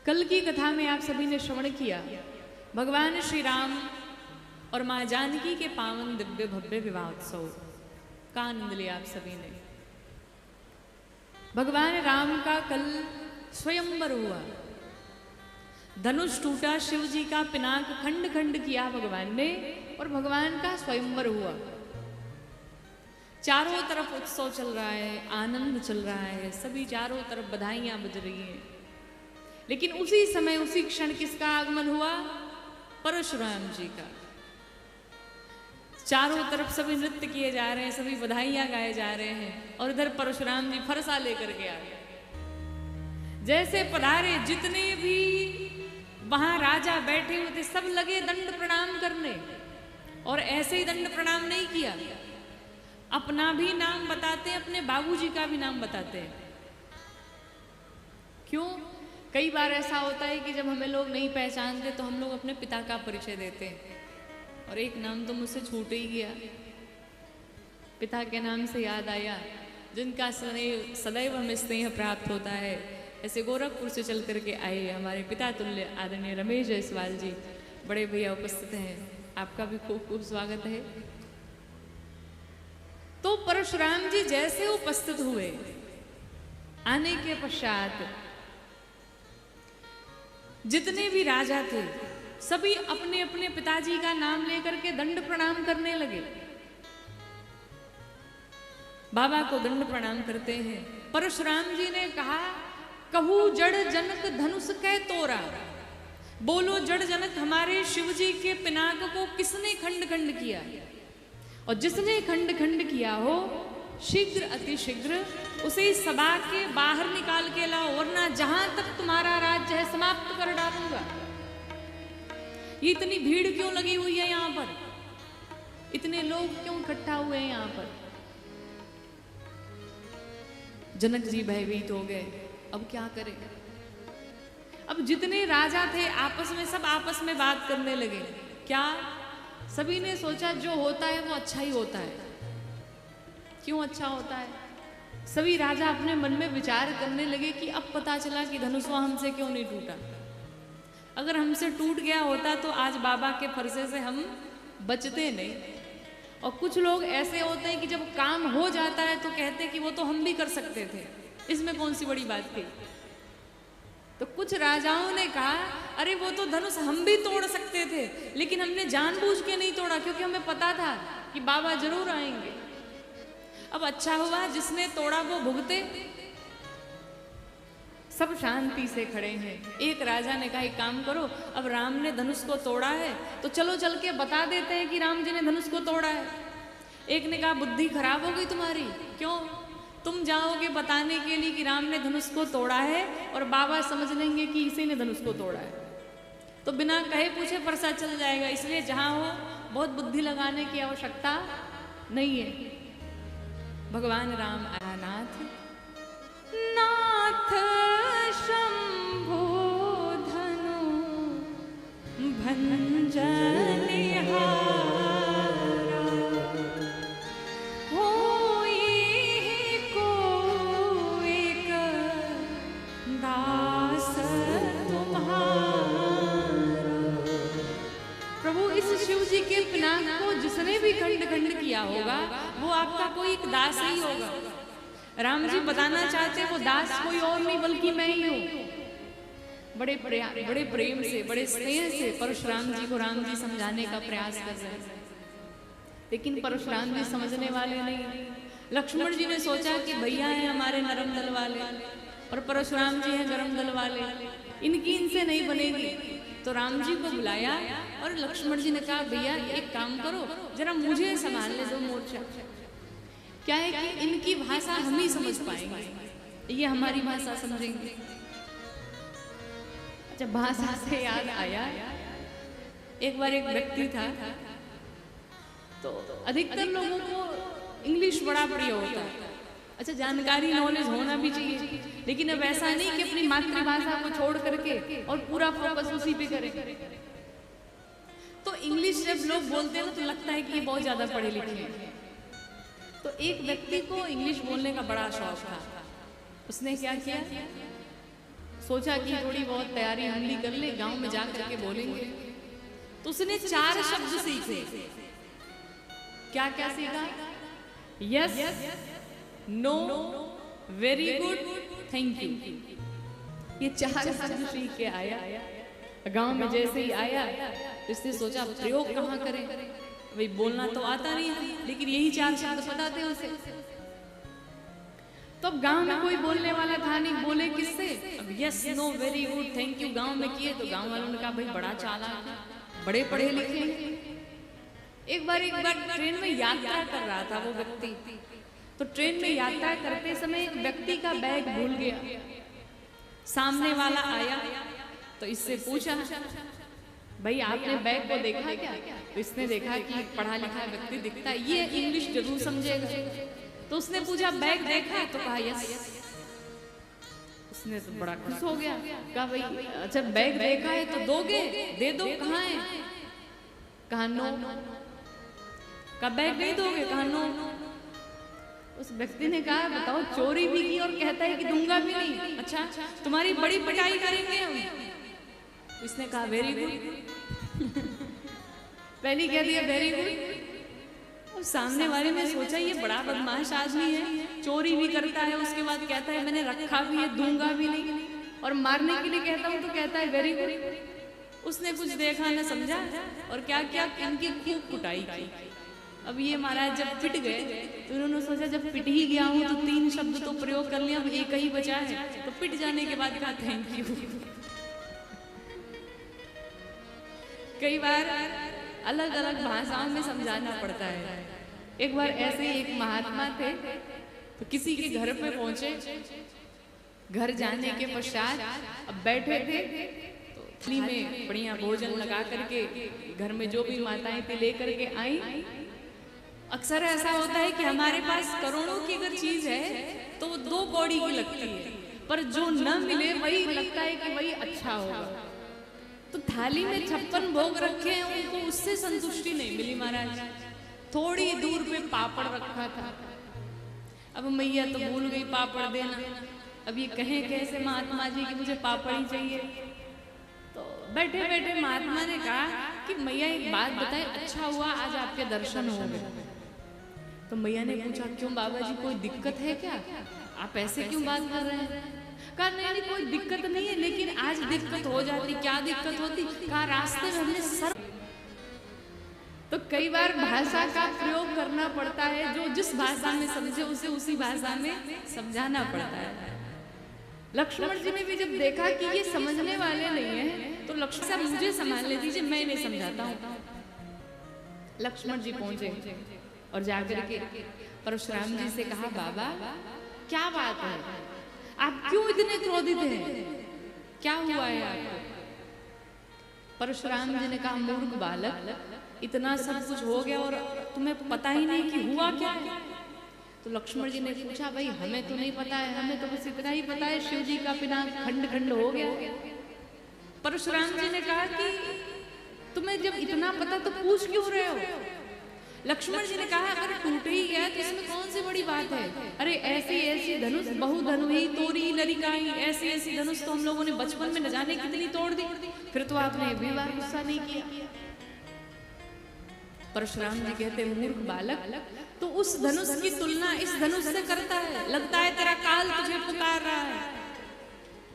कल की कथा में आप सभी ने श्रवण किया भगवान श्री राम और माँ जानकी के पावन दिव्य भव्य विवाह उत्सव का आनंद लिया आप सभी ने। भगवान राम का कल स्वयंवर हुआ, धनुष टूटा, शिव जी का पिनाक खंड खंड किया भगवान ने और भगवान का स्वयंवर हुआ। चारों तरफ उत्सव चल रहा है, आनंद चल रहा है, सभी चारों तरफ बधाइयां बज रही हैं। लेकिन उसी समय उसी क्षण किसका आगमन हुआ? परशुराम जी का। चारों तरफ सभी नृत्य किए जा रहे हैं, सभी बधाइयां गाए जा रहे हैं और इधर परशुराम जी फरसा लेकर के आ गए। जैसे पधारे, जितने भी वहां राजा बैठे हुए थे सब लगे दंड प्रणाम करने। और ऐसे ही दंड प्रणाम नहीं किया, अपना भी नाम बताते हैं, अपने बाबूजी का भी नाम बताते हैं। क्यों? कई बार ऐसा होता है कि जब हमें लोग नहीं पहचानते तो हम लोग अपने पिता का परिचय देते हैं। और एक नाम तो मुझसे छूट ही गया, पिता के नाम से याद आया, जिनका सदैव हमें स्नेह प्राप्त होता है। ऐसे गोरखपुर से चल करके आए हमारे पिता तुल्य आदरणीय रमेश जायसवाल जी, बड़े भैया उपस्थित हैं, आपका भी खूब खूब स्वागत है। तो परशुराम जी जैसे उपस्थित हुए, आने के पश्चात जितने भी राजा थे सभी अपने अपने पिताजी का नाम लेकर के दंड प्रणाम करने लगे। बाबा को दंड प्रणाम करते हैं। परशुराम जी ने कहा, कहू जड़ जनक धनुष कै तोरा। बोलो जड़ जनक, हमारे शिव जी के पिनाक को किसने खंड खंड किया? और जिसने खंड खंड किया हो शीघ्र अति शीघ्र उसे इस सभा के बाहर निकाल के लाओ, वरना जहां तक तुम्हारा राज्य है समाप्त कर डालूंगा। ये इतनी भीड़ क्यों लगी हुई है यहाँ पर? इतने लोग क्यों इकट्ठा हुए हैं यहाँ पर? जनक जी भयभीत हो गए, अब क्या करें? अब जितने राजा थे आपस में सब आपस में बात करने लगे। क्या? सभी ने सोचा जो होता है वो अच्छा ही होता है। क्यों अच्छा होता है? सभी राजा अपने मन में विचार करने लगे कि अब पता चला कि धनुषवा हमसे क्यों नहीं टूटा। अगर हमसे टूट गया होता तो आज बाबा के फरसे से हम बचते नहीं। और कुछ लोग ऐसे होते हैं कि जब काम हो जाता है तो कहते हैं कि वो तो हम भी कर सकते थे, इसमें कौन सी बड़ी बात थी। तो कुछ राजाओं ने कहा, अरे वो तो धनुष हम भी तोड़ सकते थे, लेकिन हमने जानबूझ के नहीं तोड़ा क्योंकि हमें पता था कि बाबा जरूर आएंगे। अब अच्छा हुआ जिसने तोड़ा वो भुगते। सब शांति से खड़े हैं। एक राजा ने कहा, एक काम करो, अब राम ने धनुष को तोड़ा है तो चलो चल के बता देते हैं कि राम जी ने धनुष को तोड़ा है। एक ने कहा, बुद्धि खराब हो गई तुम्हारी, क्यों? तुम जाओगे बताने के लिए कि राम ने धनुष को तोड़ा है और बाबा समझ लेंगे कि इसी ने धनुष को तोड़ा है, तो बिना कहे पूछे फरसा चल जाएगा। इसलिए जहां हो बहुत बुद्धि लगाने की आवश्यकता नहीं है। भगवान राम आया, नाथ नाथ शंभो धनु भंजनिहारा, होई को एक दास तुम्हारा। प्रभु, इस शिव जी के पिनाक को जिसने भी खंड खंड किया होगा वो आपका कोई एक दास ही होगा। राम जी बताना चाहते वो दास कोई और नहीं बल्कि मैं ही हूँ। बड़े प्रेम से, बड़े स्नेह से परशुराम जी को राम जी समझाने का प्रयास कर रहे हैं, लेकिन परशुराम जी समझने वाले नहीं। लक्ष्मण जी ने सोचा कि भैया हैं हमारे नरम दल वाले और परशुराम जी हैं गरम दल वाले, इनकी इनसे नहीं बनेगी। तो राम जी को बुलाया और लक्ष्मण जी ने कहा, भैया एक काम करो, जरा मुझे संभालने दो मोर्चा। क्या है कि इनकी भाषा हम ही समझ पाएंगे, ये हमारी भाषा समझेंगे। जब भाषा से याद आया, एक बार एक व्यक्ति था, तो अधिकतर लोगों को इंग्लिश बड़ा प्रिय होता है। अच्छा, जानकारी नॉलेज होना भी चाहिए, लेकिन अब ऐसा नहीं कि अपनी मातृभाषा को छोड़ करके और पूरा फोकस उसी पे करें। तो इंग्लिश जब लोग बोलते हैं ना तो लगता है कि ये बहुत ज्यादा पढ़े लिखे हैं। तो एक व्यक्ति को इंग्लिश बोलने का बड़ा शौक था। उसने क्या किया, सोचा कि थोड़ी बहुत तैयारी हम भी कर ले, गांव में जा करके बोलेंगे। तो उसने 4 शब्द सीखे। क्या क्या सीखा? Yes, no, very good, thank you. ये 4 शब्द सीख के आया। गांव में जैसे ही आया इसने सोचा प्रयोग कहाँ करें, भाई बोलना तो आता नहीं है, लेकिन यही 4 शब्द पता थे उसे। तो अब गांव में कोई बोलने वाला था नहीं, बोले किससे? अब yes, no, very good, thank you गांव में किए तो गांव वालों ने कहा भाई बड़ा चालाक है, बड़े पढ़े लिखे। एक बार ट्रेन में यात्रा कर रहा था वो व्यक्ति, तो ट्रेन में यात्रा करते समय एक व्यक्ति का बैग भूल गया। सामने वाला आया तो इससे पूछा भाई आपने बैग को देखा क्या? तो इसने देखा कि पढ़ा लिखा व्यक्ति दिखता है, ये इंग्लिश जरूर समझेगा। तो उसने पूछा बैग देखा? तो कहा यस। उसने तो बड़ा खुश हो गया, कहा भाई अच्छा बैग देखा है तो दोगे? दे दो, कहाँ है? कहा नो। कहा बैग नहीं दोगे? कहा नो। उस व्यक्ति ने कहा बताओ चोरी भी की और कहता है कि दूंगा भी नहीं, अच्छा तुम्हारी बड़ी पिटाई करेंगे हम। उसने कहा वेरी गुड। पहली कह दिया वेरी गुड, और सामने वाले ने सोचा ये बड़ा बदमाश आदमी है, चोरी भी करता है, उसके बाद कहता है मैंने रखा भी है, दूंगा भी नहीं, और मारने के लिए कहता हूँ तो कहता है वेरी गुड। उसने कुछ देखा न समझा और क्या क्या इनकी खूब कुटाई की। अब ये महाराज जब पिट गए तो उन्होंने सोचा जब पिट ही गया हूँ तो 3 शब्द तो प्रयोग कर लिया, अब एक ही बचा है। तो पिट जाने के बाद कहा थैंक यू। कई बार अलग अलग भाषाओं में समझाना पड़ता है। एक बार ऐसे ही एक महात्मा थे तो किसी के घर पे पहुंचे। घर जाने के पश्चात अब बैठे थे तो थाली में बढ़िया भोजन लगा करके घर में जो भी माताएं थी लेकर के आई। अक्सर ऐसा होता है कि हमारे पास करोड़ों की अगर चीज है तो वो 2 कौड़ी की लगती है, पर जो न मिले वही लगता है कि वही अच्छा होगा। तो थाली में 56 भोग रखे हैं, उनको उससे संतुष्टि नहीं मिली महाराज। थोड़ी दूर पे पापड़ रखा था। अब मैया तो भूल गई पापड़ देना। अब ये कहें कैसे महात्मा जी कि मुझे पापड़ ही चाहिए। तो बैठे बैठे महात्मा ने कहा कि मैया एक बात बताएं, अच्छा हुआ आज आपके दर्शन हो गए। तो मैया ने पूछा क्यों बाबा जी कोई दिक्कत है क्या? आप ऐसे क्यों बात कर रहे हैं? कहा नहीं कोई दिक्कत नहीं है, लेकिन आज दिक्कत हो जाती। क्या दिक्कत होती? कहा रास्ते में हमने सर। तो कई बार भाषा का प्रयोग करना पड़ता है, जो जिस भाषा में समझे उसे उसी भाषा में समझाना पड़ता है। लक्ष्मण जी ने भी जब देखा कि ये समझने वाले नहीं है तो लक्ष्मण साहब मुझे संभालने दीजिए, मैं नहीं समझाता हूँ। लक्ष्मण जी पहुंचे और जाकर के परशुराम जी से कहा बाबा क्या बात है, आप क्यों इतने क्रोधित हैं? क्या हुआ है आपको? परशुराम जी ने कहा मूर्ख बालक, इतना सब कुछ हो गया और तुम्हें पता ही नहीं कि हुआ क्या है। तो लक्ष्मण जी ने पूछा भाई हमें तो नहीं पता है, हमें तो बस इतना ही पता है शिव जी का पिनाक खंड खंड हो गया। परशुराम जी ने कहा कि तुम्हें जब इतना पता तो पूछ क्यों रहे हो? लक्ष्मण जी ने कहा अगर टूट ही गया तो इसमें कौन सी बड़ी बात है? अरे ऐसी ऐसी धनुष बहु धनुही तोरी लरिकाई, ऐसी ऐसी धनुष तो हम लोगों ने बचपन में न जाने कितनी तोड़ दी, फिर तो आपने भी बार गुस्सा नहीं किया। परशुराम जी कहते मूर्ख बालक, तो उस धनुष की तुलना इस धनुष से करता है, लगता है तेरा काल तुझे पुकार रहा है।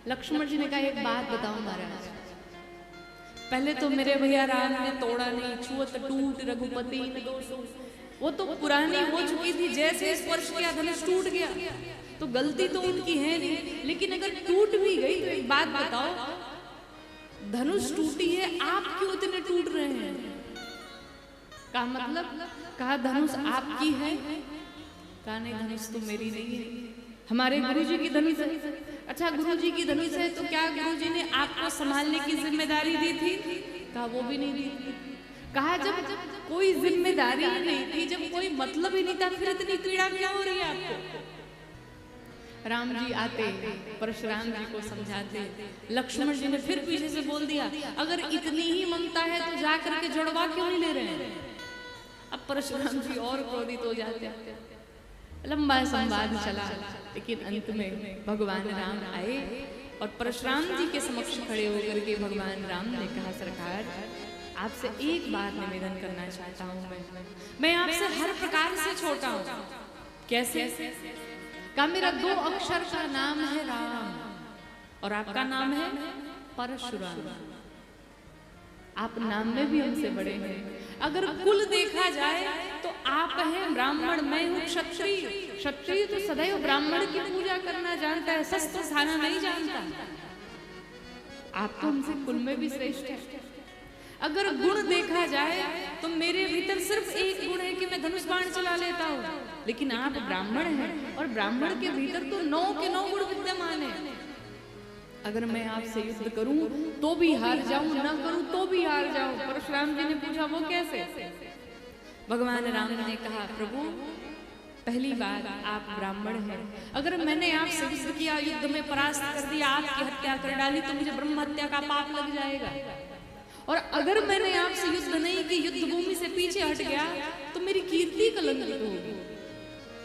लक्ष्मण जी ने कहा एक बात बताओ महाराज, पहले तो मेरे भैया राम ने तोड़ा नहीं, छुअत टूट रघुपति न दोषो, वो तो पुरानी हो चुकी थी। जैसे स्पर्श किया धनुष टूट गया, तो गलती तो उनकी है नहीं। लेकिन अगर टूट भी गई तो एक बात बताओ, धनुष टूटी है आप क्यों इतने टूट रहे हैं? कहा मतलब? कहा धनुष आपकी है? कहा नहीं धनुष तो मेरी नहीं है, हमारे गुरुजी की धनुष है। अच्छा गुरुजी की धनुष है तो क्या गुरुजी ने आपको संभालने की जिम्मेदारी दी थी? कहा वो भी नहीं दी। कहा जब कोई जिम्मेदारी ही नहीं थी, जब कोई मतलब ही नहीं था, फिर इतनी पीड़ा क्या हो रही है आपको? राम जी आते परशुराम जी को समझाते, लक्ष्मण जी ने फिर पीछे से बोल दिया अगर इतनी ही ममता है तो जा करके जुड़वा क्यों नहीं ले रहे हैं? अब परशुराम जी और क्रोधित हो जाते। लंबा संवाद चला, लेकिन अंत में भगवान राम आए और परशुराम जी के समक्ष खड़े होकर के भगवान राम ने कहा, सरकार आपसे एक बार निवेदन करना चाहता हूँ, मैं आपसे हर प्रकार से छोटा हूँ। कैसे? कहा मेरा 2 अक्षर का नाम है राम और आपका नाम है परशुराम। आप नाम में भी हमसे बड़े हैं। अगर कुल देखा जाए तो आप हैं ब्राह्मण, मैं हूँ क्षत्रिय। क्षत्रिय तो सदैव ब्राह्मण की पूजा करना जानता है, शस्त्र खाना नहीं जानता। आप तो हमसे कुल में भी श्रेष्ठ है। अगर गुण देखा जाए तो मेरे भीतर सिर्फ एक गुण है कि मैं धनुष बाण चला लेता हूँ, लेकिन आप ब्राह्मण हैं और ब्राह्मण के भीतर तो 9 के 9 गुण विद्यमान है। अगर मैं आपसे युद्ध करूं तो भी हार जाऊं, ना करूं तो भी हार जाऊं। परशुराम जी ने पूछा वो कैसे? भगवान राम ने कहा, प्रभु पहली बार आप ब्राह्मण हैं, अगर मैंने आपसे युद्ध किया, युद्ध में परास्त कर दिया, आपकी हत्या कर डाली तो मुझे ब्रह्म हत्या का पाप लग जाएगा। और अगर मैंने आपसे युद्ध नहीं की, युद्ध भूमि से पीछे हट गया तो मेरी कीर्ति कलंकित होगी।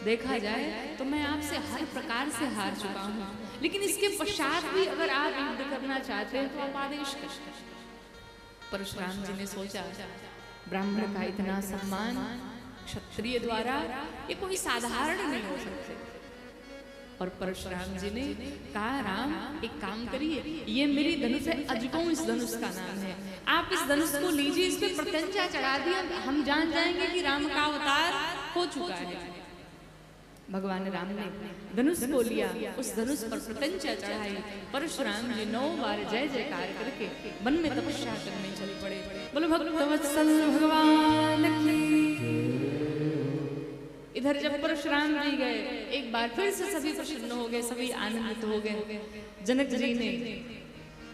देखा जाए तो मैं आपसे हर प्रकार से हार चुका हूँ, लेकिन इसके पश्चात भी अगर आप युद्ध करना चाहते हैं तो आप आदेश करें। परशुराम जी ने सोचा, ब्राह्मण का इतना सम्मान क्षत्रिय द्वारा ये कोई साधारण नहीं हो सकते। और परशुराम जी ने कहा, राम एक काम करिए, ये मेरी धनुष है, अजगों इस धनुष का नाम है, आप इस धनुष को लीजिए, इस पे प्रत्यंचा चढ़ा दिया, हम जान जाएंगे कि राम का अवतार हो चुका है। भगवान राम ने धनुष को लिया, उस धनुष पर प्रत्यंचा चढ़ाई। परशुराम जी 9 बार जय जयकार करके वन में तपस्या करने चल पड़े। बोलो भक्तवत्सल भगवान की। इधर जब परशुराम जी गए, एक बार फिर से सभी प्रसन्न हो गए, सभी आनंदित हो गए। जनक जी ने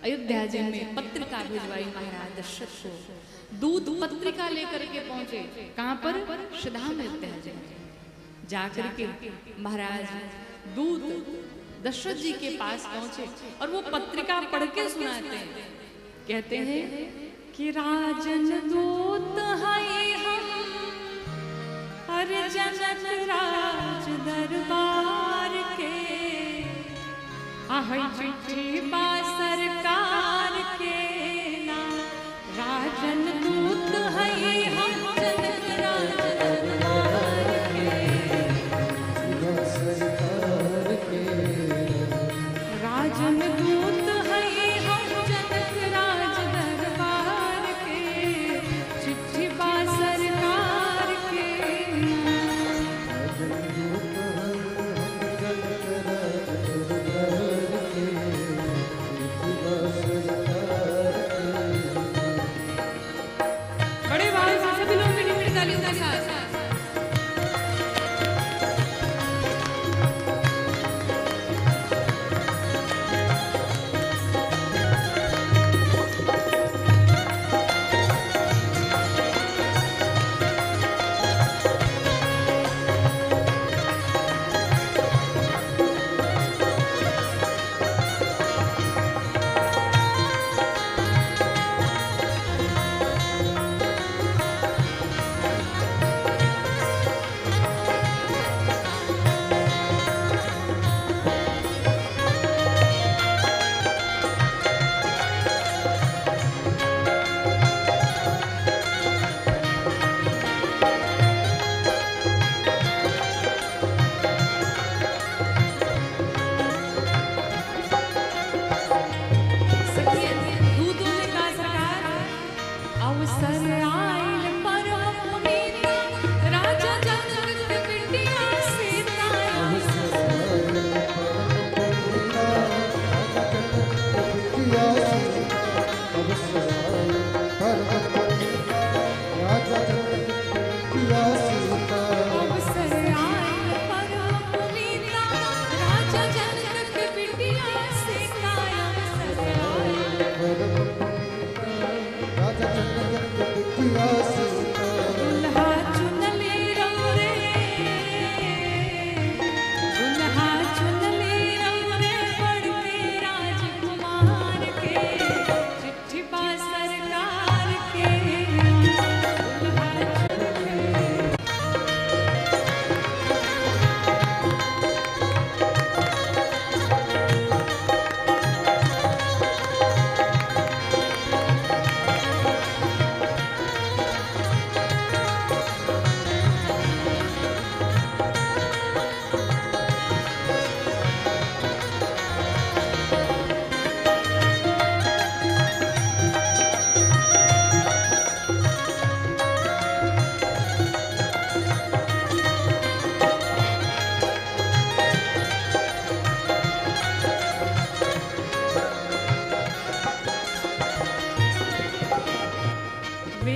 अयोध्या जी में पत्रिका भिजवाई महाराज दशरथ को। दूत पत्रिका लेकर के पहुंचे, कहां पर? श्रीधाम अयोध्या जी जाकर के महाराज दूत दशरथ जी के पास पहुंचे और वो पत्रिका पढ़ के सुनाते हैं। कहते हैं कि राजन दूत है हम, अरे जनक राज दरबार के, आहै चिट्ठी बा सरकार के ना, राजन दूत है हम जनक राज दरबार के, राजन दूत है हम जनक राज दरबार के, चिट्ठी बा सरकार के। बड़े भाई से सभी लोग मीठी मीठी तालियों के साथ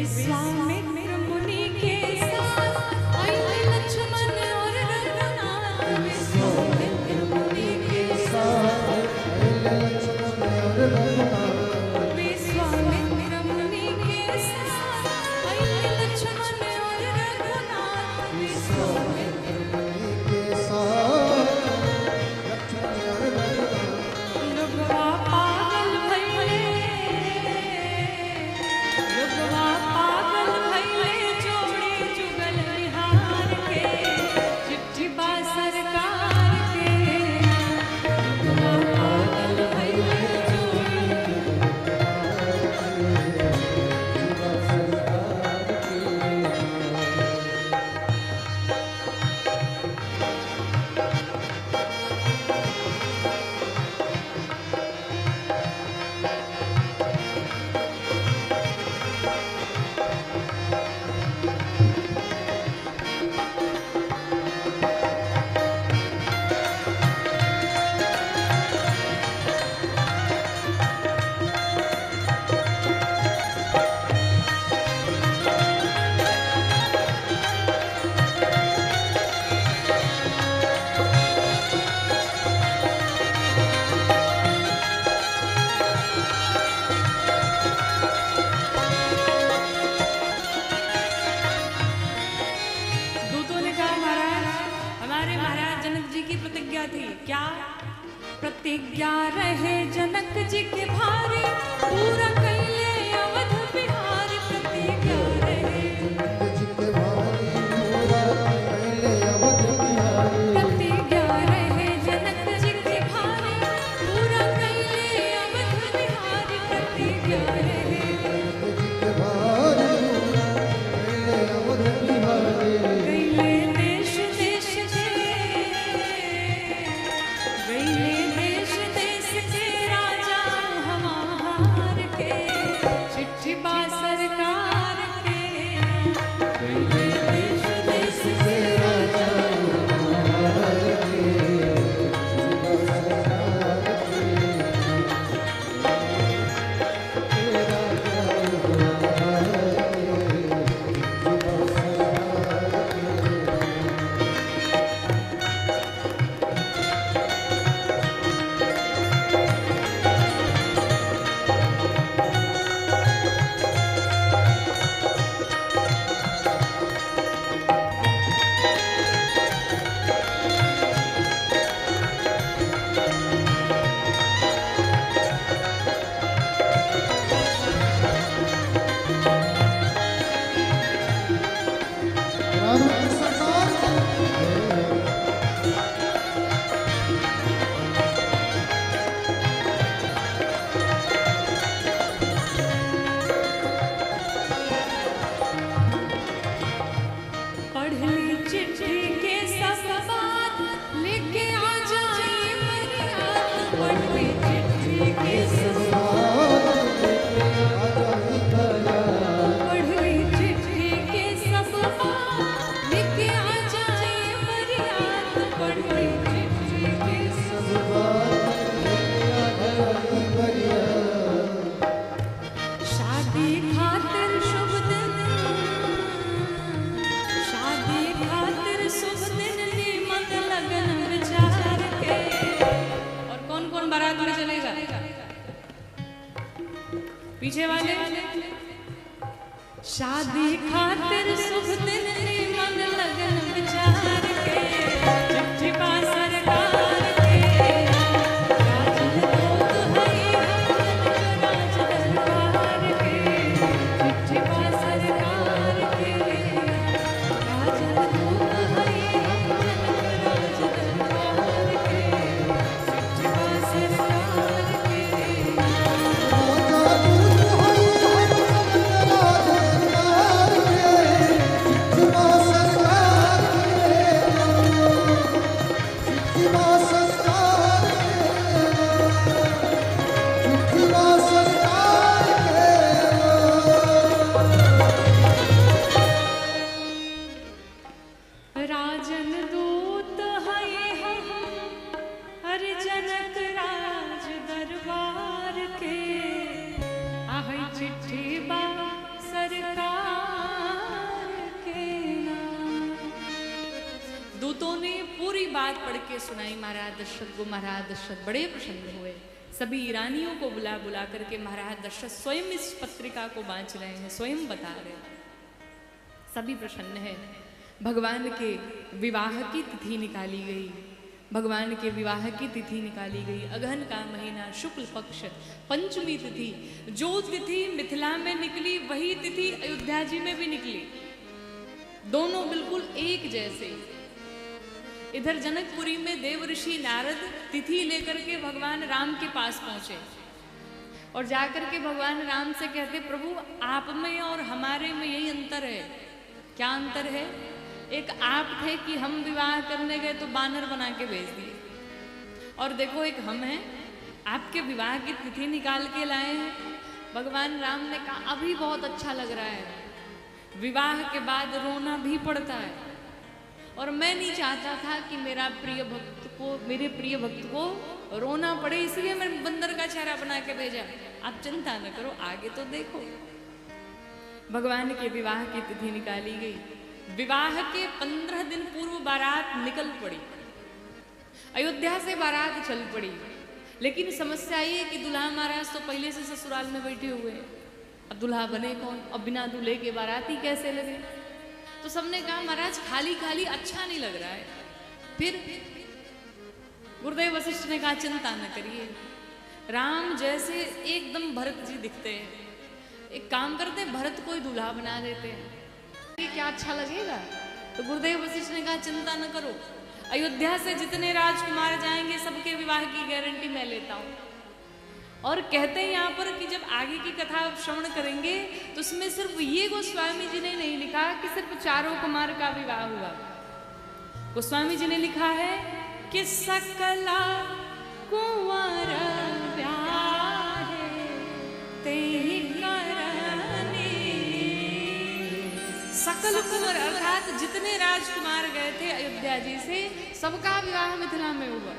विश्वामित्र मुनि के साथ आए लक्ष्मण और रघुनाथ। विश्वामित्र मुनि के साथ आए लक्ष्मण और रघुनाथ। विश्वामित्र मुनि के साथ आए लक्ष्मण और रघुनाथ। विश्वामित्र मुनि के साथ लक्ष्मण और रघुनाथ। लोगवा पागल भइले, लोगवा पागल भइले जोड़ी जुगल बिहार के। चिट्ठी बा सरकार के। लोगवा पागल भइले जोड़ी दूतों ने कहा, महाराज हमारे महाराज जनक जी की प्रतिज्ञा थी। क्या प्रतिज्ञा रहे जनक जी के भारी, पूरा कैले अवध बिहारी। प्रतिज्ञा रहे जनक जी के भारी, पूरा कैले अवध बिहारी। प्रतिज्ञा रहे जनक जी के भारी, पूरा कैले अवध बिहारी। प्रतिज्ञा रहे जनक जी के भारी, पूरा कैले अवध बिहारी। गैले देश देश के, गैले देश देश के राजा हमार के। चिट्ठी बा सरकार के। गैले देश देश के राजा हमार के। चिट्ठी बा सरकार के। राजा हमार पढ़ ली चिट्ठी के सब बात, लेके आ जाइए मेरी याद। पढ़ ली चिट्ठी के सब बात, पढ़ ली चिट्ठी के सब बात, लेके आ जाइए मेरी याद। पढ़ ली चिट्ठी के सब बात, लेके आ जाइए मेरी याद। शादी खातिर शुभ दिन, शादी खातिर शुभ दिन नीमत लगन विचार के। और कौन कौन बारात में चलेगा? पीछे वाले। शादी खातिर शुभ दिन नीमत लगन विचार के। चिट्ठी बा सरकार के। राजन दूत है राज दरबार के। चिट्ठी बा सरकार के। राजन दूत है राज दरबार के। चिट्ठी बा सरकार के। राजन दूत है हम, हर जनक राज दरबार के। आहै चिट्ठी बा सरकार पूरी बात पढ़ के सुनाई महाराज दशरथ को। महाराज दशरथ बड़े प्रसन्न हुए। सभी रानियों को बुला बुला करके महाराज दशरथ स्वयं इस पत्रिका को बांच रहे हैं, स्वयं बता रहे हैं। सभी प्रसन्न है। भगवान के विवाह की तिथि निकाली गई। भगवान के विवाह की तिथि निकाली गई। अगहन का महीना, शुक्ल पक्ष, पंचमी तिथि। जो तिथि मिथिला में निकली वही तिथि अयोध्या जी में भी निकली। दोनों बिल्कुल एक जैसे। इधर जनकपुरी में देवऋषि नारद तिथि लेकर के भगवान राम के पास पहुंचे और जाकर के भगवान राम से कहते, प्रभु आप में और हमारे में यही अंतर है। क्या अंतर है? एक आप थे कि हम विवाह करने गए तो बानर बना के भेज दिए, और देखो एक हम हैं, आपके विवाह की तिथि निकाल के लाए हैं। भगवान राम ने कहा अभी बहुत अच्छा लग रहा है, विवाह के बाद रोना भी पड़ता है, और मैं नहीं चाहता था कि मेरे प्रिय भक्त को रोना पड़े, इसलिए मैंने बंदर का चेहरा बना के भेजा। आप चिंता न करो, आगे तो देखो। भगवान के विवाह की तिथि निकाली गई। विवाह के 15 दिन पूर्व बारात निकल पड़ी। अयोध्या से बारात चल पड़ी। लेकिन समस्या ये कि दुल्हा महाराज तो पहले से ससुराल में बैठे हुए हैं। अब दुल्हा बने कौन? अब बिना दूल्हे के बाराती कैसे लगे? तो सबने कहा महाराज खाली खाली अच्छा नहीं लग रहा है। फिर गुरुदेव वशिष्ठ ने कहा चिंता न करिए, राम जैसे एकदम भरत जी दिखते हैं, एक काम करते हैं भरत को ही दूल्हा बना देते हैं, क्या अच्छा लगेगा? तो गुरुदेव वशिष्ठ ने कहा चिंता न करो, अयोध्या से जितने राजकुमार जाएंगे सबके विवाह की गारंटी मैं लेता हूँ। और कहते हैं यहाँ पर कि जब आगे की कथा श्रवण करेंगे तो उसमें सिर्फ ये गोस्वामी जी ने नहीं लिखा कि सिर्फ चारों कुमार का विवाह हुआ। गोस्वामी जी ने लिखा है कि सकला कुंवर ब्याहे तेहि करनी। सकल कुंवर अर्थात जितने राजकुमार गए थे अयोध्या जी से सबका विवाह मिथिला में हुआ।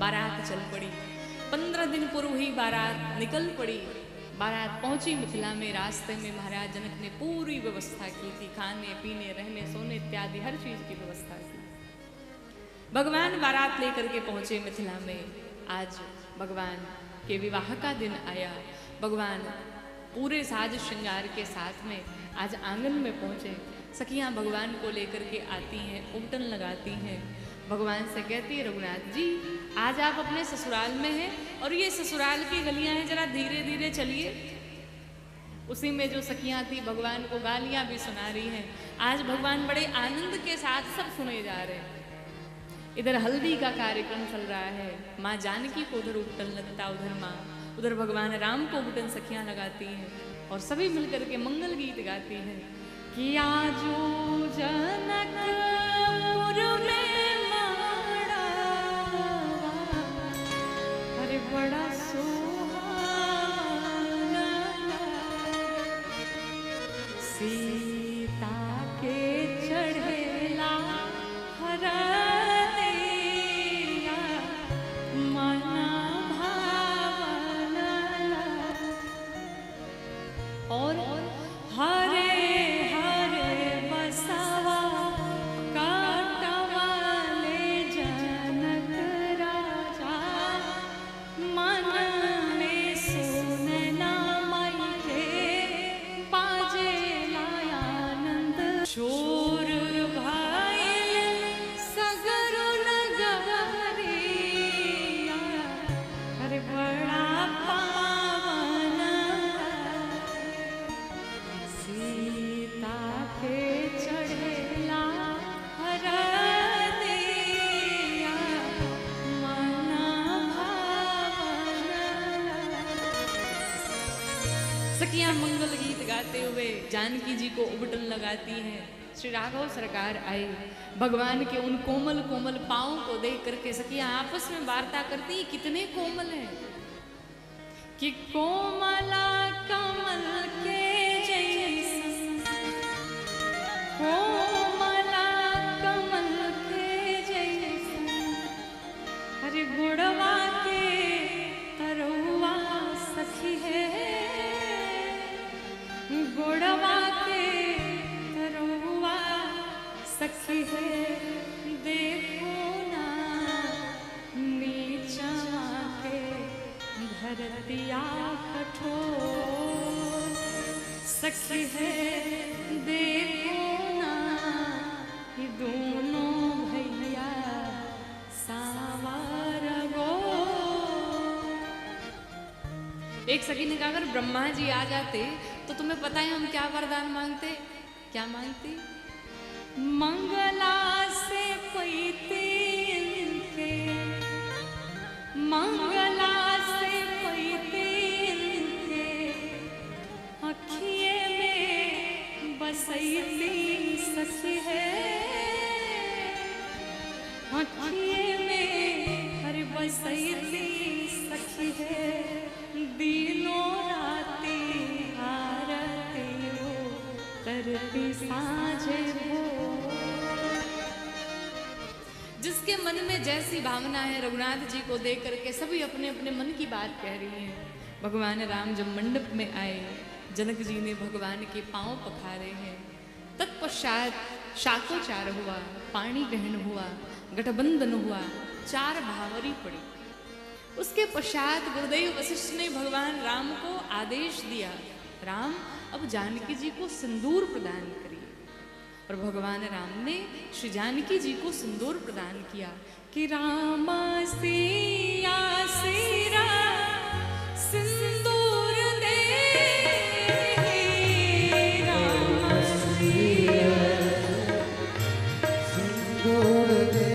बारात चल पड़ी। 15 दिन पूर्व ही बारात निकल पड़ी। बारात पहुंची मिथिला में। रास्ते में महाराज जनक ने पूरी व्यवस्था की थी, खाने पीने रहने सोने इत्यादि हर चीज की व्यवस्था की। भगवान बारात लेकर के पहुंचे मिथिला में। आज भगवान के विवाह का दिन आया। भगवान पूरे साज श्रृंगार के साथ में आज आंगन में पहुंचे। सखियां भगवान को लेकर के आती हैं, उमटन लगाती हैं। भगवान से कहती है रघुनाथ जी आज आप अपने ससुराल में हैं और ये ससुराल की गलियां हैं, जरा धीरे धीरे चलिए। उसी में जो सखियां थी भगवान को गालियां भी सुना रही हैं। आज भगवान बड़े आनंद के साथ सब सुने जा रहे हैं। इधर हल्दी का कार्यक्रम चल रहा है। माँ जानकी को उधर उबटन लगता, उधर माँ, उधर भगवान राम को उबटन सखियां लगाती हैं और सभी मिलकर के मंगल गीत गाती हैं कि आजो जनकपुर में माड़ा, अरे बड़ा सुहाना सीता के चढ़ेला हरा और हरे हरे बसवा काटवाले जनक राजा, मन में सुनना मई रे बाजे आनंद। शोर भाई सगरु नगरिया, अरे बड़ा सखियां मंगल गीत गाते हुए जानकी जी को उबटन लगाती हैं। श्री राघव सरकार आए। भगवान के उन कोमल कोमल पाँव को देख करके सखियां आपस में वार्ता करती, कितने कोमल हैं कि कोमला कमल के जैसन, कोमला कमल के जैसन, अरे गुड़वा के तरुआ सखी है, गुड़वा के तरुआ सखी है। धरतिया कठोर सखी है देखो ना ये दोनों भैया सावर गो। एक सखी ने कहा अगर ब्रह्मा जी आ जाते तो तुम्हें पता है हम क्या वरदान मांगते? क्या मांगते? मंगला से पैते इनके, मंगला से पैते इनके अखिए में बसैती सखी है, अखिए में अरे बसैती सखी है, दिनों राती आरती हो करती साँझे हो। जिसके मन में जैसी भावना है रघुनाथ जी को देख करके सभी अपने अपने मन की बात कह रही हैं। भगवान राम जब मंडप में आए, जनक जी ने भगवान के पांव पखारे हैं। तत्पश्चात शाकोचार हुआ, पाणी ग्रहण हुआ, गठबंधन हुआ, 4 भावरी पड़ी। उसके पश्चात गुरुदेव वशिष्ठ ने भगवान राम को आदेश दिया, राम अब जानकी जी को सिंदूर प्रदान करिए। और भगवान राम ने श्री जानकी जी को सिंदूर प्रदान किया कि राम सिया सिरा सिंदूर दे, राम सिया सिंदूर दे,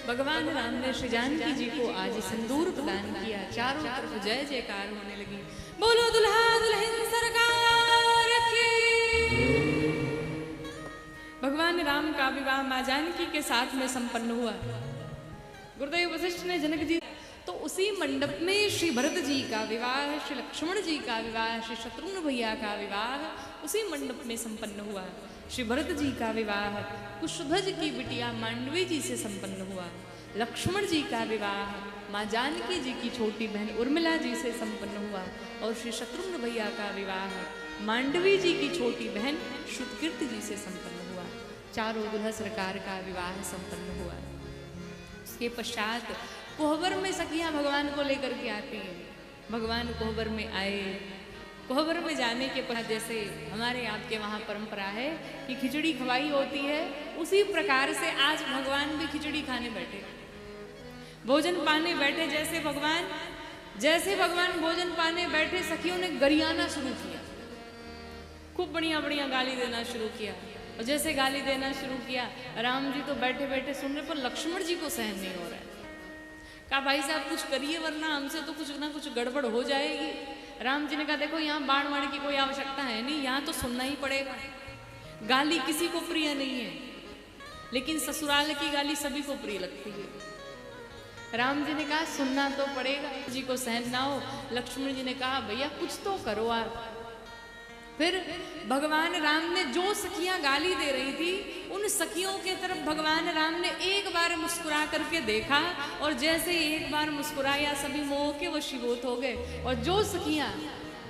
भगवान राम ने श्री जानकी जी को आज सिंदूर प्रदान किया। चारों तरफ जय जयकार होने लगी। बोलो दुल्हा दुल्हन सरकार की। भगवान राम का विवाह मां जानकी के साथ में संपन्न हुआ। गुरुदेव वशिष्ठ ने जनक जी तो उसी मंडप में श्री भरत जी का विवाह, श्री लक्ष्मण जी का विवाह, श्री शत्रुघ्न भैया का विवाह उसी मंडप में संपन्न हुआ। श्री भरत जी का विवाह कुशध्वज की बिटिया मांडवी जी से संपन्न हुआ। लक्ष्मण जी का विवाह मां जानकी जी की छोटी बहन उर्मिला जी से संपन्न हुआ। और श्री शत्रुघ्न भैया का विवाह मांडवी जी की छोटी बहन श्रुतकीर्ति जी से संपन्न हुआ। चारों दुल्हा सरकार का विवाह संपन्न हुआ। उसके पश्चात कोहबर में सखियां भगवान को लेकर के आती हैं। भगवान कोहबर में आए। कोहबर में जाने के बाद जैसे हमारे आपके वहाँ परंपरा है कि खिचड़ी खवाई होती है, उसी प्रकार से आज भगवान भी खिचड़ी खाने बैठे, भोजन पाने बैठे। जैसे भगवान भोजन पाने बैठे, सखियों ने गरियाना शुरू किया, खूब बढ़िया बढ़िया गाली देना शुरू किया। और जैसे गाली देना शुरू किया, राम जी तो बैठे बैठे सुन रहे, पर लक्ष्मण जी को सहन नहीं हो रहा है। कहा भाई साहब कुछ करिए वरना हमसे तो कुछ ना कुछ गड़बड़ हो जाएगी। राम जी ने कहा देखो यहाँ बाण वाण की कोई आवश्यकता है नहीं, यहाँ तो सुनना ही पड़ेगा। गाली किसी को प्रिय नहीं है, लेकिन ससुराल की गाली सभी को प्रिय लगती है। राम जी ने कहा सुनना तो पड़ेगा, जी को सहन ना हो। लक्ष्मण जी ने कहा भैया कुछ तो करो आप। फिर भगवान राम ने जो सखियां गाली दे रही थी, उन सखियों के तरफ भगवान राम ने एक बार मुस्कुरा करके देखा, और जैसे ही एक बार मुस्कुराया सभी मोह के वशीभूत हो गए। और जो सखियां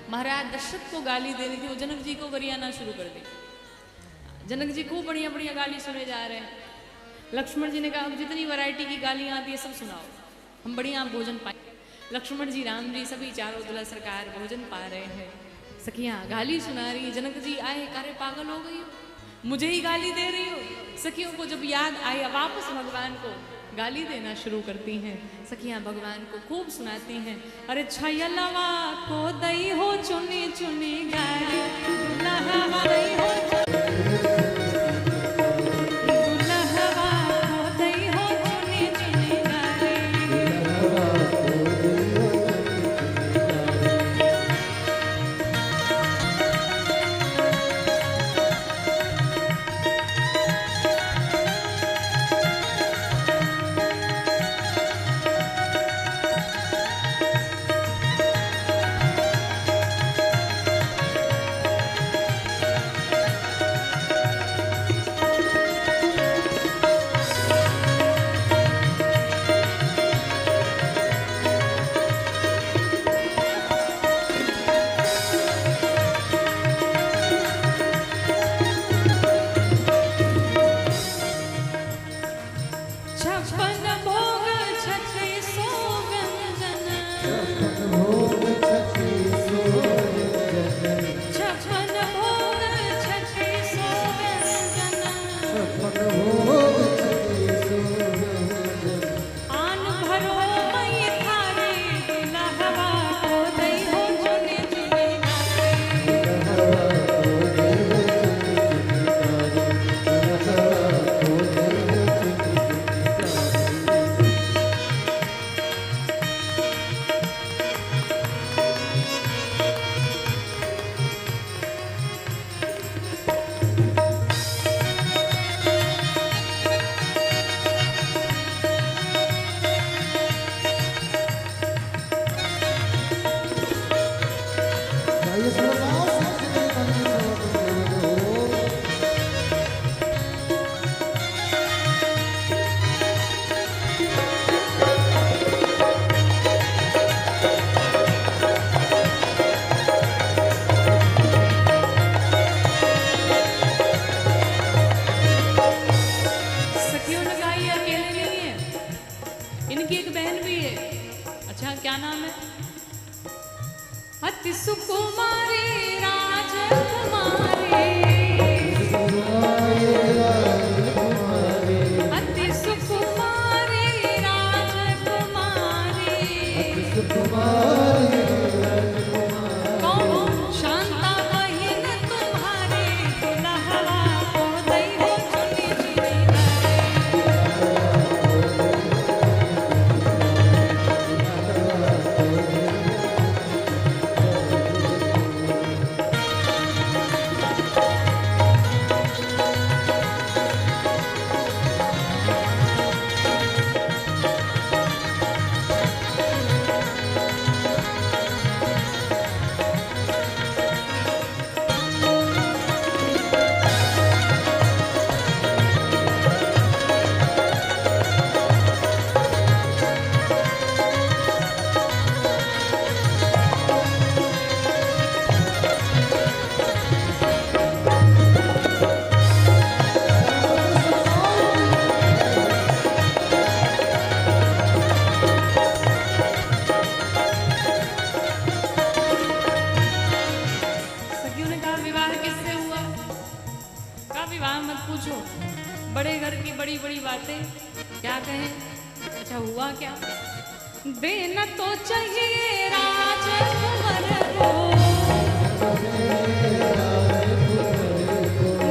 महाराज दशरथ को गाली दे रही थी, वो जनक जी को गरियाना शुरू कर दी। जनक जी को बढ़िया बढ़िया गाली सुने जा रहे हैं। लक्ष्मण जी ने कहा अब जितनी वैरायटी की गालियां आती है सब सुनाओ, हम बढ़िया भोजन पाए। लक्ष्मण जी राम जी सभी चारों दुल्हा सरकार भोजन पा रहे हैं। सखियां गाली सुना रही। जनक जी आए, अरे पागल हो गई हो, मुझे ही गाली दे रही हो। सखियों को जब याद आई, वापस भगवान को गाली देना शुरू करती हैं। सखियां भगवान को खूब सुनाती हैं, अरे छयलवा को दई हो चुनी चुनी गाली, दुल्हवा दई हो दुल्हवा को दई हो चुनी चुनी गाली। इनकी एक बहन भी है। अच्छा, क्या नाम है? अति सुकुमारी राजकुमारी, अति सुकुमारी राजकुमारी, कौन शांता बहिन तुम्हारी, दुल्हवा को दई हो चुनी चुनी पूछो। बड़े घर की बड़ी बड़ी बातें क्या कहें। अच्छा, हुआ क्या? देना तो चाहिए राजकुमार को,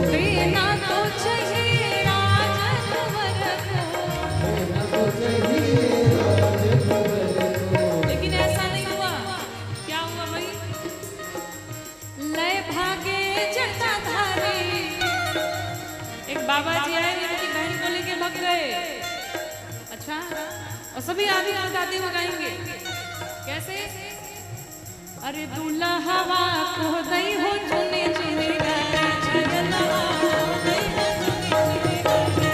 देना तो चाहिए राजकुमार को, लेकिन ऐसा नहीं हुआ। क्या हुआ भाई? लय भागे जटाधारी। एक बाबा जी आए, उनकी बहन को लेके भाग गए। अच्छा, और सभी आदि दादी गाएंगे कैसे? अरे दुल्हवा को दई हो चुनी चुनी गाली, छगलवा को दई हो चुनी चुनी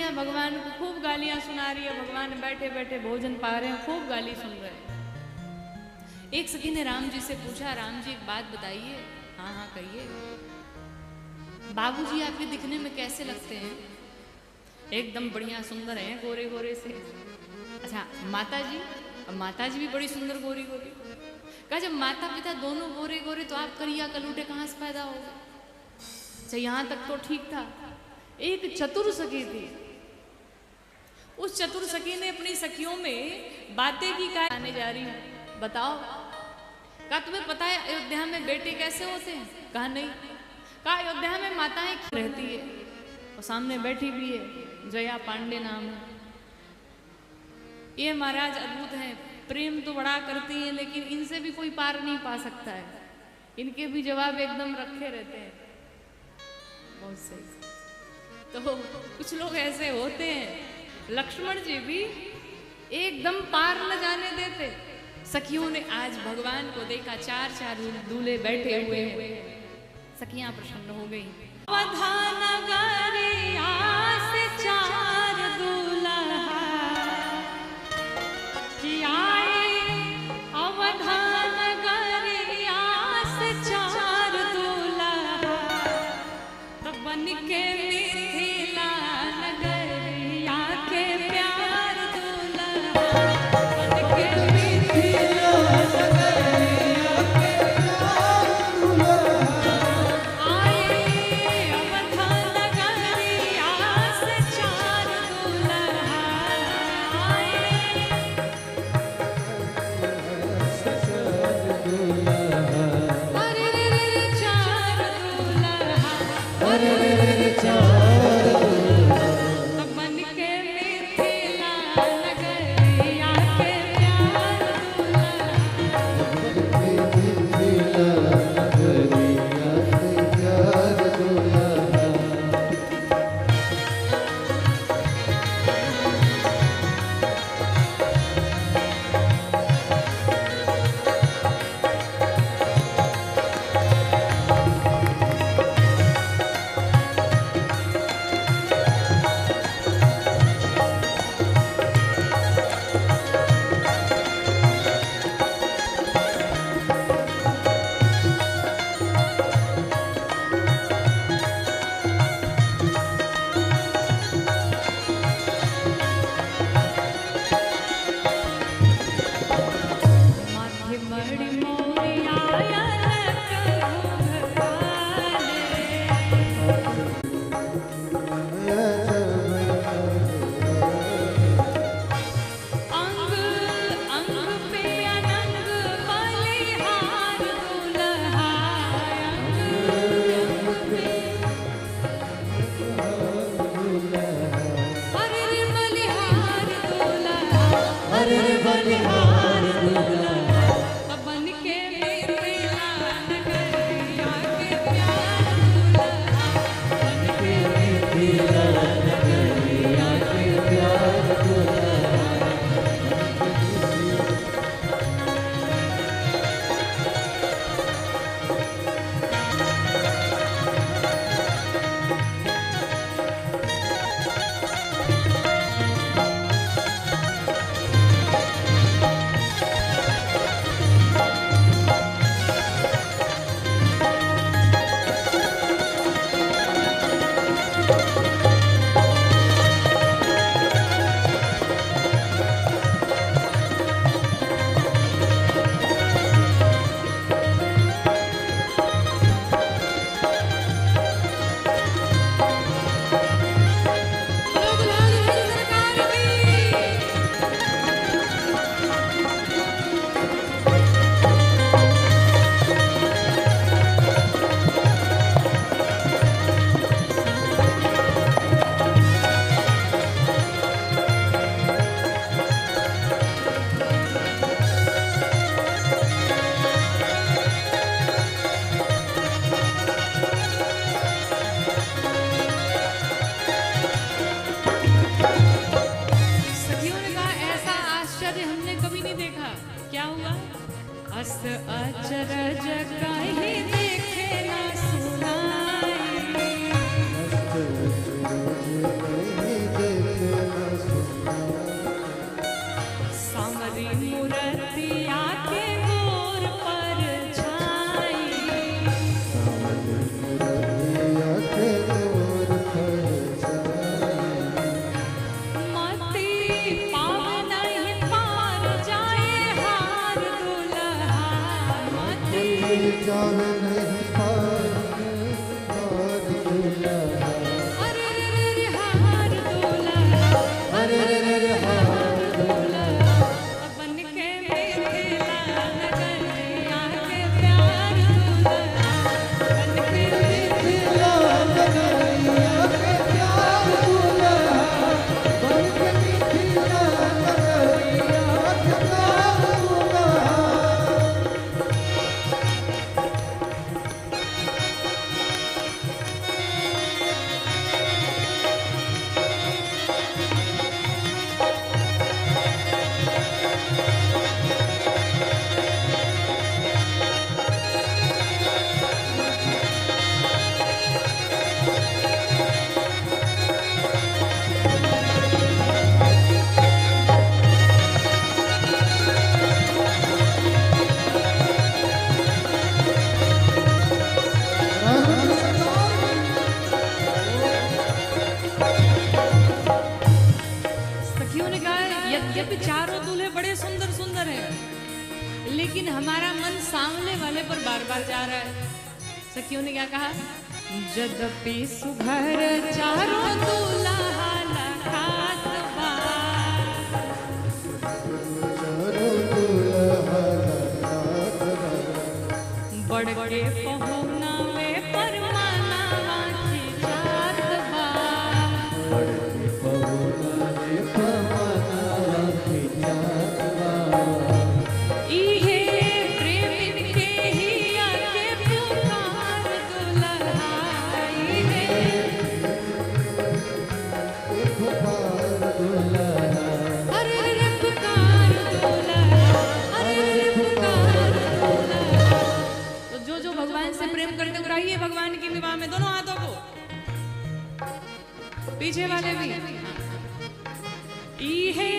मैया भगवान को खूब गालियां सुना रही है, भगवान बैठे बैठे भोजन पा रहे हैं, खूब गाली सुन रहे हैं। एक सखी ने राम जी से पूछा, राम जी एक बात बताइए। हाँ हाँ कहिए। बाबूजी आपके दिखने में कैसे लगते हैं? एकदम बढ़िया सुंदर हैं, गोरे गोरे से। अच्छा माता जी? अब माता जी भी बड़ी सुंदर गोरी गोरी। कहा जब माता पिता दोनों गोरे गोरे तो आप करिया कलूटे कहाँ से पैदा हो गए? अच्छा यहाँ तक तो ठीक था। एक चतुर सखी थी, उस चतुर सखी ने अपनी सखियों में बातें की क्या आने जा रही है बताओ। कहा तुम्हें पता है अयोध्या में बेटे कैसे होते हैं? कहा नहीं। कहा अयोध्या में माताएं रहती है और सामने बैठी भी है, जया पांडे नाम है। ये महाराज अद्भुत है, प्रेम तो बड़ा करती है लेकिन इनसे भी कोई पार नहीं पा सकता है। इनके भी जवाब एकदम रखे रहते हैं। बहुत सही। तो कुछ लोग ऐसे होते हैं। लक्ष्मण जी भी एकदम पार न जाने देते। सखियों ने आज भगवान को देखा, चार चार दूल्हे बैठे हुए हैं। सखियां प्रसन्न हो गई। अवधान गरिया से चार दूल्हा कि आए, अवधान गरिया से चार दूल्हा तब बन के मिथिला नगरिया के प्यार दूल्हा, बन के मिथिला नगरिया के प्यार दूल्हा। आए अवधान गरिया से चार दूल्हा, आए अरे यद्यपि चारों दूल्हे बड़े सुंदर सुंदर हैं, लेकिन हमारा मन सामने वाले पर बार बार जा रहा है। सखियों ने क्या कहा? यद्यपि सुघर चारों दूल्हा लखात बा, बड़ बड़े पहुना वे परमाना की जात बा, बड़े पहुना वे परमाना की जात बा, इहे प्रेम के ही आके पुकार दुल्हा, इहे पुकार दुल्हा, अरे रे पुकार दुल्हा, अरे रे पुकार दुल्हा। तो जो भगवान से प्रेम करते हो रहिए भगवान की विवाह में दोनों हाथों को, पीछे वाले भी। इहे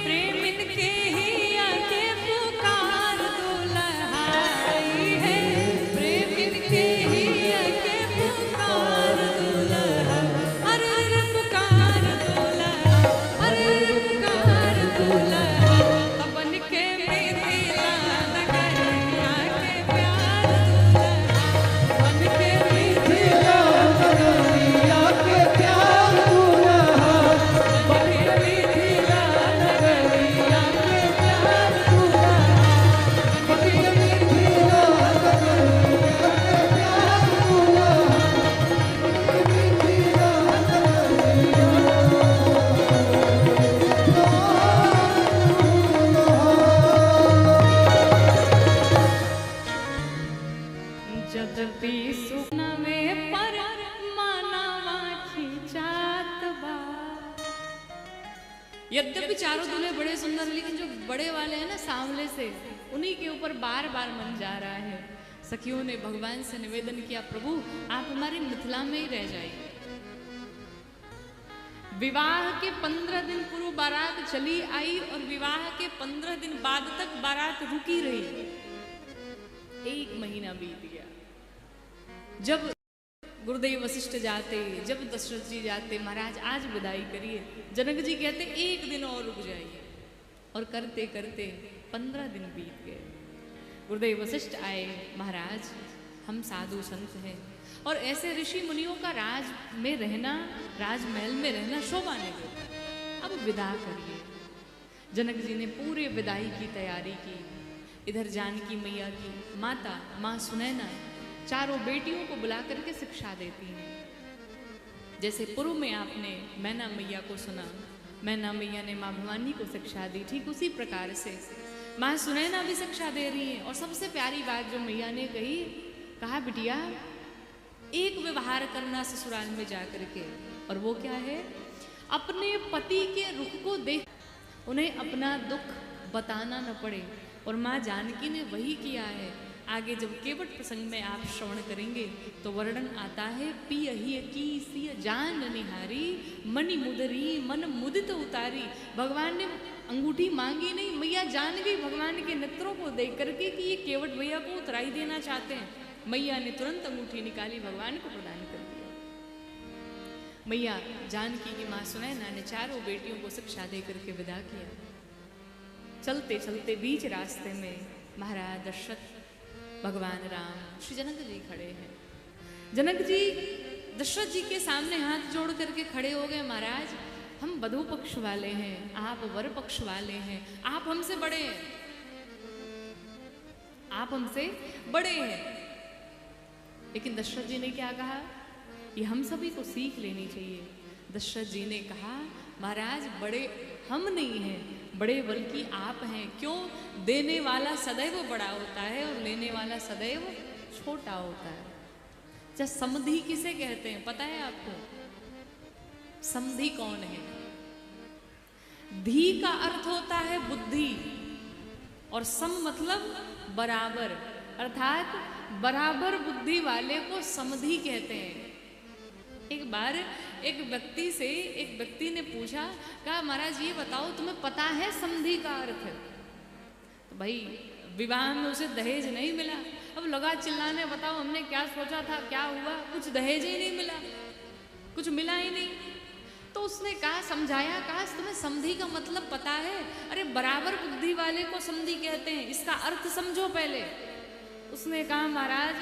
प्रेम के ही आके पुकार दुल्हा, इहे प्रेम के ही आके पुकार दुल्हा, अरे रे पुकार दुल्हा, अरे रे पुकार दुल्हा। तबन के मिथिला नगरिया के प्यार दुल्हा, तबन के मिथिला नगरिया के प्यार दुल्हा, तबन के मिथिला नगरिया के प्यार दुल्हा, तबन के मिथिला नगरिया के प्यार दुल्हा, तबन के मिथिला यद्यपि सुनवे पर मानवा खिंचात बा। यद्यपि चारों दूल्हे बड़े सुंदर, लेकिन जो बड़े वाले हैं ना सांवले से, उन्हीं के ऊपर बार बार मन जा रहा है। सखियों ने भगवान से निवेदन किया, प्रभु आप हमारी मिथिला में ही रह जाइए। विवाह के 15 दिन पूर्व बारात चली आई और विवाह के 15 दिन बाद तक बारात रुकी रही। 1 महीना बीत गया। जब गुरुदेव वशिष्ठ जाते, जब दशरथ जी जाते, महाराज आज विदाई करिए, जनक जी कहते 1 दिन और रुक जाइए। और करते करते 15 दिन बीत गए। गुरुदेव वशिष्ठ आए, महाराज हम साधु संत हैं और ऐसे ऋषि मुनियों का राज में रहना, राजमहल में रहना शोभा नहीं देता, अब विदा करिए। जनक जी ने पूरे विदाई की तैयारी की। इधर जानकी मैया की माता माँ सुनैना चारों बेटियों को बुला करके शिक्षा देती हैं। जैसे पूर्व में आपने मैना मैया को सुना, मैना मैया ने माँ भवानी को शिक्षा दी, ठीक उसी प्रकार से माँ सुनैना भी शिक्षा दे रही हैं। और सबसे प्यारी बात जो मैया ने कही, कहा बिटिया एक व्यवहार करना ससुराल में जा करके, और वो क्या है, अपने पति के रुख को देख उन्हें अपना दुख बताना न पड़े। और माँ जानकी ने वही किया है। आगे जब केवट प्रसंग में आप श्रवण करेंगे तो वर्णन आता है, पियहि की सिय जान निहारी, मणि मुदरी मन मुदित उतारी। भगवान ने अंगूठी मांगी नहीं, मैया जान गई भगवान के नेत्रों को देख करके कि ये केवट भैया को उतराई देना चाहते हैं। मैया ने तुरंत अंगूठी निकाली, भगवान को प्रदान कर दिया। मैया जानकी की माँ सुनैना ने चारों बेटियों को शिक्षा दे करके विदा किया। चलते चलते बीच रास्ते में महाराज दशरथ भगवान राम श्री जनक जी खड़े हैं। जनक जी दशरथ जी के सामने हाथ जोड़ करके खड़े हो गए, महाराज हम वधू पक्ष वाले हैं, आप वर पक्ष वाले हैं, आप हमसे बड़े हैं, आप हमसे बड़े हैं। लेकिन दशरथ जी ने क्या कहा, ये हम सभी को सीख लेनी चाहिए। दशरथ जी ने कहा महाराज बड़े हम नहीं हैं, बड़े बल्कि आप हैं। क्यों? देने वाला सदैव बड़ा होता है और लेने वाला सदैव छोटा होता है। अच्छा, समधि किसे कहते हैं पता है आपको? समधि कौन है? धी का अर्थ होता है बुद्धि और सम मतलब बराबर, अर्थात बराबर बुद्धि वाले को समधि कहते हैं। एक बार एक व्यक्ति ने पूछा, कहा महाराज ये बताओ तुम्हें पता है समधि का अर्थ? तो भाई विवाह में उसे दहेज नहीं मिला, अब लगा चिल्लाने, बताओ हमने क्या सोचा था, क्या हुआ, कुछ दहेज ही नहीं मिला, कुछ मिला ही नहीं। तो उसने कहा, समझाया, कहा तुम्हें समधि का मतलब पता है? अरे बराबर बुद्धि वाले को समधि कहते हैं, इसका अर्थ समझो पहले। उसने कहा महाराज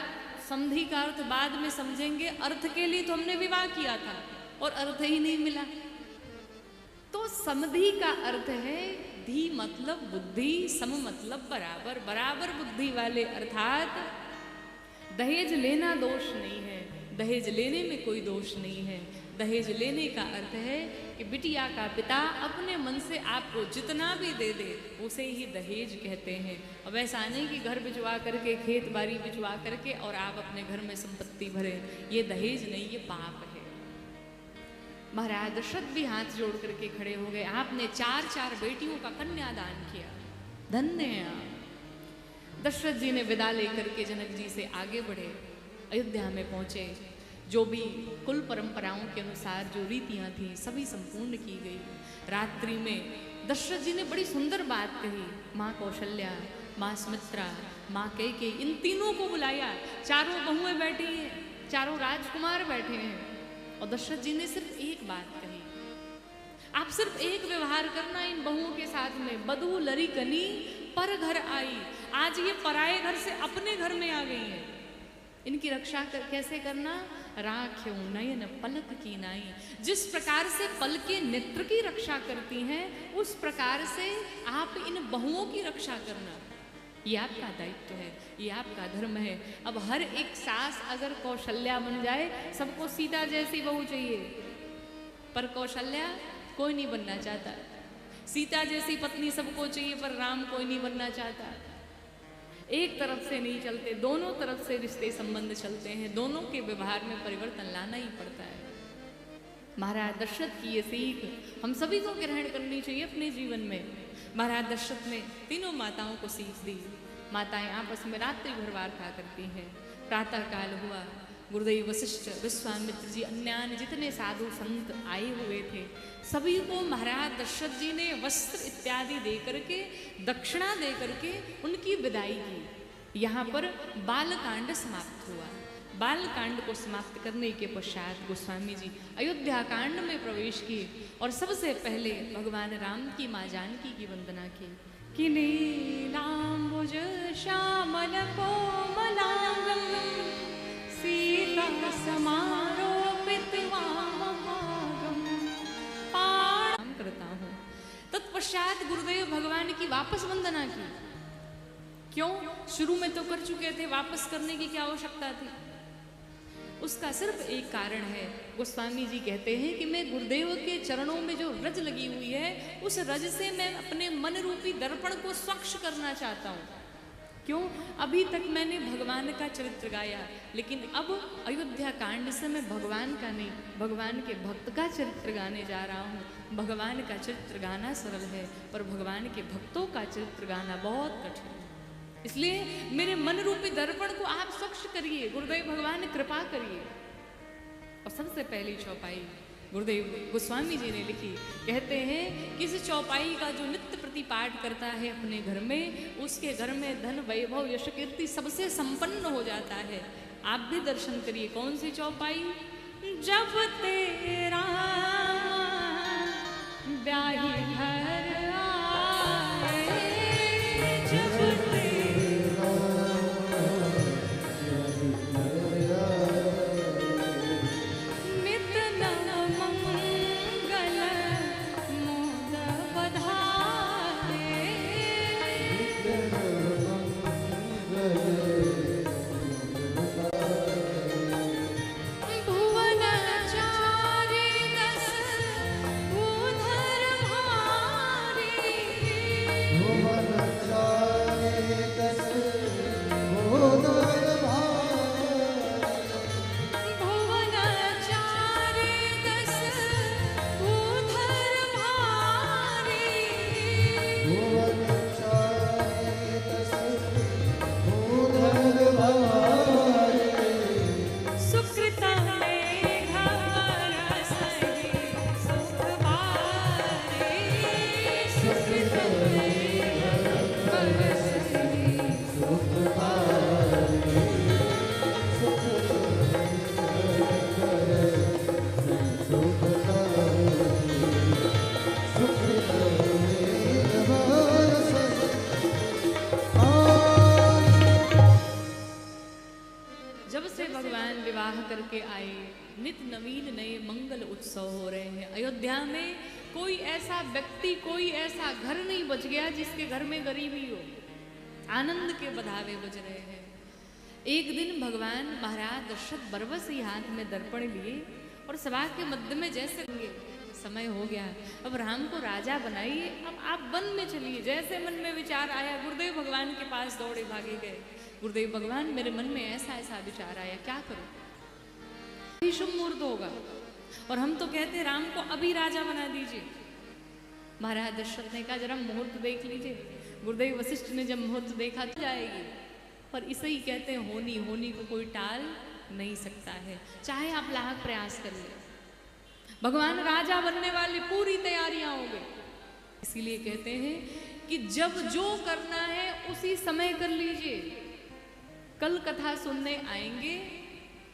समधि का अर्थ बाद में समझेंगे, अर्थ के लिए तो हमने विवाह किया था और अर्थ ही नहीं मिला। तो समधि का अर्थ है धी मतलब बुद्धि, सम मतलब बराबर, बराबर बुद्धि वाले, अर्थात दहेज लेना दोष नहीं है, दहेज लेने में कोई दोष नहीं है। दहेज लेने का अर्थ है कि बिटिया का पिता अपने मन से आपको जितना भी दे दे उसे ही दहेज कहते हैं। अब ऐसा नहीं कि घर भिजवा करके, खेत बाड़ी भिजवा करके और आप अपने घर में संपत्ति भरे, ये दहेज नहीं, ये पाप है। महाराज दशरथ भी हाथ जोड़ करके खड़े हो गए। आपने 4 बेटियों का कन्यादान किया, धन्य है आप। दशरथ जी ने विदा लेकर के जनक जी से आगे बढ़े, अयोध्या में पहुंचे। जो भी कुल परंपराओं के अनुसार जो रीतियां थी सभी संपूर्ण की गई। रात्रि में दशरथ जी ने बड़ी सुंदर बात कही। माँ कौशल्या, माँ सुमित्रा, माँ कैकेयी, इन तीनों को बुलाया। चारों बहुएं बैठी हैं, चारों राजकुमार बैठे हैं और दशरथ जी ने सिर्फ एक बात कही, आप सिर्फ एक व्यवहार करना इन बहुओं के साथ में। बधू लरी कनी पर घर आई, आज ये पराए घर से अपने घर में आ गई है। इनकी रक्षा कैसे करना? राख्यो नयन पलक की नाई, जिस प्रकार से पल के नेत्र की रक्षा करती हैं उस प्रकार से आप इन बहुओं की रक्षा करना। ये आपका दायित्व है, ये आपका धर्म है। अब हर एक सास अगर कौशल्या बन जाए, सबको सीता जैसी बहू चाहिए, पर कौशल्या कोई नहीं बनना चाहता। सीता जैसी पत्नी सबको चाहिए, पर राम कोई नहीं बनना चाहता। एक तरफ से नहीं चलते, दोनों तरफ से रिश्ते संबंध चलते हैं, दोनों के व्यवहार में परिवर्तन लाना ही पड़ता है। महाराज दशरथ की ये सीख हम सभी को ग्रहण करनी चाहिए अपने जीवन में। महाराज दशरथ ने तीनों माताओं को सीख दी। माताएं आपस में रात्रि भर वार्ता करती हैं। प्रातः काल हुआ, गुरुदेव वशिष्ठ, विश्वामित्र जी, अन्य जितने साधु संत आए हुए थे, सभी को महाराज दशरथ जी ने वस्त्र इत्यादि दे करके, दक्षिणा दे करके उनकी विदाई की। यहाँ पर बालकांड समाप्त हुआ। बालकांड को समाप्त करने के पश्चात गोस्वामी जी अयोध्या कांड में प्रवेश किए और सबसे पहले भगवान राम की माँ जानकी की वंदना की। कि नीलांबुज श्यामल कोमलांगम सीता समारोपित वामभागम प्रणाम करता हूँ। तत्पश्चात गुरुदेव भगवान की वापस वंदना की। क्यों? शुरू में तो कर चुके थे, वापस करने की क्या आवश्यकता थी? उसका सिर्फ एक कारण है। गोस्वामी जी कहते हैं कि मैं गुरुदेव के चरणों में जो रज लगी हुई है, उस रज से मैं अपने मन रूपी दर्पण को स्वच्छ करना चाहता हूँ। क्यों? अभी तक मैंने भगवान का चरित्र गाया, लेकिन अब अयोध्या कांड से मैं भगवान का नहीं, भगवान के भक्त का चरित्र गाने जा रहा हूँ। भगवान का चरित्र गाना सरल है, पर भगवान के भक्तों का चरित्र गाना बहुत कठिन है। इसलिए मेरे मन रूपी दर्पण को आप स्वच्छ करिए, गुरुदेव भगवान कृपा करिए। और सबसे पहली चौपाई गुरुदेव गोस्वामी जी ने लिखी। कहते हैं कि इस चौपाई का जो नित्य प्रति पाठ करता है अपने घर में, उसके घर में धन वैभव यश कीर्ति सबसे संपन्न हो जाता है। आप भी दर्शन करिए। कौन सी चौपाई? जब तेरा ब्याही घर आए, जब तेरा जब से भगवान विवाह करके आए, नित नवीन नए मंगल उत्सव हो रहे हैं। अयोध्या में कोई ऐसा व्यक्ति, कोई ऐसा घर नहीं बच गया जिसके घर में गरीबी हो। आनंद के बधावे बज रहे हैं। एक दिन भगवान महाराज दशरथ बरबस ही हाथ में दर्पण लिए और सभा के मध्य में जैसे समय हो गया, अब राम को राजा बनाइए, अब आप वन में चलिए। जैसे मन में विचार आया, गुरुदेव भगवान के पास दौड़े भागे गए। गुरुदेव भगवान, मेरे मन में ऐसा ऐसा विचार आया, क्या करूं? अभी शुभ मुहूर्त होगा और हम तो कहते राम को अभी राजा बना दीजिए। महाराज दशरथ ने कहा, जरा मुहूर्त देख लीजिए। गुरुदेव वशिष्ठ ने जब मुहूर्त देखा तो जाएगी, पर इसे ही कहते हैं होनी। होनी को कोई टाल नहीं सकता है, चाहे आप लाख प्रयास कर ले। भगवान राजा बनने वाले, पूरी तैयारियां हो गई। इसीलिए कहते हैं कि जब जो करना है उसी समय कर लीजिए। कल कथा सुनने आएंगे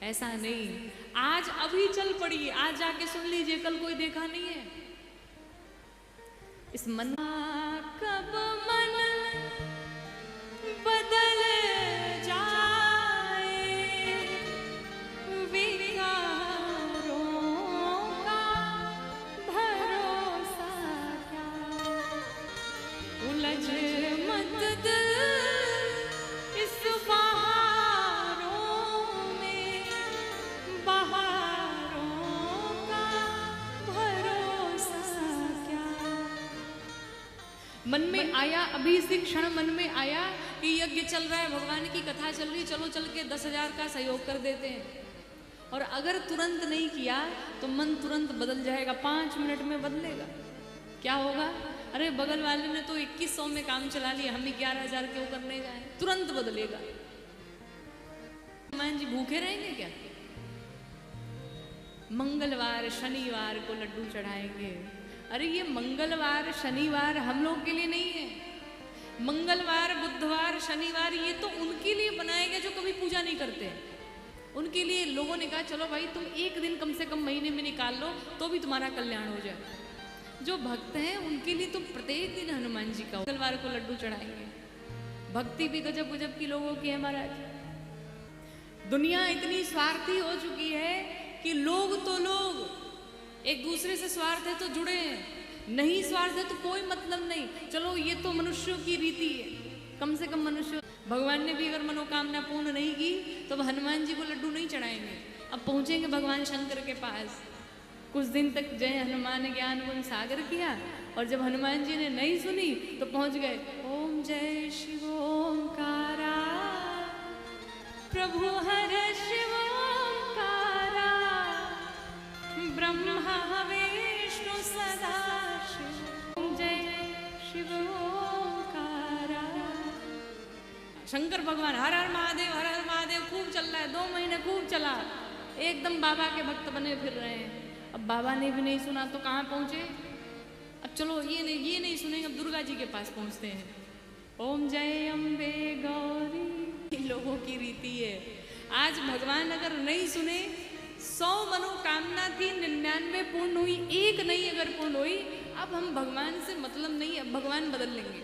ऐसा नहीं, आज अभी चल पड़िए, आज जाके सुन लीजिए, कल कोई देखा नहीं है। इस मन कब मन बदल जाए, विकारों का भरोसा क्या, उलझ मत दिल इस बहारों में, बहारों का भरोसा क्या। मन में आया, अभी से क्षण मन में आया कि यज्ञ चल रहा है, भगवान की कथा चल रही, चलो चल के 10,000 का सहयोग कर देते हैं। और अगर तुरंत नहीं किया तो मन तुरंत बदल जाएगा, 5 मिनट में बदलेगा। क्या होगा? अरे बगल वाले ने तो 2100 में काम चला लिया, हम ही 11,000 क्यों करने जाए? तुरंत बदलेगा। हनुमान जी भूखे रहेंगे क्या? मंगलवार शनिवार को लड्डू चढ़ाएंगे। अरे ये मंगलवार शनिवार हम लोग के लिए नहीं है। मंगलवार बुधवार शनिवार ये तो उनके लिए बनाए गए जो कभी पूजा नहीं करते। उनके लिए लोगों ने कहा चलो भाई तुम एक दिन कम से कम महीने में निकाल लो तो भी तुम्हारा कल्याण हो जाए। जो भक्त हैं उनके लिए तो प्रत्येक दिन हनुमान जी का मंगलवार को लड्डू चढ़ाएंगे। भक्ति भी गजब गजब की लोगों की है महाराज। दुनिया इतनी स्वार्थी हो चुकी है कि लोग तो लोग एक दूसरे से स्वार्थ है तो जुड़े हैं, नहीं स्वार्थ है तो कोई मतलब नहीं। चलो ये तो मनुष्यों की रीति है, कम से कम मनुष्य। भगवान ने भी अगर मनोकामना पूर्ण नहीं की तो हनुमान जी को लड्डू नहीं चढ़ाएंगे। अब पहुंचेंगे भगवान शंकर के पास। कुछ दिन तक जय हनुमान ज्ञान गुण सागर किया और जब हनुमान जी ने नहीं सुनी तो पहुंच गए ओम जय शिव ओंकारा प्रभु हर शिव ओंकारा ब्रह्मा विष्णु सदा शिव ओम जय शिव ओंकारा। शंकर भगवान हर हर महादेव खूब चल रहा है, 2 महीने खूब चला, एकदम बाबा के भक्त बने फिर रहे हैं। अब बाबा ने भी नहीं सुना तो कहाँ पहुंचे? अब चलो ये नहीं सुनेंगे, अब दुर्गा जी के पास पहुंचते हैं। ओम जय अम्बे गौरी, लोगों की रीति है। आज भगवान अगर नहीं सुने, 100 मनोकामना थी 99 पूर्ण हुई, एक नहीं अगर पूर्ण हुई, अब हम भगवान से मतलब नहीं, अब भगवान बदल लेंगे।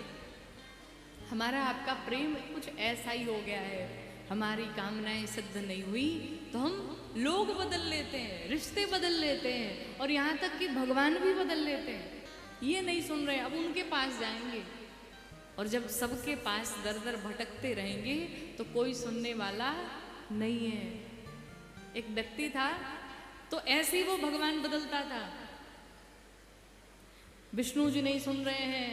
हमारा आपका प्रेम कुछ ऐसा ही हो गया है, हमारी कामनाएं सिद्ध नहीं हुई तो हम लोग बदल लेते हैं, रिश्ते बदल लेते हैं और यहाँ तक कि भगवान भी बदल लेते हैं। ये नहीं सुन रहे, अब उनके पास जाएंगे और जब सबके पास दर दर भटकते रहेंगे तो कोई सुनने वाला नहीं है। एक व्यक्ति था तो ऐसे ही वो भगवान बदलता था। विष्णु जी नहीं सुन रहे हैं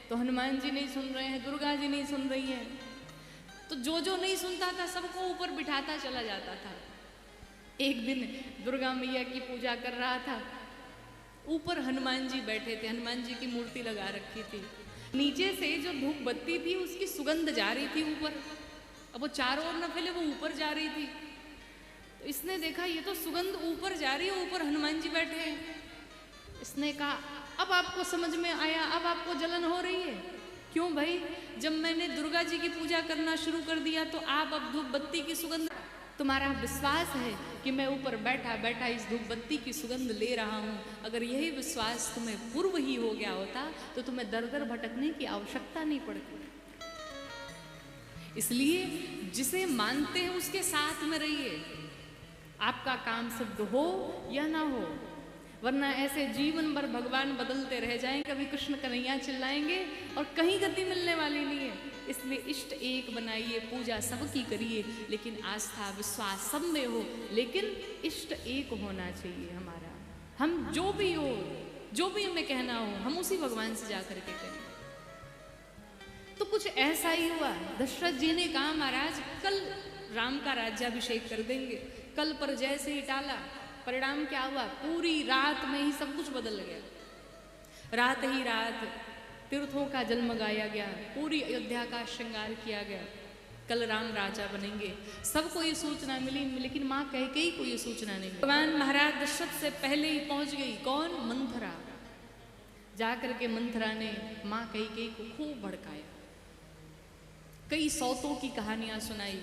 तो हनुमान जी नहीं सुन रहे हैं, दुर्गा जी नहीं सुन रही हैं, तो जो नहीं सुनता था सबको ऊपर बिठाता चला जाता था। एक दिन दुर्गा मैया की पूजा कर रहा था, ऊपर हनुमान जी बैठे थे, हनुमान जी की मूर्ति लगा रखी थी। नीचे से जो धूप बत्ती थी उसकी सुगंध जा रही थी ऊपर, अब वो चारों ओर न फैले, वो ऊपर जा रही थी। तो इसने देखा ये तो सुगंध ऊपर जा रही है, ऊपर हनुमान जी बैठे हैं। इसने कहा अब आपको समझ में आया, अब आपको जलन हो रही है। क्यों भाई? जब मैंने दुर्गा जी की पूजा करना शुरू कर दिया तो आप अब धूप बत्ती की सुगंध, तुम्हारा विश्वास है कि मैं ऊपर बैठा बैठा इस धूप बत्ती की सुगंध ले रहा हूँ। अगर यही विश्वास तुम्हें पूर्व ही हो गया होता तो तुम्हें दर दर भटकने की आवश्यकता नहीं पड़ती। इसलिए जिसे मानते हैं उसके साथ में रहिए, आपका काम सिद्ध हो या ना हो, वरना ऐसे जीवन भर भगवान बदलते रह जाएं, कभी कृष्ण कन्हैया चिल्लाएंगे और कहीं गति मिलने वाली नहीं है। इसलिए इष्ट एक बनाइए, पूजा सबकी करिए, लेकिन आस्था विश्वास सब में हो, लेकिन इष्ट एक होना चाहिए हमारा। हम जो भी हो, जो भी हमें कहना हो, हम उसी भगवान से जा करके करें। तो कुछ ऐसा ही हुआ, दशरथ जी ने कहा महाराज कल राम का राज्याभिषेक कर देंगे। कल पर जैसे ही टाला, परिणाम क्या हुआ, पूरी रात में ही सब कुछ बदल गया। रात ही रात तीर्थों का जलमगाया गया, पूरी अयोध्या का श्रृंगार किया गया। कल राम राजा बनेंगे, सबको ये सूचना मिली, लेकिन माँ कैकेयी को ये सूचना नहीं मिली। भगवान महाराज दशरथ से पहले ही पहुंच गई, कौन, मंथरा। जाकर के मंथरा ने माँ कैकेयी को खूब भड़काया, कई सौतों की कहानियां सुनाई।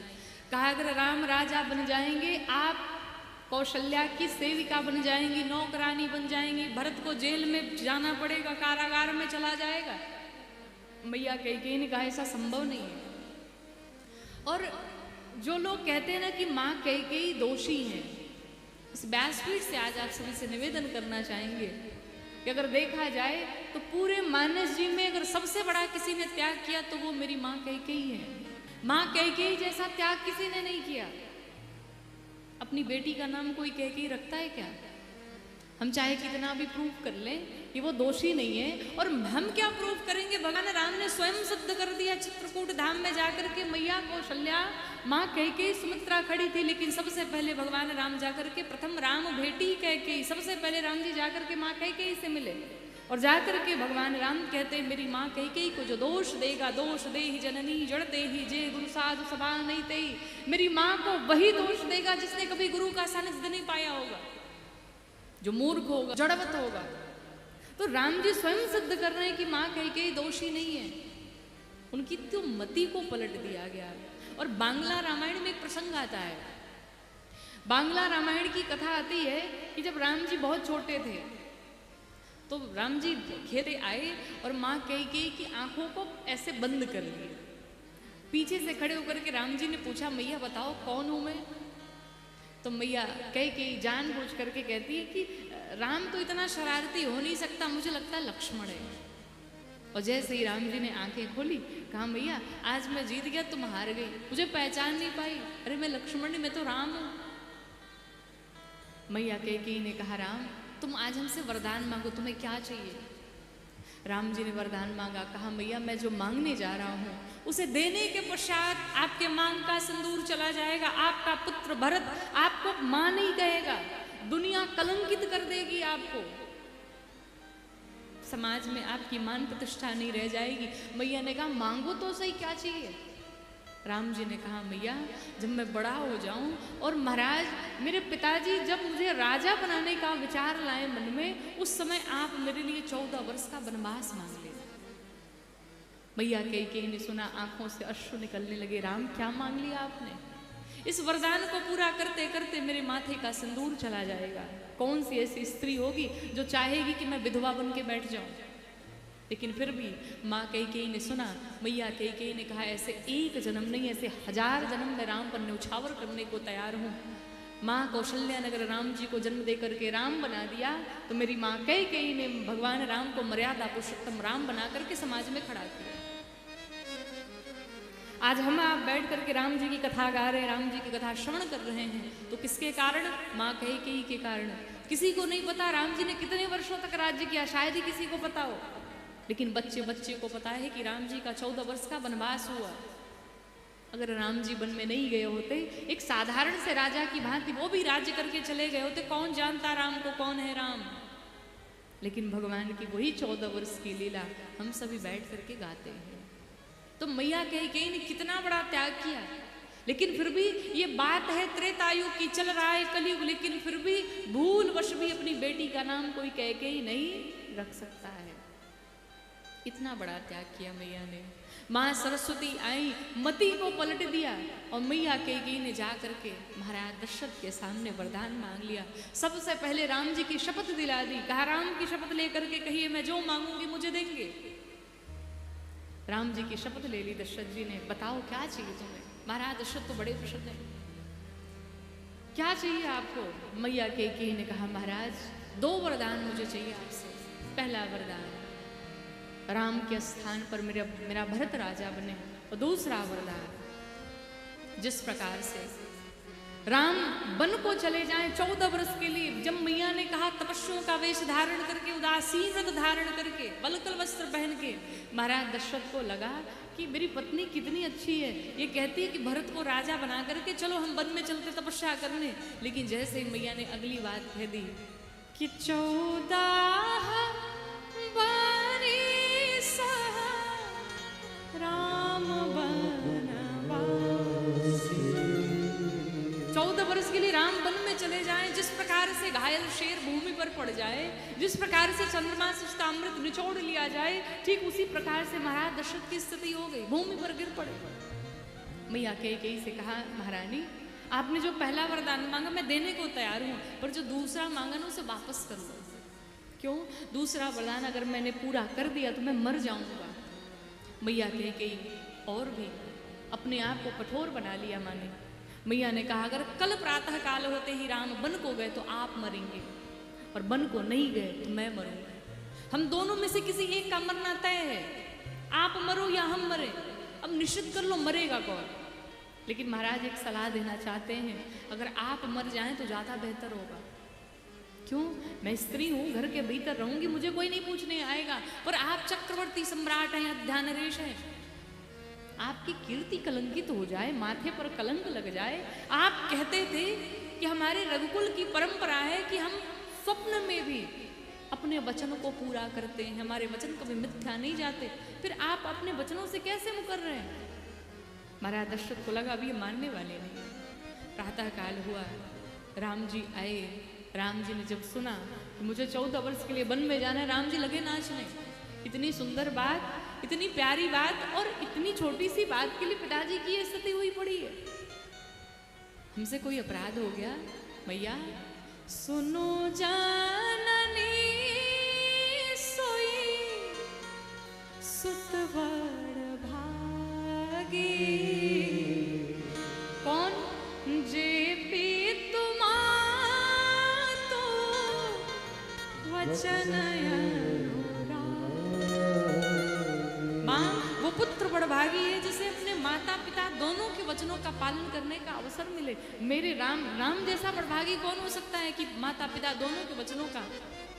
कहा अगर राम राजा बन जाएंगे, आप कौशल्या की सेविका बन जाएंगी, नौकरानी बन जाएंगी, भरत को जेल में जाना पड़ेगा, कारागार में चला जाएगा। मैया कैकेयी ने कहा ऐसा संभव नहीं है। और जो लोग कहते हैं ना कि माँ कैकेयी दोषी हैं, इस व्यासपीठ से आज आप सभी से निवेदन करना चाहेंगे कि अगर देखा जाए तो पूरे मानस जी में अगर सबसे बड़ा किसी ने त्याग किया तो वो मेरी माँ कैकेयी है। माँ कैकेयी जैसा त्याग किसी ने नहीं किया। अपनी बेटी का नाम कोई कैकेयी रखता है क्या? हम चाहे कितना भी प्रूफ कर लें कि वो दोषी नहीं है, और हम क्या प्रूफ करेंगे? भगवान राम ने स्वयं सिद्ध कर दिया। चित्रकूट धाम में जाकर के मैया कौशल्या, माँ कैकेयी, सुमित्रा खड़ी थी, लेकिन सबसे पहले भगवान राम जाकर के, प्रथम राम भेटी कैकेयी, सबसे पहले राम जी जाकर के माँ कैकेयी से मिले। और जाकर के भगवान राम कहते हैं मेरी माँ कैकेयी को जो दोष देगा, दोष दे ही जननी जड़ते ही जे गुरु साधु सभा नहीं तेई। मेरी माँ को वही दोष देगा जिसने कभी गुरु का सानिध्य नहीं पाया होगा, जो मूर्ख होगा, जड़वत होगा। तो राम जी स्वयं सिद्ध कर रहे हैं कि माँ कैकेयी दोषी नहीं है, उनकी तो मति को पलट दिया गया। और बांग्ला रामायण में एक प्रसंग आता है। बांग्ला रामायण की कथा आती है कि जब राम जी बहुत छोटे थे तो राम जी खेते आए और माँ कैकेयी की आंखों को ऐसे बंद कर लिए। पीछे से खड़े होकर के राम जी ने पूछा मैया बताओ कौन हूं मैं? तो मैया कैकेयी जानबूझ करके कहती है कि राम तो इतना शरारती हो नहीं सकता, मुझे लगता है लक्ष्मण है। और जैसे ही राम जी ने आंखें खोली, कहा मैया आज मैं जीत गया, तुम हार गई, मुझे पहचान नहीं पाई, अरे मैं लक्ष्मण नहीं, मैं तो राम हूं। मैया कैकेयी ने कहा राम तुम आज हमसे वरदान मांगो, तुम्हें क्या चाहिए? राम जी ने वरदान मांगा, कहा मैया मैं जो मांगने जा रहा हूँ उसे देने के पश्चात आपके मांग का सिंदूर चला जाएगा, आपका पुत्र भरत आपको मां नहीं कहेगा, दुनिया कलंकित कर देगी आपको, समाज में आपकी मान प्रतिष्ठा नहीं रह जाएगी। मैया ने कहा मांगो तो सही, क्या चाहिए? राम जी ने कहा मैया जब मैं बड़ा हो जाऊं और महाराज मेरे पिताजी जब मुझे राजा बनाने का विचार लाए मन में, उस समय आप मेरे लिए 14 वर्ष का वनवास मांग लेना। मैया कैकेयी ने सुना, आंखों से अश्रु निकलने लगे। राम क्या मांग लिया आपने? इस वरदान को पूरा करते करते मेरे माथे का सिंदूर चला जाएगा। कौन सी ऐसी स्त्री होगी जो चाहेगी कि मैं विधवा बन के बैठ जाऊं? लेकिन फिर भी माँ कैकेयी ने सुना। मैया कैकेयी ने कहा ऐसे एक जन्म नहीं, ऐसे 1000 जन्म मैं राम पर न्यौछावर करने को तैयार हूँ। माँ कौशल्या ने अगर राम जी को जन्म दे करके राम बना दिया तो मेरी माँ कैकेयी ने भगवान राम को मर्यादा पुरुषोत्तम राम बना करके समाज में खड़ा किया। आज हम आप बैठ करके राम जी की कथा गा रहे हैं, राम जी की कथा श्रवण कर रहे हैं, तो किसके कारण? माँ कैकेयी के कारण। किसी को नहीं पता राम जी ने कितने वर्षों तक राज्य किया, शायद ही किसी को पता हो, लेकिन बच्चे बच्चे को पता है कि राम जी का 14 वर्ष का वनवास हुआ। अगर राम जी वन में नहीं गए होते, एक साधारण से राजा की भांति वो भी राज्य करके चले गए होते, कौन जानता राम को कौन है राम। लेकिन भगवान की वही 14 वर्ष की लीला हम सभी बैठ करके गाते हैं। तो मैया कैकेयी ने कितना बड़ा त्याग किया, लेकिन फिर भी ये बात है त्रेतायुग की, चल रहा है कलयुग, लेकिन फिर भी भूलवश भी अपनी बेटी का नाम कोई कैकेयी नहीं रख सकता है। इतना बड़ा त्याग किया मैया ने। माँ सरस्वती आई, मति को पलट दिया, और मैया कैकेयी ने जा करके महाराज दशरथ के सामने वरदान मांग लिया। सबसे पहले राम जी की शपथ दिला दी। कहा राम की शपथ लेकर के कहिए मैं जो मांगूंगी मुझे देंगे। राम जी की शपथ ले ली दशरथ जी ने, बताओ क्या चाहिए तुम्हें। महाराज दशरथ तो बड़े प्रसन्न है, क्या चाहिए आपको। मैया कैकेयी ने कहा महाराज 2 वरदान मुझे चाहिए आपसे। पहला वरदान, राम के स्थान पर मेरा भरत राजा बने, और दूसरा वरदान, जिस प्रकार से राम वन को चले जाएं 14 वर्ष के लिए। जब मैया ने कहा तपस्वियों का वेश धारण करके, उदासीन रंग धारण करके, बलकल वस्त्र पहन के, महाराज दशरथ को लगा कि मेरी पत्नी कितनी अच्छी है, ये कहती है कि भरत को राजा बना करके चलो हम वन में चलते तपस्या करने। लेकिन जैसे ही मैया ने अगली बात कह दी कि 14 वर्ष राम वनवासी, 14 वर्ष के लिए राम वन में चले जाएं। जिस प्रकार से घायल शेर भूमि पर पड़ जाए, जिस प्रकार से चंद्रमा से उसका अमृत निचोड़ लिया जाए, ठीक उसी प्रकार से महाराज दशरथ की स्थिति हो गई, भूमि पर गिर पड़े। मैया कैकेयी से कहा महारानी आपने जो पहला वरदान मांगा मैं देने को तैयार हूं, पर जो दूसरा मांगा ना उसे वापस कर दो। क्यों? दूसरा वरदान अगर मैंने पूरा कर दिया तो मैं मर जाऊंगा। मैया कैकेयी और भी अपने आप को कठोर बना लिया माने। मैया ने कहा अगर कल प्रातः काल होते ही राम वन को गए तो आप मरेंगे, और वन को नहीं गए तो मैं मरूंगा। हम दोनों में से किसी एक का मरना तय है, आप मरो या हम मरे। अब निश्चित कर लो मरेगा कौन। लेकिन महाराज एक सलाह देना चाहते हैं, अगर आप मर जाएं तो ज्यादा बेहतर होगा। क्यों? मैं स्त्री हूं, घर के भीतर रहूंगी, मुझे कोई नहीं पूछने आएगा, पर आप चक्रवर्ती सम्राट हैं, अध्यानरेश हैं, आपकी कीर्ति कलंकित हो जाए, माथे पर कलंक लग जाए। आप कहते थे कि हमारे रघुकुल की परंपरा है कि हम स्वप्न में भी अपने वचन को पूरा करते हैं, हमारे वचन कभी मिथ्या नहीं जाते, फिर आप अपने वचनों से कैसे मुकर रहे हैं। महाराज दशरथ को लगा अभी ये मानने वाले नहीं। प्रातः काल हुआ, राम जी आए। राम जी ने जब सुना कि मुझे 14 वर्ष के लिए वन में जाना है, राम जी लगे नाचने। इतनी सुंदर बात, इतनी प्यारी बात, और इतनी छोटी सी बात के लिए पिताजी की ये स्थिति हुई पड़ी है। हमसे कोई अपराध हो गया। मैया सुनो जाननी सोई सुत बड़ भागी, कौन जे पी तुमा तो वचन वो पुत्र बड़भागी है जिसे अपने माता पिता दोनों के वचनों का पालन करने का अवसर मिले। मेरे राम जैसा बड़भागी कौन हो सकता है कि माता पिता दोनों के वचनों का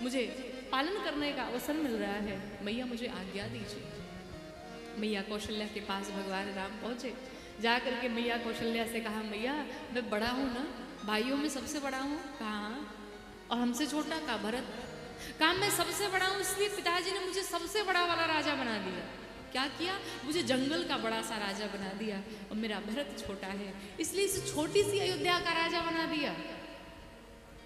मुझे पालन करने का अवसर मिल रहा है। मैया मुझे आज्ञा दीजिए। मैया कौशल्या के पास भगवान राम पहुंचे। जाकर के मैया कौशल्या से कहा मैया मैं बड़ा हूं ना, भाइयों में सबसे बड़ा हूं। कहा और हमसे छोटा का भरत। कहा मैं सबसे बड़ा हूं, इसलिए पिताजी ने मुझे सबसे बड़ा वाला राजा बना दिया। क्या किया? मुझे जंगल का बड़ा सा राजा बना दिया, और मेरा भरत छोटा है इसलिए इस छोटी सी अयोध्या का राजा बना दिया।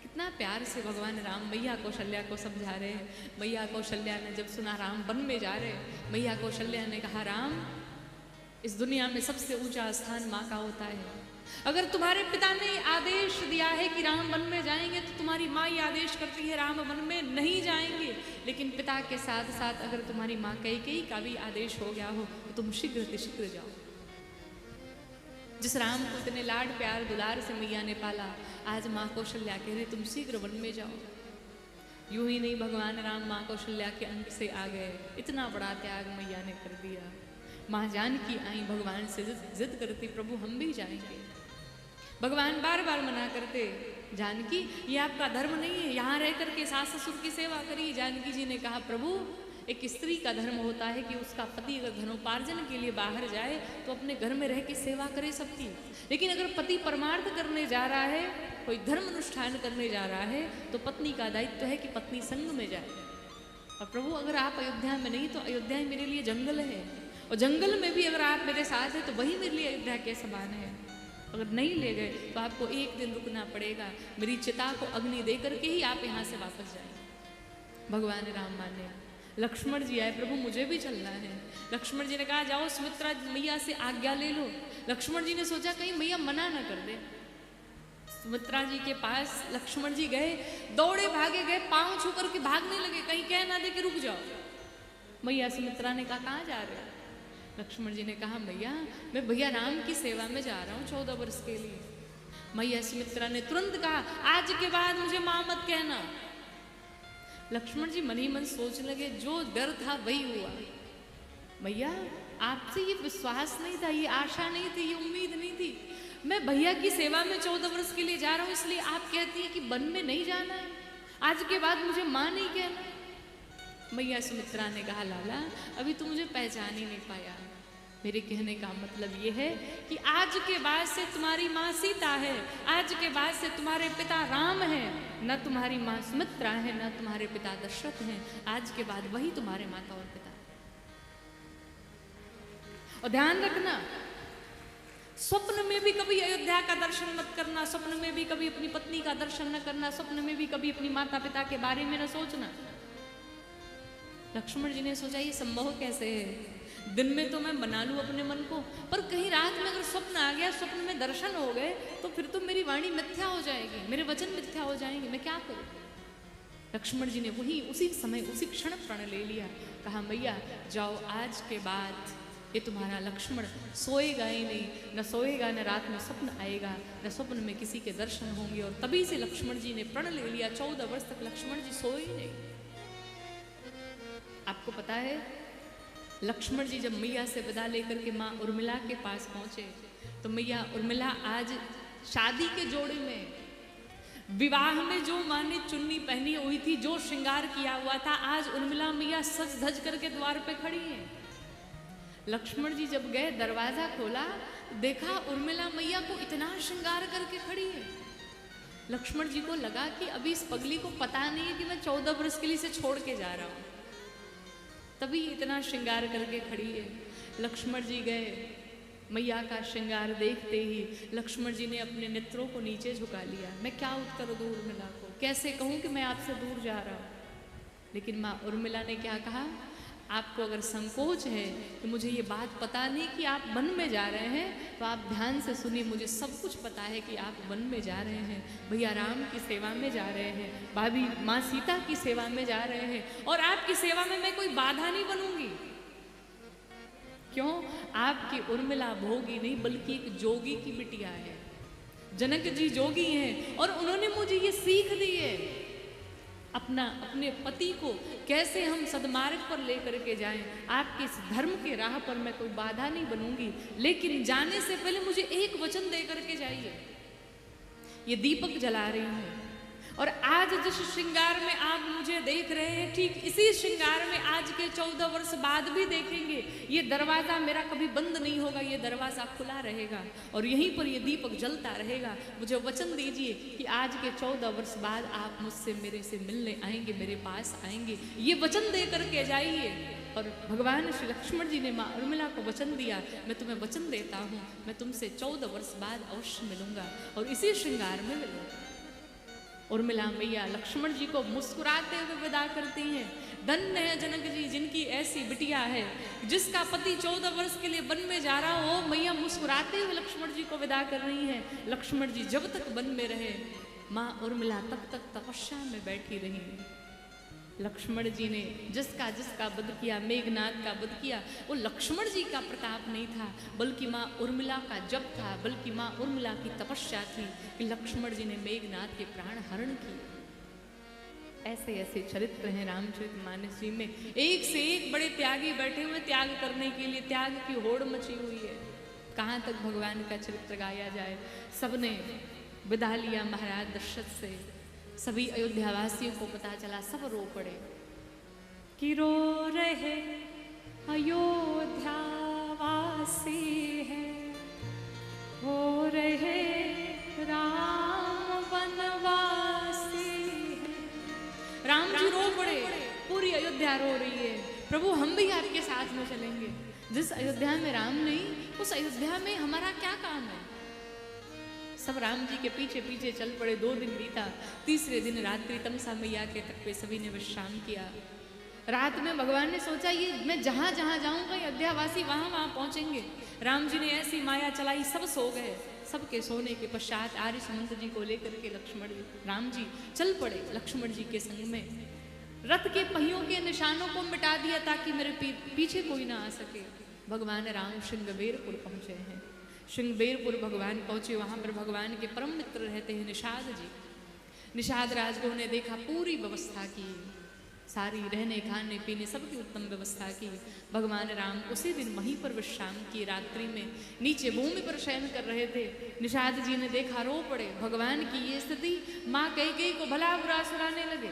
कितना प्यार से भगवान राम मैया कौशल्या को समझा रहे हैं। मैया कौशल्या ने जब सुना राम वन में जा रहे, मैया कौशल्या ने कहा राम इस दुनिया में सबसे ऊंचा स्थान माँ का होता है। अगर तुम्हारे पिता ने आदेश दिया है कि राम वन में जाएंगे तो तुम्हारी माँ ये आदेश करती है राम वन में नहीं जाएंगे। लेकिन पिता के साथ साथ अगर तुम्हारी माँ कैकेयी का भी आदेश हो गया हो तो तुम शीघ्र जाओ। जिस राम को इतने लाड प्यार दुलार से मैया ने पाला, आज माँ कौशल्या कह रही तुम शीघ्र वन में जाओ। यूं ही नहीं भगवान राम माँ कौशल्या के अंक से आ गए। इतना बड़ा त्याग मैया ने कर दिया। माँ जानकी आई भगवान से जिद करती प्रभु हम भी जाएंगे। भगवान बार बार मना करते जानकी ये आपका धर्म नहीं है, यहाँ रह करके सास ससुर की सेवा करिए। जानकी जी ने कहा प्रभु एक स्त्री का धर्म होता है कि उसका पति अगर धनोपार्जन के लिए बाहर जाए तो अपने घर में रह के सेवा करे सबकी। लेकिन अगर पति परमार्थ करने जा रहा है, कोई धर्म अनुष्ठान करने जा रहा है, तो पत्नी का दायित्व है कि पत्नी संग में जाए। और प्रभु अगर आप अयोध्या में नहीं तो अयोध्या मेरे लिए जंगल है, और जंगल में भी अगर आप मेरे साथ हैं तो वही मेरे लिए अयोध्या के समान है। अगर नहीं ले गए तो आपको एक दिन रुकना पड़ेगा, मेरी चिता को अग्नि दे करके ही आप यहाँ से वापस जाएंगे। भगवान राम माने। लक्ष्मण जी आए प्रभु मुझे भी चलना है। लक्ष्मण जी ने कहा जाओ सुमित्रा मैया से आज्ञा ले लो। लक्ष्मण जी ने सोचा कहीं मैया मना ना कर दे। सुमित्रा जी के पास लक्ष्मण जी गए, दौड़े भागे गए, पांव छू करके भागने लगे, कहीं कह ना दे कि रुक जाओ। मैया सुमित्रा ने कहा कहाँ जा रहे हो? लक्ष्मण जी ने कहा मैया मैं भैया राम की सेवा में जा रहा हूँ 14 वर्ष के लिए। मैया सुमित्रा ने तुरंत कहा आज के बाद मुझे मां मत कहना। लक्ष्मण जी मन ही मन सोच लगे जो डर था वही हुआ। भैया आपसे ये विश्वास नहीं था, ये आशा नहीं थी, ये उम्मीद नहीं थी। मैं भैया की सेवा में 14 वर्ष के लिए जा रहा हूँ, इसलिए आप कहती हैं कि वन में नहीं जाना है, आज के बाद मुझे मां नहीं कहना। मैया सुमित्रा ने कहा लाला अभी तो मुझे पहचान ही नहीं पाया। मेरे कहने का मतलब ये है कि आज के बाद से तुम्हारी माँ सीता है, आज के बाद से तुम्हारे पिता राम है, न तुम्हारी माँ सुमित्रा है, न तुम्हारे पिता दशरथ हैं। आज के बाद वही तुम्हारे माता और पिता। और ध्यान रखना स्वप्न में भी कभी अयोध्या का दर्शन मत करना, स्वप्न में भी कभी अपनी पत्नी का दर्शन न करना, स्वप्न में भी कभी अपनी माता पिता के बारे में न सोचना। लक्ष्मण जी ने सोचा ये संभव कैसे है, दिन में तो मैं मना लूं अपने मन को, पर कहीं रात में अगर स्वप्न आ गया, स्वप्न में दर्शन हो गए तो फिर तो मेरी वाणी मिथ्या हो जाएगी, मेरे वचन मिथ्या हो जाएंगे, मैं क्या करूं। लक्ष्मण जी ने वही उसी समय उसी क्षण प्रण ले लिया। कहा मैया जाओ आज के बाद ये तुम्हारा लक्ष्मण सोएगा ही नहीं, न सोएगा न रात में स्वप्न आएगा, न स्वप्न में किसी के दर्शन होंगे। और तभी से लक्ष्मण जी ने प्रण ले लिया। 14 वर्ष तक लक्ष्मण जी सोए ही नहीं। आपको पता है लक्ष्मण जी जब मैया से विदा लेकर के माँ उर्मिला के पास पहुंचे तो मैया उर्मिला आज शादी के जोड़े में, विवाह में जो माँ ने चुन्नी पहनी हुई थी, जो श्रृंगार किया हुआ था, आज उर्मिला मैया सज धज करके द्वार पे खड़ी है। लक्ष्मण जी जब गए दरवाजा खोला, देखा उर्मिला मैया को इतना श्रृंगार करके खड़ी है। लक्ष्मण जी को लगा कि अभी इस पगली को पता नहीं है कि मैं 14 वर्ष के लिए इसे छोड़ के जा रहा हूं, तभी इतना श्रृंगार करके खड़ी है। लक्ष्मण जी गए, मैया का श्रृंगार देखते ही लक्ष्मण जी ने अपने नेत्रों को नीचे झुका लिया। मैं क्या उत्तर दूं उर्मिला को, कैसे कहूं कि मैं आपसे दूर जा रहा हूं। लेकिन माँ उर्मिला ने क्या कहा, आपको अगर संकोच है कि मुझे ये बात पता नहीं कि आप वन में जा रहे हैं, तो आप ध्यान से सुनिए, मुझे सब कुछ पता है कि आप वन में जा रहे हैं, भैया राम की सेवा में जा रहे हैं, भाभी माँ सीता की सेवा में जा रहे हैं, और आपकी सेवा में मैं कोई बाधा नहीं बनूंगी। क्यों? आपकी उर्मिला भोगी नहीं बल्कि एक जोगी की बिटिया है। जनक जी जोगी हैं और उन्होंने मुझे ये सीख दी है अपने पति को कैसे हम सदमार्ग पर लेकर के जाएं। आपके इस धर्म के राह पर मैं कोई बाधा नहीं बनूंगी, लेकिन जाने से पहले मुझे एक वचन दे करके जाइए। ये दीपक जला रही हूं और आज जिस श्रृंगार में आप मुझे देख रहे हैं, ठीक इसी श्रृंगार में आज के 14 वर्ष बाद भी देखेंगे। ये दरवाजा मेरा कभी बंद नहीं होगा, ये दरवाजा खुला रहेगा और यहीं पर ये दीपक जलता रहेगा। मुझे वचन दीजिए कि आज के 14 वर्ष बाद आप मुझसे मेरे से मिलने आएंगे, मेरे पास आएंगे, ये वचन दे करके जाइए। और भगवान श्री लक्ष्मण जी ने माँ उर्मिला को वचन दिया, मैं तुम्हें वचन देता हूँ, मैं तुमसे 14 वर्ष बाद अवश्य मिलूंगा और इसी श्रृंगार में मिलूंगा। उर्मिला मैया लक्ष्मण जी को मुस्कुराते हुए विदा करती हैं। धन्य है जनक जी जिनकी ऐसी बिटिया है, जिसका पति 14 वर्ष के लिए वन में जा रहा हो। मैया मुस्कुराते हुए लक्ष्मण जी को विदा कर रही हैं। लक्ष्मण जी जब तक वन में रहे, माँ उर्मिला तब तक तपस्या में बैठी रही। लक्ष्मण जी ने जिसका वध किया, मेघनाद का वध किया, वो लक्ष्मण जी का प्रताप नहीं था बल्कि माँ उर्मिला का जप था, बल्कि माँ उर्मिला की तपस्या थी कि लक्ष्मण जी ने मेघनाद के प्राण हरण किए। ऐसे ऐसे चरित्र हैं रामचरितमानस जी में, एक से एक बड़े त्यागी बैठे हुए, त्याग करने के लिए त्याग की होड़ मची हुई है। कहाँ तक भगवान का चरित्र गाया जाए। सबने विदा लिया महाराज दशरथ से। सभी अयोध्यावासियों को पता चला, सब रो पड़े कि रो रहे अयोध्यावासी है, हो रहे राम वनवासी है। राम जी रो पड़े, पूरी अयोध्या रो रही है, प्रभु हम भी आपके साथ में चलेंगे। जिस अयोध्या में राम नहीं, उस अयोध्या में हमारा क्या काम है। सब राम जी के पीछे पीछे चल पड़े। 2 दिन बीता, तीसरे दिन रात्रि तमसा मैया के तट पे सभी ने विश्राम किया। रात में भगवान ने सोचा ये मैं जहाँ जहाँ जाऊँगा अयोध्यावासी वहाँ वहाँ पहुँचेंगे। राम जी ने ऐसी माया चलाई, सब सो गए। सबके सोने के पश्चात आर्य समुद्र जी को लेकर के राम जी चल पड़े लक्ष्मण जी के संग में। रथ के पहियों के निशानों को मिटा दिया ताकि मेरे पीछे कोई ना आ सके। भगवान राम श्रृंगबेरपुर पहुँचे हैं। श्रृंगबेरपुर भगवान पहुँचे, वहाँ पर भगवान के परम मित्र रहते हैं निषाद जी। निषाद राज को उन्हें देखा, पूरी व्यवस्था की, सारी रहने खाने पीने सबकी उत्तम व्यवस्था की। भगवान राम उसी दिन वहीं पर विश्राम की, रात्रि में नीचे भूमि पर शयन कर रहे थे। निषाद जी ने देखा, रो पड़े। भगवान की ये स्थिति माँ कैकेयी को भला बुरा सुनाने लगे।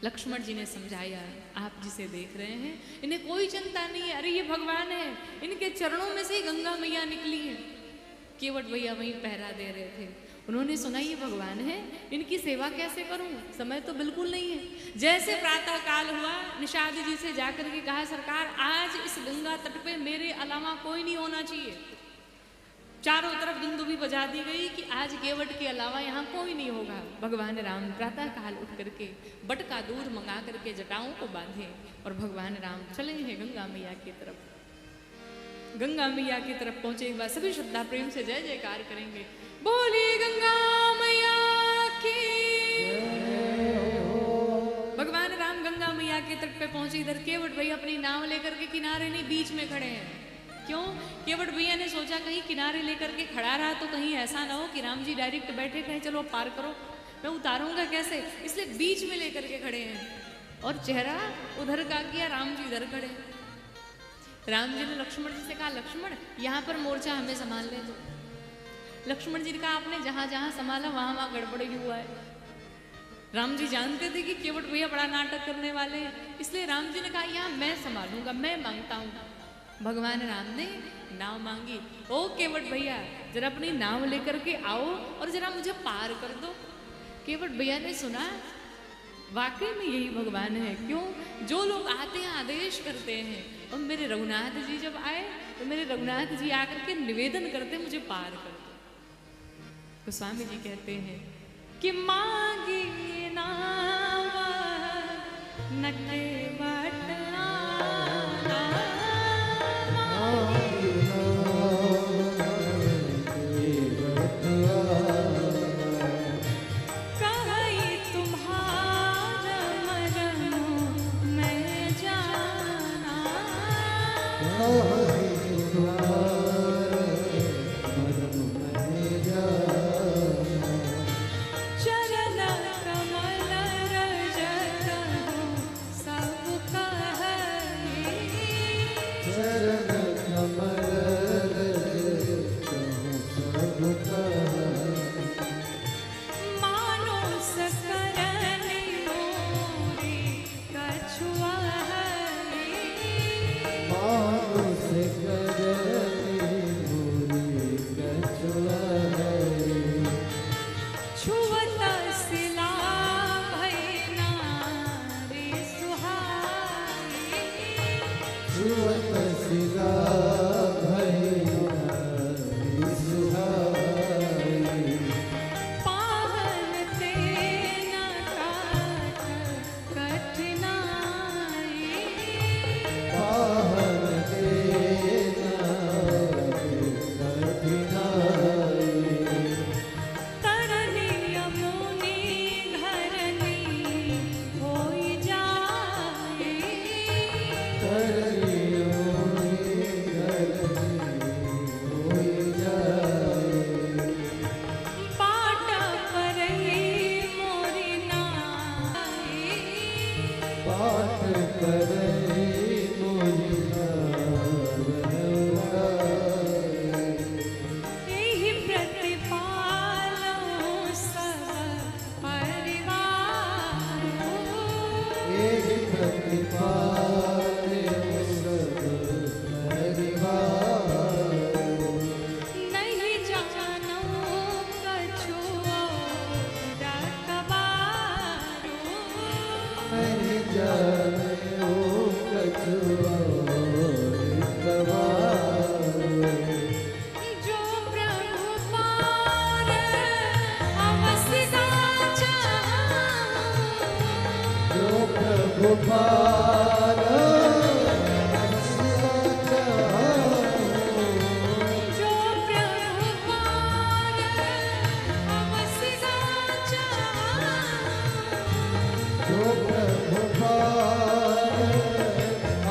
लक्ष्मण जी ने समझाया, आप जिसे देख रहे हैं इन्हें कोई चिंता नहीं है, अरे ये भगवान है, इनके चरणों में से ही गंगा मैया निकली है। केवट भैया वहीं पहरा दे रहे थे, उन्होंने सुना ये भगवान है, इनकी सेवा कैसे करूं, समय तो बिल्कुल नहीं है। जैसे प्रातः काल हुआ, निषाद जी से जाकर के कहा, सरकार आज इस गंगा तट पे मेरे अलावा कोई नहीं होना चाहिए। चारों तरफ दुंदुभी बजा दी गई कि आज केवट के अलावा यहाँ कोई नहीं होगा। भगवान राम प्रातः काल उठ करके बट का दूध मंगा करके जटाओं को बांधे और भगवान राम चले हैं गंगा मैया की तरफ। गंगा मैया की तरफ पहुंचे एक बार सभी श्रद्धा प्रेम से जय जयकार करेंगे, बोली गंगा मैया की। भगवान राम गंगा मैया के तट पे पहुंचे। इधर केवट भैया अपनी नाव लेकर के किनारे नहीं बीच में खड़े हैं। क्यों? केवट भैया ने सोचा कहीं किनारे लेकर के खड़ा रहा तो कहीं ऐसा ना हो कि राम जी डायरेक्ट बैठे कहें चलो पार करो, मैं उतारूंगा कैसे, इसलिए बीच में लेकर के खड़े हैं और चेहरा उधर का किया, राम जी इधर खड़े। राम जी ने लक्ष्मण जी से कहा, लक्ष्मण यहाँ पर मोर्चा हमें संभाल ले दो। लक्ष्मण जी ने कहा, आपने जहां जहां संभाला वहां वहां गड़बड़ ही हुआ है। राम जी जानते थे कि केवट भैया बड़ा नाटक करने वाले हैं, इसलिए राम जी ने कहा, यहाँ मैं संभालूंगा, मैं मांगता हूँ। भगवान राम ने नाव मांगी, ओ केवट भैया जरा अपनी नाव लेकर के आओ और जरा मुझे पार कर दो। केवट भैया ने सुना, वाकई में यही भगवान है। क्यों? जो लोग आते हैं आदेश करते हैं, और मेरे रघुनाथ जी जब आए तो मेरे रघुनाथ जी आकर के निवेदन करते मुझे पार कर दो। गोस्वामी जी कहते हैं कि मांगी नाव नके बाट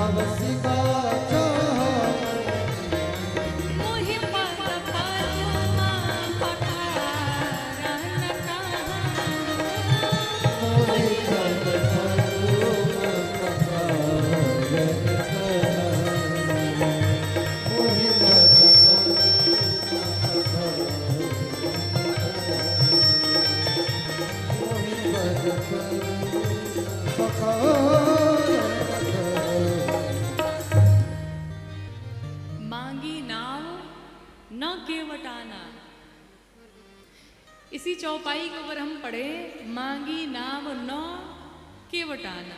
अवसिका हम पढ़े मांगी नाम नौ केवट आना,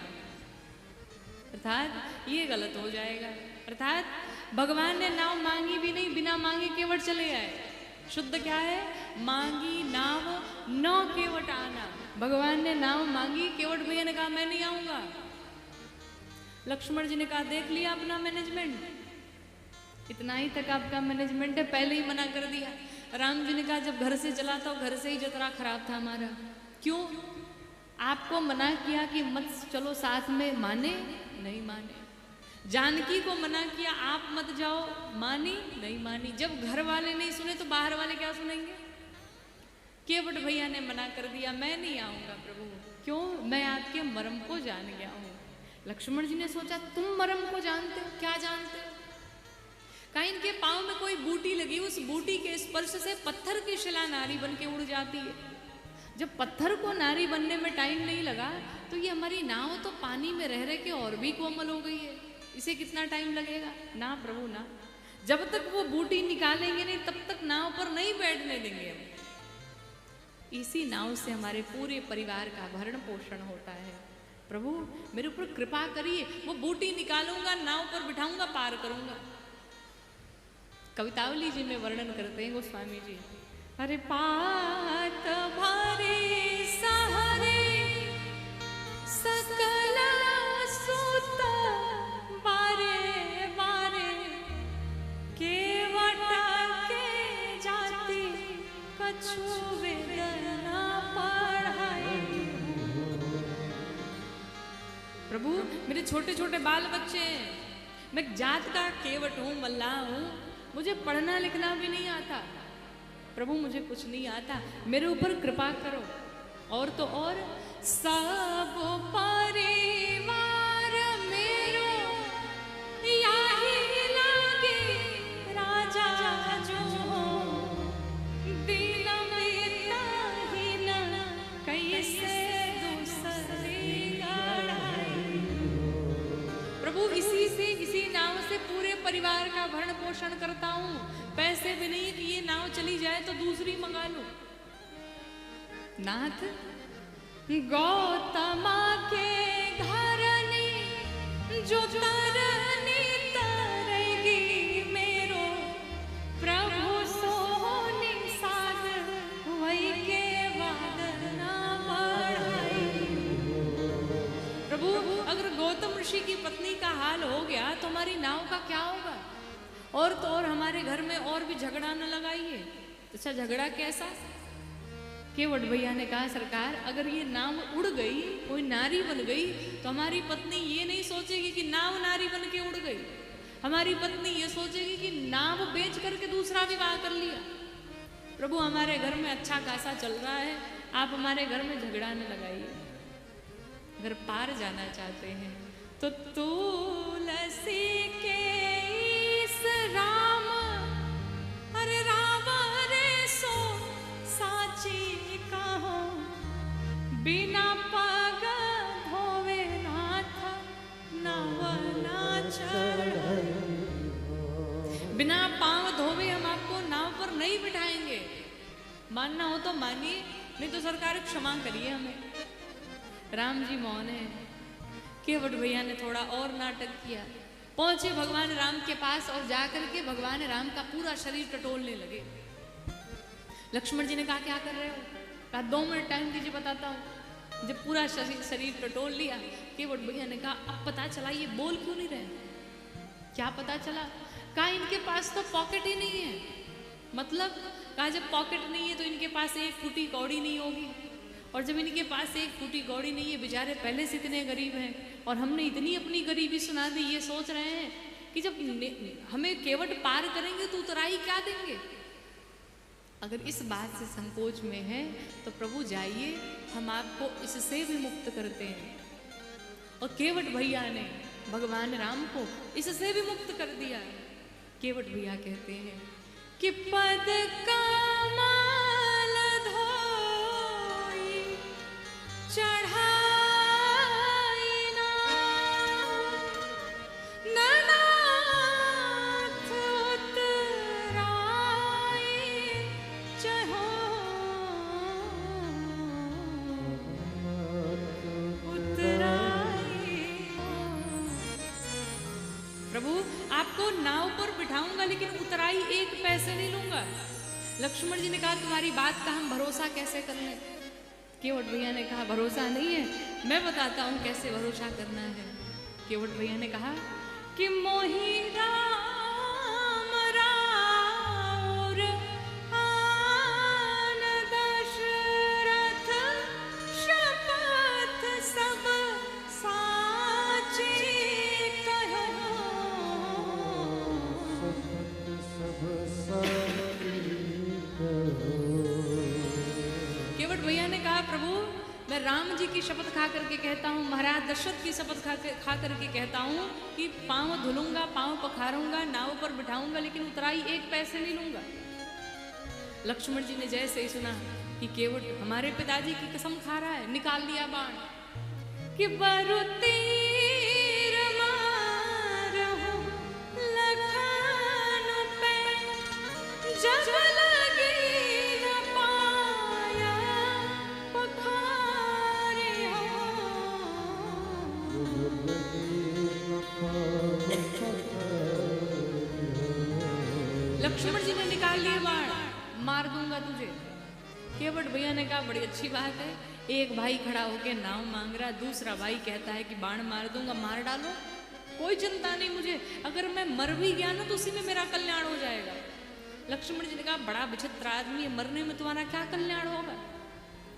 अर्थात ये गलत हो जाएगा। अर्थात भगवान ने नाव मांगी भी नहीं, बिना मांगे केवट चले आए। शुद्ध क्या है? मांगी नाव नौ केवट आना। भगवान ने नाव मांगी, केवट भैया ने कहा मैं नहीं आऊंगा। लक्ष्मण जी ने कहा देख लिया अपना मैनेजमेंट, इतना ही तक आपका मैनेजमेंट है, पहले ही मना कर दिया। राम जी ने कहा जब घर से चला था घर से ही जतरा खराब था हमारा। क्यों? आपको मना किया कि मत चलो साथ में, माने नहीं माने। जानकी को मना किया आप मत जाओ, मानी नहीं मानी। जब घर वाले नहीं सुने तो बाहर वाले क्या सुनेंगे? केवट भैया ने मना कर दिया मैं नहीं आऊंगा प्रभु। क्यों? मैं आपके मर्म को जान गया हूं। लक्ष्मण जी ने सोचा तुम मर्म को जानते हो? क्या जानते हो? कहीं इनके पांव में कोई बूटी लगी, उस बूटी के स्पर्श से पत्थर की शिला नारी बन के उड़ जाती है। जब पत्थर को नारी बनने में टाइम नहीं लगा तो ये हमारी नाव तो पानी में रह रह के और भी कोमल हो गई है, इसे कितना टाइम लगेगा? ना प्रभु ना, जब तक वो बूटी निकालेंगे नहीं तब तक नाव पर नहीं बैठने देंगे हम। इसी नाव से हमारे पूरे परिवार का भरण पोषण होता है। प्रभु मेरे ऊपर कृपा करिए, वो बूटी निकालूंगा, नाव पर बिठाऊंगा, पार करूंगा। कवितावली जी में वर्णन करते हैं गोस्वामी जी, अरे पात भरे सहरे सकल सुत बारे बारे केवट के जाति कछु वेदना पढ़ाई। प्रभु मेरे छोटे छोटे बाल बच्चे हैं, मैं जात का केवट हूँ, मल्लाह हूँ, मुझे पढ़ना लिखना भी नहीं आता। प्रभु मुझे कुछ नहीं आता, मेरे ऊपर कृपा करो। और तो और सब परिवार मेरो याही लागे राजा जो दिल में ताहीन कैसे दूसरे गढ़ाई। प्रभु इसी नाव से पूरे परिवार का भरण पोषण करता हूँ। पैसे भी नहीं कि ये नाव चली जाए तो दूसरी मंगा लो। नाथ गौतमा के घर ने जो तरनी तरेगी मेरो प्रभु सोनी साध वही के वादना बढ़ाई। प्रभु अगर गौतम ऋषि की पत्नी का हाल हो गया तो हमारी नाव का क्या होगा? और तो और हमारे घर में और भी झगड़ा न लगाइए। अच्छा झगड़ा कैसा? केवट भैया ने कहा सरकार अगर ये नाव उड़ गई, कोई नारी बन गई तो हमारी पत्नी ये नहीं सोचेगी कि नाव नारी बन के उड़ गई, हमारी पत्नी ये सोचेगी कि नाव बेच करके दूसरा विवाह कर लिया। प्रभु हमारे घर में अच्छा खासा चल रहा है, आप हमारे घर में झगड़ा न लगाइए। अगर पार जाना चाहते हैं तो तुलसी के राम अरे राम रे सो साची कहो बिना पग धोवे नाथ नवना चढ़। बिना पांव धोवे हम आपको नाव पर नहीं बिठाएंगे। मानना हो तो मानिए, नहीं तो सरकार क्षमा करिए हमें। राम जी मौन है। केवट भैया ने थोड़ा और नाटक किया, पहुंचे भगवान राम के पास और जाकर के भगवान राम का पूरा शरीर टटोलने लगे। लक्ष्मण जी ने कहा क्या कर रहे हो? कहा 2 मिनट टाइम दीजिए बताता हूँ। जब पूरा शरीर टटोल लिया, केवट भैया ने कहा अब पता चला ये बोल क्यों नहीं रहे? क्या पता चला? कहा इनके पास तो पॉकेट ही नहीं है। मतलब कहा जब पॉकेट नहीं है तो इनके पास एक फूटी कौड़ी नहीं होगी, और जब इनके पास एक फूटी कौड़ी नहीं है, बेचारे पहले से इतने गरीब हैं और हमने इतनी अपनी गरीबी सुना दी, ये सोच रहे हैं कि जब हमें केवट पार करेंगे तो उतराई क्या देंगे। अगर इस बात से संकोच में है तो प्रभु जाइए, हम आपको इससे भी मुक्त करते हैं। और केवट भैया ने भगवान राम को इससे भी मुक्त कर दिया। केवट भैया कहते हैं कि पद कमल धोई चढ़ाई नाथ उतराई चहो लक्ष्मण जी ने कहा तुम्हारी बात का हम भरोसा कैसे कर लें? केवट भैया ने कहा भरोसा नहीं है, मैं बताता हूं कैसे भरोसा करना है। केवट भैया ने कहा कि मोहि राम राउर आन दशरथ शपथ सब साची कहो। केवट भैया ने कहा प्रभु मैं राम जी की शपथ खा करके कहता हूँ, महाराज दशरथ की शपथ खा करके कहता हूँ कि पाँव धुलूंगा, पाँव पखारूंगा, नाव पर बिठाऊंगा, लेकिन उतराई एक पैसे नहीं लूंगा। लक्ष्मण जी ने जैसे ही सुना कि केवट हमारे पिताजी की कसम खा रहा है, निकाल लिया बाण कि बरु तीर मारहु लखन पे जब लगी न पाया पखारे लक्ष्मण जी ने निकाल लिए बाण, मार दूंगा तुझे। केवट भैया ने कहा बड़ी अच्छी बात है, एक भाई खड़ा होकर नाव मांग रहा, दूसरा भाई कहता है कि बाण मार दूंगा, मार डालो, कोई चिंता नहीं मुझे, अगर मैं मर भी गया ना तो उसी में मेरा कल्याण हो जाएगा। लक्ष्मण जी ने कहा बड़ा विचित्र आदमी है, मरने में तुम्हारा क्या कल्याण होगा?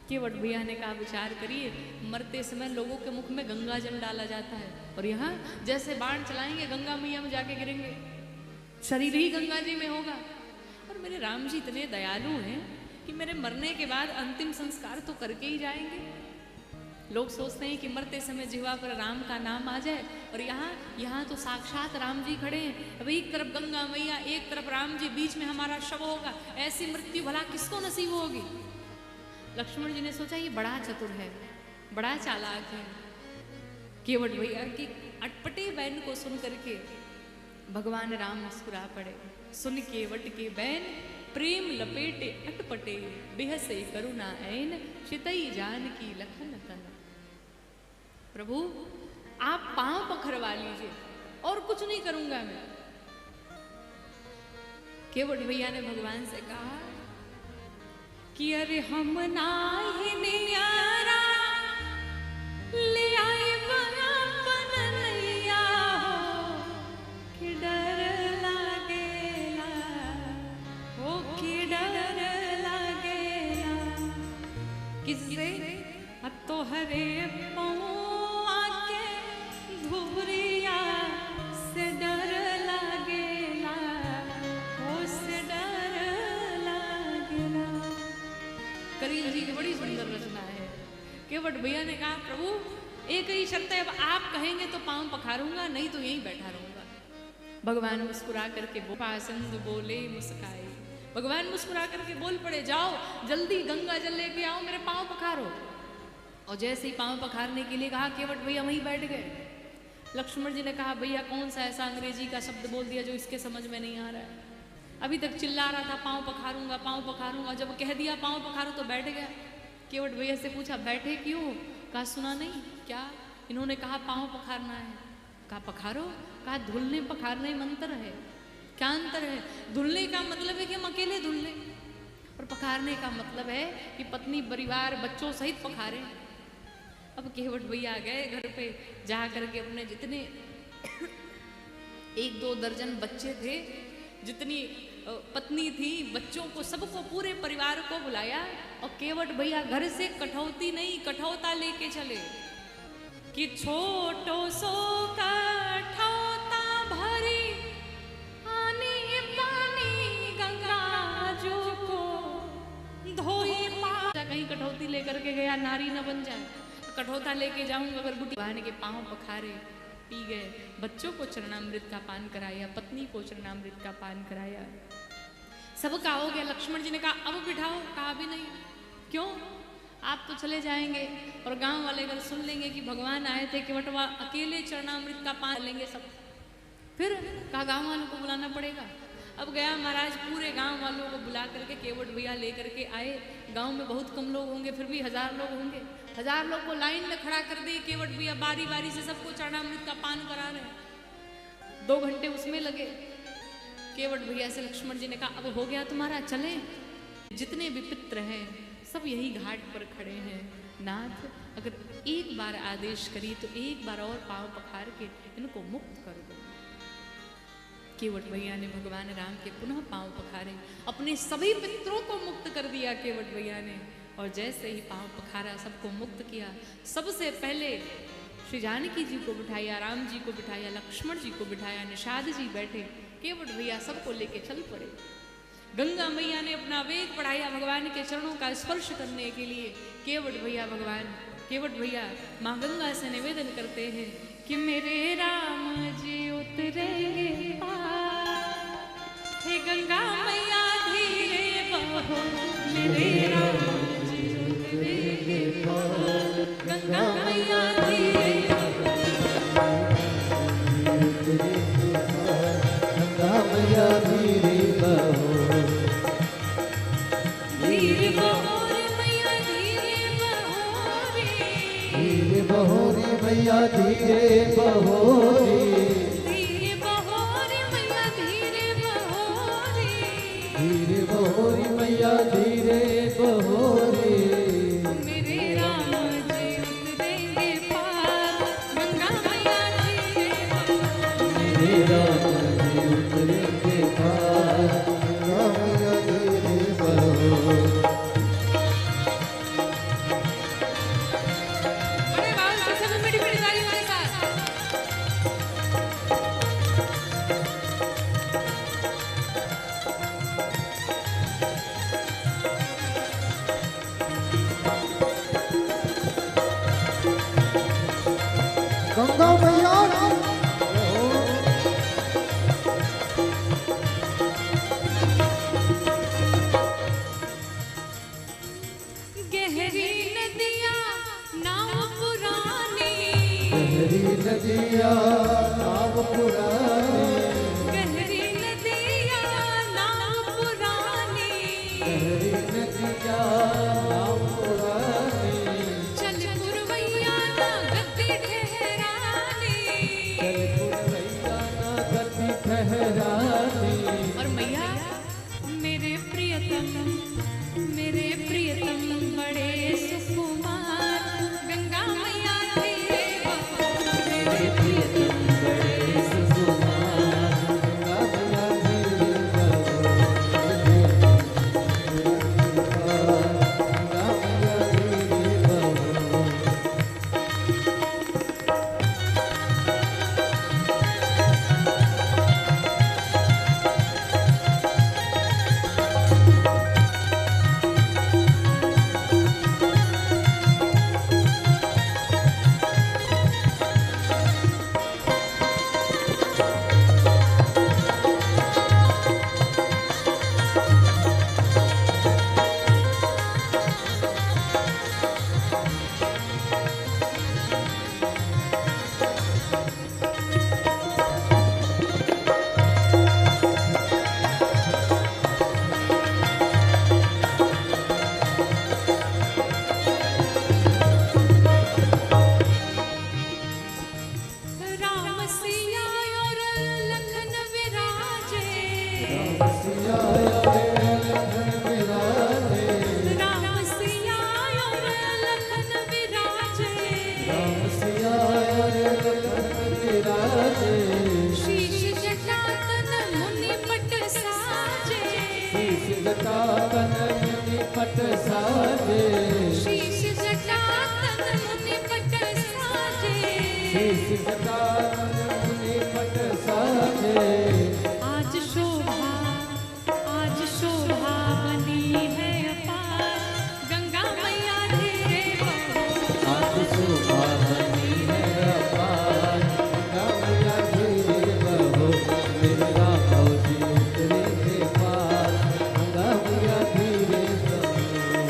केवट भैया ने कहा विचार करिए, मरते समय लोगों के मुख में गंगा जल डाला जाता है और यहाँ जैसे बाण चलाएंगे गंगा मैया में जाके गिरेंगे, शरीर ही गंगा जी में होगा। और मेरे राम जी इतने दयालु हैं कि मेरे मरने के बाद अंतिम संस्कार तो करके ही जाएंगे। लोग सोचते हैं कि मरते समय जिह्वा पर राम का नाम आ जाए, और यहाँ तो साक्षात राम जी खड़े हैं। अब एक तरफ गंगा मैया, एक तरफ राम जी, बीच में हमारा शव होगा, ऐसी मृत्यु भला किसको नसीब होगी? लक्ष्मण जी ने सोचा ये बड़ा चतुर है, बड़ा चालाक है। केवट भैया की अटपटे बैन को सुन करके भगवान राम मुस्कुरा पड़े। सुन केवट के बैन प्रेम लपेटे अटपटे, बेहसे करुणा ऐन चितई जान की लखन तन। प्रभु आप पांव पखरवा लीजिए, और कुछ नहीं करूंगा मैं। केवट भैया ने भगवान से कहा कि अरे हम नाही नियारा ले आए बराबर नैया हो, कि डर लागेला हो, कि डर लागेला किससे? तो हरे पौआ के धुरिया से डर लागेला, हो से डर लागेला। करीब जी की बड़ी सुंदर रचना है। केवट भैया ने कहा प्रभु एक ही शर्त है, अब आप कहेंगे तो पांव पखारूंगा, नहीं तो यहीं बैठा रहूंगा। भगवान मुस्कुरा करके पासंद बोले मुस्काए। भगवान मुस्कुरा करके बोल पड़े, जाओ जल्दी गंगा जल लेके आओ, मेरे पांव पखारो। और जैसे ही पांव पखारने के लिए कहा, केवट भैया वहीं बैठ गए। लक्ष्मण जी ने कहा भैया कौन सा ऐसा अंग्रेजी का शब्द बोल दिया जो इसके समझ में नहीं आ रहा है? अभी तक चिल्ला रहा था पांव पखारूंगा, पांव पखारूंगा, जब कह दिया पांव पखारो तो बैठ गया। केवट भैया से पूछा बैठे क्यों? कहा सुना नहीं क्या? इन्होंने कहा पांव पखारना है। कहा पखारो। कहा धुलने पखारने में अंतर है। क्या अंतर है? धुलने का मतलब है कि हम अकेले धुल लें, और पखारने का मतलब है कि पत्नी परिवार बच्चों सहित पखारे। अब केवट भैया गए घर पे, जा करके अपने जितने 1-2 दर्जन बच्चे थे, जितनी पत्नी थी, बच्चों को, सबको, पूरे परिवार को बुलाया। और केवट भैया घर से कठौती नहीं कठौता लेके चले कि छोटो सो कठौता भरी आनी पानी गंगा जो को धोई पा। कहीं कठौती लेकर के गया नारी न बन जाए, कठौता लेके जाऊंगा। अगर बुढ़ी बहन के पांव पखारे, पी गए, बच्चों को चरणामृत का पान कराया, पत्नी को चरणामृत का पान कराया, सब का हो गया। लक्ष्मण जी ने कहा अब बिठाओ। कहा भी नहीं। क्यों? आप तो चले जाएंगे और गांव वाले अगर सुन लेंगे कि भगवान आए थे, केवटवा अकेले चरणामृत का पान लेंगे सब, फिर कहा गांव वालों को बुलाना पड़ेगा। अब गया महाराज, पूरे गांव वालों को बुला करके केवट भैया लेकर के आए। गांव में बहुत कम लोग होंगे, फिर भी 1000 लोग होंगे। 1000 लोग को लाइन में खड़ा कर दिए। केवट भैया बारी बारी से सबको चरणामृत का पान करा रहे। 2 घंटे उसमें लगे। केवट भैया से लक्ष्मण जी ने कहा अब हो गया तुम्हारा, चले? जितने भी पित्र हैं सब यही घाट पर खड़े हैं। नाथ अगर एक बार आदेश करी तो एक बार और पांव पखार के इनको मुक्त कर दो। केवट भैया ने भगवान राम के पुनः पांव पखारे, अपने सभी पितरों को मुक्त कर दिया केवट भैया ने। और जैसे ही पांव पखारा, सबको मुक्त किया। सबसे पहले श्री जानकी जी को बिठाया, राम जी को बिठाया, लक्ष्मण जी को बिठाया, निषाद जी बैठे, केवट भैया सबको लेके चल पड़े। गंगा मैया ने अपना वेग बढ़ाया भगवान के चरणों का स्पर्श करने के लिए। केवट भैया माँ गंगा से निवेदन करते हैं कि मेरे राम जी उतरेंगे पार, हे गंगा मैया धीरे बहो, मेरे राम जी उतरेंगे पार, गंगा मैया धीरे गंगा मैया धीरे बहो, धीरे बहो रे मैया धीरे बहो रे, धीरे बहो रे मैया धीरे बहो रे, धीरे बहो रे मैया धीरे बहो रे, धीरे बहो रे मैया धीरे बहो रे, मेरे राम जी उतरेंगे पार, गंगा मैया धीरे बहो, मेरे राम जी उतरेंगे पार, गंगा मैया धीरे बहो। बड़े बाल से सब मिठी मिठी तालियों के साथ। गंगा मैया गहरी नदियाँ नाव पुरानी, गहरी नदिया नाव पुरानी, गहरी नदियाँ नाव पुरानी, गहरी नदिया नाव पुरानी, चल पुरवैया ना गद्दी ठहरानी। चल पुरवैया ना गद्दी ठहरानी। और मैया मेरे प्रियतम बड़े सुकुमार, गंगा मैया धीरे बहो, मेरे प्रियतम बड़े सुकुमार, गंगा मैया धीरे बहो, गंगा मैया धीरे बहो। राम सिया और लखन विराजे, सिया रे लखन विराजे, राम सिया और लखन विराजे, राम सिया रे लखन विराजे, शीश जटातन मुनि पट साजे, शीश जटातन मुनि पट साजे, शीश जटातन मुनि पट साजे, शीश जटातन मुनि पट साजे। आज शोभा बनी है अपार, गंगा मैया धीरे बहो, आज शोभा बनी है अपार, गंगा मैया धीरे बहो, मेरे राम जी उतरेंगे पार, गंगा मैया धीरे बहो।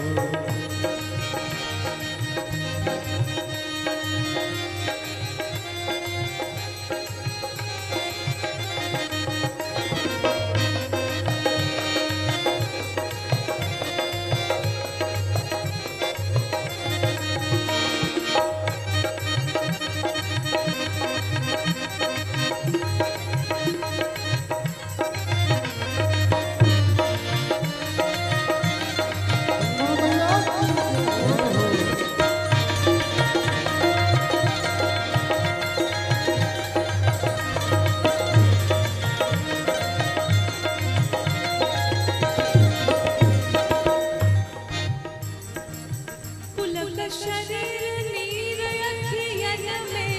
पुलक शरीर नीर अखियन में,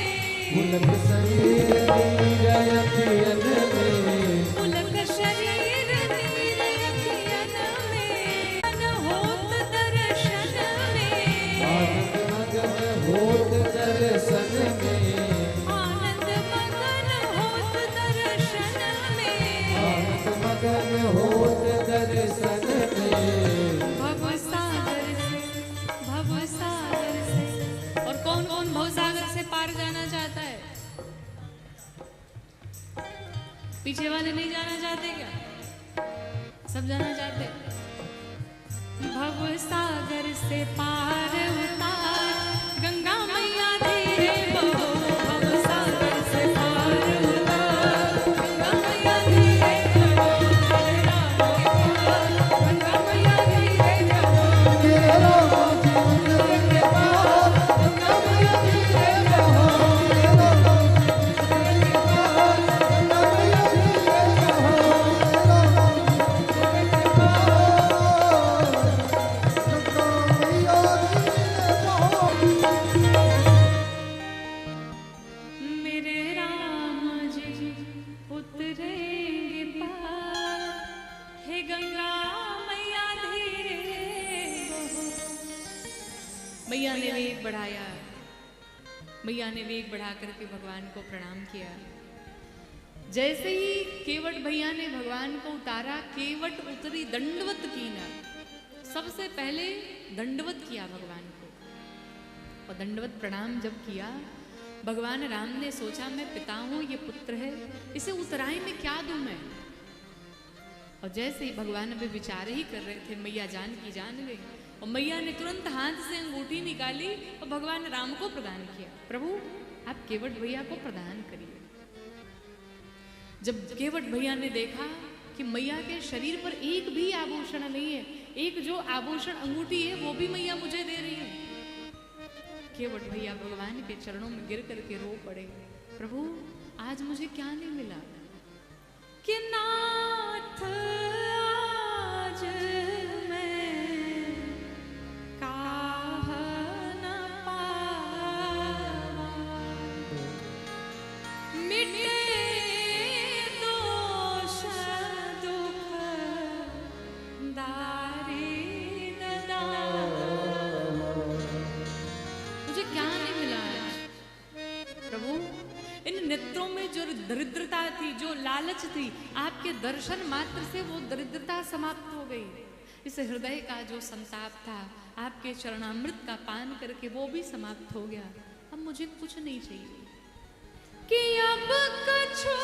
पुलक शरीर नीर अखियन में, पुलक शरीर नीर अखियन में, मन होत दर्शन में, आनंद मगन होत दर्शन में, आनंद मगन होत दर्शन में, आनंद मगन होत दर्शन में। भवसागर से। और कौन कौन भवसागर से पार जाना चाहता है? पीछे वाले नहीं जाना चाहते क्या? सब जाना चाहते। भवसागर से पार उतार गंगा मैया धीरे बहो, भवसागर से पार उतार गंगा मैया धीरे बहो, गंगा मैया धीरे बहो, तेरा जीवन के पार गंगा मैया धीरे बहो, तेरा जीवन के पार गंगा मैया धीरे बहो, तेरा जीवन के पार गंगा मैया धीरे बहो। मेरे राम जी उतरेंगे पार, हे गंगा मैया धीरे बहो। मैया ने वेग बढ़ाया, मैया ने वेग बढ़ा करके भगवान को प्रणाम किया। जैसे ही केवट भैया ने भगवान को उतारा, केवट उतरी दंडवत कीना। सबसे पहले दंडवत किया भगवान को, और दंडवत प्रणाम जब किया, भगवान राम ने सोचा मैं पिता हूं, ये पुत्र है, इसे उतराई में क्या दूं मैं। और जैसे ही भगवान अभी विचार ही कर रहे थे, मैया जान की जान गई, और मैया ने तुरंत हाथ से अंगूठी निकाली और भगवान राम को प्रदान किया। प्रभु आप केवट भैया को प्रदान करिए। जब केवट भैया ने देखा कि मैया के शरीर पर एक भी आभूषण नहीं है, एक जो आभूषण अंगूठी है वो भी मैया मुझे दे रही है, केवट भैया भगवान के चरणों में गिर करके रो पड़े। प्रभु आज मुझे क्या नहीं मिला कि नाथ आज मैं काह न पावा, मिटे दोष दुख दारिद दावा। मुझे क्या नहीं मिला आज प्रभु? इन नेत्रों में जो दरिद्रता थी, जो लालच थी, आपके दर्शन मात्र से वो दरिद्रता समाप्त हो गई। इस हृदय का जो संताप था, आपके चरणामृत का पान करके वो भी समाप्त हो गया। अब मुझे कुछ नहीं चाहिए कि अब कछु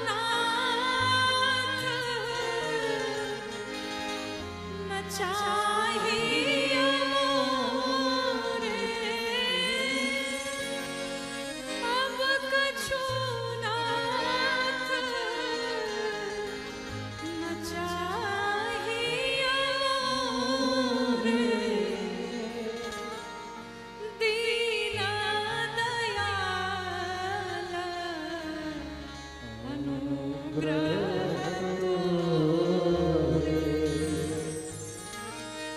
नाथ न चाहिए मोरे, अब कछु नाथ न चाहिए मोरे, दीना दयाल अनुग्रह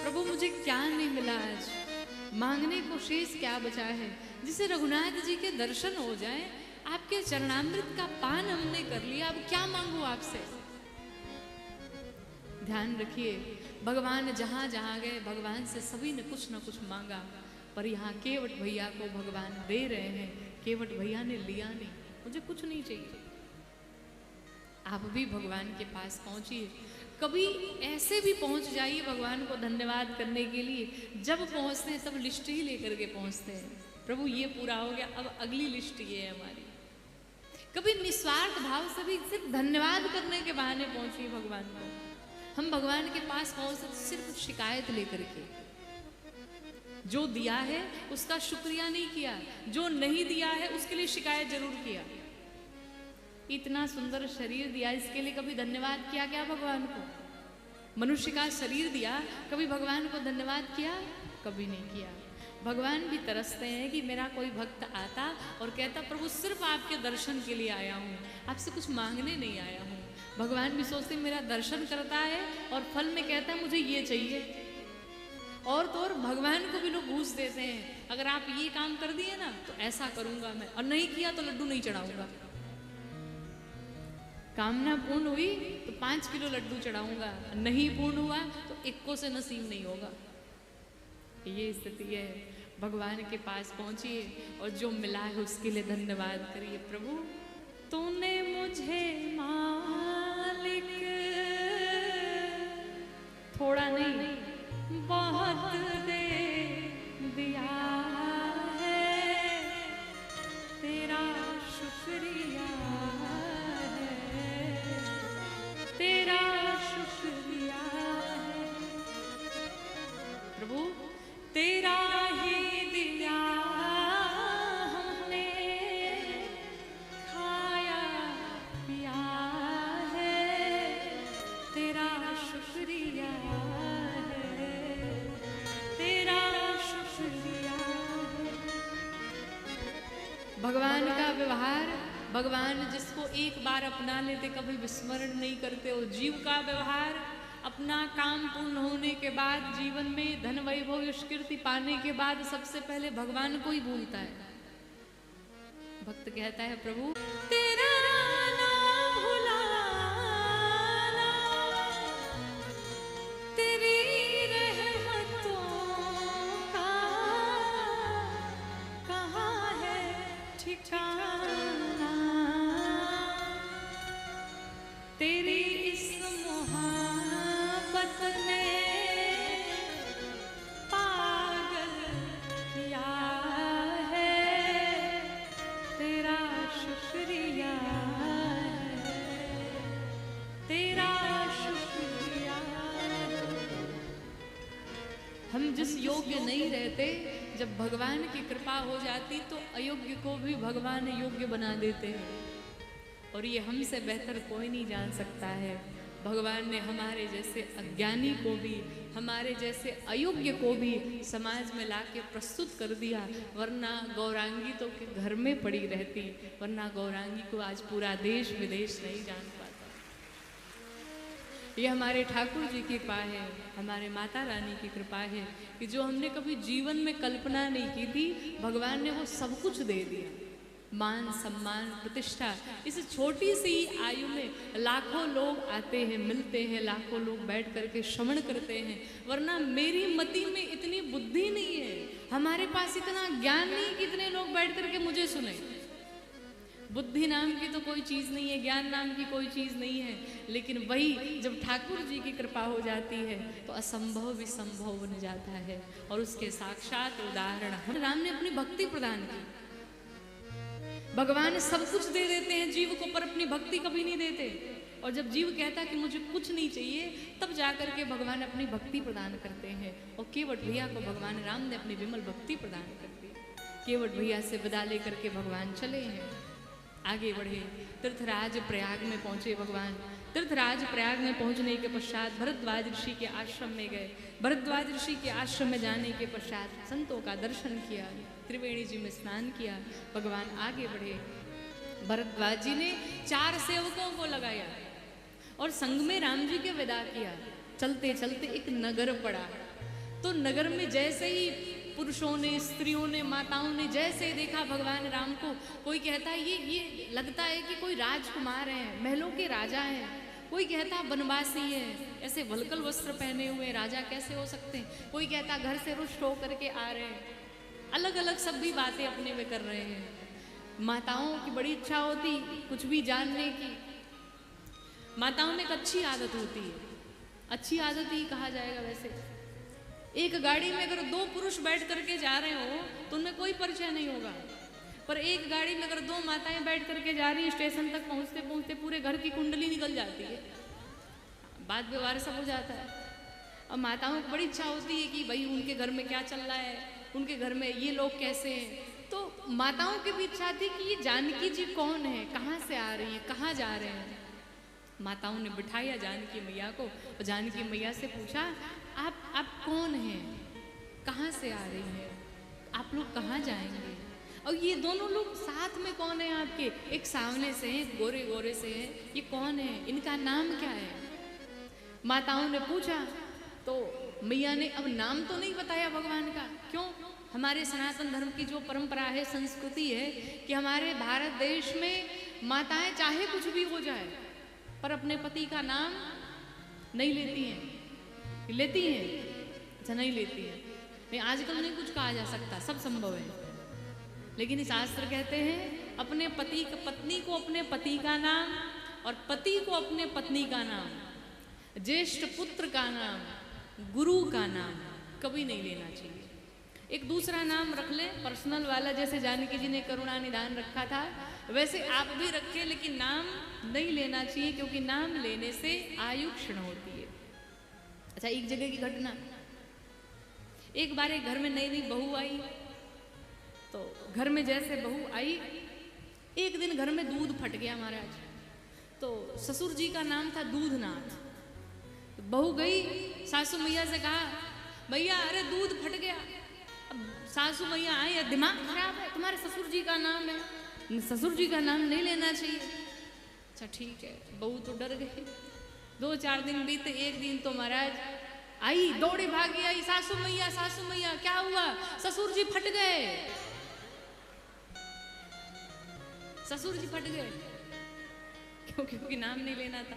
प्रभु मुझे क्या नहीं मिला आज? मांगने को शेष क्या बचा है? जिसे रघुनाथ जी के दर्शन हो जाए, आपके चरणामृत का पान हमने कर लिया, अब क्या मांगू आपसे? ध्यान रखिए, भगवान जहां जहां गए, भगवान से सभी ने कुछ न कुछ मांगा, पर यहाँ केवट भैया को भगवान दे रहे हैं। केवट भैया ने लिया नहीं, मुझे कुछ नहीं चाहिए। आप भी भगवान के पास पहुंचिए, कभी ऐसे भी पहुंच जाइए भगवान को धन्यवाद करने के लिए। जब पहुंचते हैं तब लिस्ट ही लेकर के पहुंचते हैं, प्रभु ये पूरा हो गया, अब अगली लिस्ट ये है हमारी। कभी निस्वार्थ भाव से भी सिर्फ धन्यवाद करने के बहाने पहुंचिए भगवान को। हम भगवान के पास पहुंचते सिर्फ शिकायत लेकर के, जो दिया है उसका शुक्रिया नहीं किया, जो नहीं दिया है उसके लिए शिकायत जरूर किया। इतना सुंदर शरीर दिया, इसके लिए कभी धन्यवाद किया क्या भगवान को? मनुष्य का शरीर दिया, कभी भगवान को धन्यवाद किया? कभी नहीं किया। भगवान भी तरसते हैं कि मेरा कोई भक्त आता और कहता प्रभु सिर्फ आपके दर्शन के लिए आया हूँ, आपसे कुछ मांगने नहीं आया हूँ। भगवान भी सोचते मेरा दर्शन करता है और फल में कहता है मुझे ये चाहिए। और तो और भगवान को भी लोग घूस देते हैं, अगर आप ये काम कर दिए ना तो ऐसा करूंगा मैं, और नहीं किया तो लड्डू नहीं चढ़ाऊंगा। कामना पूर्ण हुई तो 5 किलो लड्डू चढ़ाऊंगा, नहीं पूर्ण हुआ तो 1 को से नसीब नहीं होगा। ये स्थिति है। भगवान के पास पहुंचिए और जो मिला है उसके लिए धन्यवाद करिए। प्रभु तूने मुझे मालिक थोड़ा नहीं बहुत दे दिया है, तेरा शुक्रिया है, तेरा शुक्रिया है। प्रभु तेरा ही दिया हमने खाया पिया है, तेरा शुक्रिया है, तेरा शुक्रिया है। भगवान का व्यवहार, भगवान जिसको एक बार अपना लेते कभी विस्मरण नहीं करते। और जीव का व्यवहार, अपना काम पूर्ण होने के बाद, जीवन में धन वैभव यश कीर्ति पाने के बाद सबसे पहले भगवान को ही भूलता है। भक्त कहता है प्रभु तेरा नाम भुलाना, तेरी रहमतों का कहाँ है ठिकाना, तेरी इस मोहब्बत ने पागल किया है, तेरा शुक्रिया है, तेरा शुक्रिया है। हम जिस योग्य नहीं रहते, जब भगवान की कृपा हो जाती तो अयोग्य को भी भगवान योग्य बना देते हैं। और ये हमसे बेहतर कोई नहीं जान सकता है। भगवान ने हमारे जैसे अज्ञानी को भी, हमारे जैसे अयोग्य को भी समाज में लाके प्रस्तुत कर दिया, वरना गौरांगी तो के घर में पड़ी रहती, वरना गौरांगी को आज पूरा देश विदेश नहीं जान पाता। ये हमारे ठाकुर जी की कृपा है, हमारे माता रानी की कृपा है कि जो हमने कभी जीवन में कल्पना नहीं की थी, भगवान ने वो सब कुछ दे दिया। मान सम्मान प्रतिष्ठा, इस छोटी सी आयु में लाखों लोग आते हैं, मिलते हैं, लाखों लोग बैठ करके श्रवण करते हैं। वरना मेरी मति में इतनी बुद्धि नहीं है, हमारे पास इतना ज्ञान नहीं कि इतने लोग बैठ करके मुझे सुने। बुद्धि नाम की तो कोई चीज़ नहीं है, ज्ञान नाम की कोई चीज़ नहीं है, लेकिन वही जब ठाकुर जी की कृपा हो जाती है तो असंभव भी संभव बन जाता है। और उसके साक्षात उदाहरण हम राम ने अपनी भक्ति प्रदान की। भगवान सब कुछ दे देते हैं जीव को, पर अपनी भक्ति कभी नहीं देते। और जब जीव कहता कि मुझे कुछ नहीं चाहिए, तब जाकर के भगवान अपनी भक्ति प्रदान करते हैं। और केवट भैया को भगवान राम ने अपनी विमल भक्ति प्रदान कर दी। केवट भैया से विदा लेकर के भगवान चले हैं, आगे बढ़े, तीर्थराज प्रयाग में पहुंचे भगवान। तीर्थराज प्रयाग में पहुंचने के पश्चात भरद्वाज ऋषि के आश्रम में गए। भरद्वाज ऋषि के आश्रम में जाने के पश्चात संतों का दर्शन किया, त्रिवेणी जी में स्नान किया, भगवान आगे बढ़े। भरद्वाज जी ने 4 सेवकों को लगाया और संग में राम जी के विदा किया। चलते चलते एक नगर पड़ा, तो नगर में जैसे ही पुरुषों ने, स्त्रियों ने, माताओं ने जैसे देखा भगवान राम को, कोई कहता है ये लगता है कि कोई राजकुमार है, महलों के राजा हैं, कोई कहता वनवासी है, ऐसे वलकल वस्त्र पहने हुए राजा कैसे हो सकते हैं, कोई कहता घर से रुष्ट होकर के आ रहे हैं। अलग अलग सब भी बातें अपने में कर रहे हैं। माताओं की बड़ी इच्छा होती कुछ भी जानने की। माताओं में एक अच्छी आदत होती है, अच्छी आदत ही कहा जाएगा वैसे। एक गाड़ी में अगर 2 पुरुष बैठ करके जा रहे हो तो उनमें कोई परिचय नहीं होगा, पर एक गाड़ी में अगर 2 माताएं बैठ करके जा रही हैं, स्टेशन तक पहुंचते पहुंचते पूरे घर की कुंडली निकल जाती है, बात व्यवहार सब हो जाता है। और माताओं को बड़ी इच्छा होती है कि भाई उनके घर में क्या चल रहा है, उनके घर में ये लोग कैसे हैं। तो माताओं की भी इच्छा थी कि ये जानकी जी कौन है, कहाँ से आ रही है, कहाँ जा रहे हैं। माताओं ने बिठाया जानकी मैया को और जानकी मैया से पूछा आप कौन हैं, कहाँ से आ रही हैं, आप लोग कहाँ जाएंगे। और ये दोनों लोग साथ में कौन है आपके, एक सामने से हैं, गोरे गोरे से हैं, ये कौन है, इनका नाम क्या है। माताओं ने पूछा तो मैया ने अब नाम तो नहीं बताया भगवान का। क्यों? हमारे सनातन धर्म की जो परंपरा है, संस्कृति है कि हमारे भारत देश में माताएं चाहे कुछ भी हो जाए पर अपने पति का नाम नहीं लेती हैं। लेती हैं? अच्छा, नहीं लेती हैं। नहीं, आजकल नहीं कुछ कहा जा सकता, सब संभव है। लेकिन इस शास्त्र कहते हैं अपने पत्नी को अपने पति का नाम और पति को अपने पत्नी का नाम, ज्येष्ठ पुत्र का नाम, गुरु का नाम कभी नहीं लेना चाहिए। एक दूसरा नाम रख ले पर्सनल वाला, जैसे जानकी जी ने करुणा निधान रखा था वैसे आप भी रखें, लेकिन नाम नहीं लेना चाहिए क्योंकि नाम लेने से आयु क्षीण होती है। अच्छा, एक जगह की घटना, एक बार एक घर में नई नई बहू आई, तो घर में जैसे बहू आई एक दिन घर में दूध फट गया महाराज। तो ससुर जी का नाम था दूधनाथ। तो बहू गई सासू मैया से कहा, मैया अरे दूध फट गया। अब सासू मैया आई, दिमाग खराब है, तुम्हारे ससुर जी का नाम है, ससुर जी का नाम नहीं लेना चाहिए। अच्छा ठीक है, बहू तो डर गई। 2-4 दिन बीते, एक दिन तो महाराज आई, दौड़ी भागी आई, सासू मैया क्या हुआ? ससुर जी फट गए, ससुर जी फट गए। क्योंकि नाम नहीं लेना था।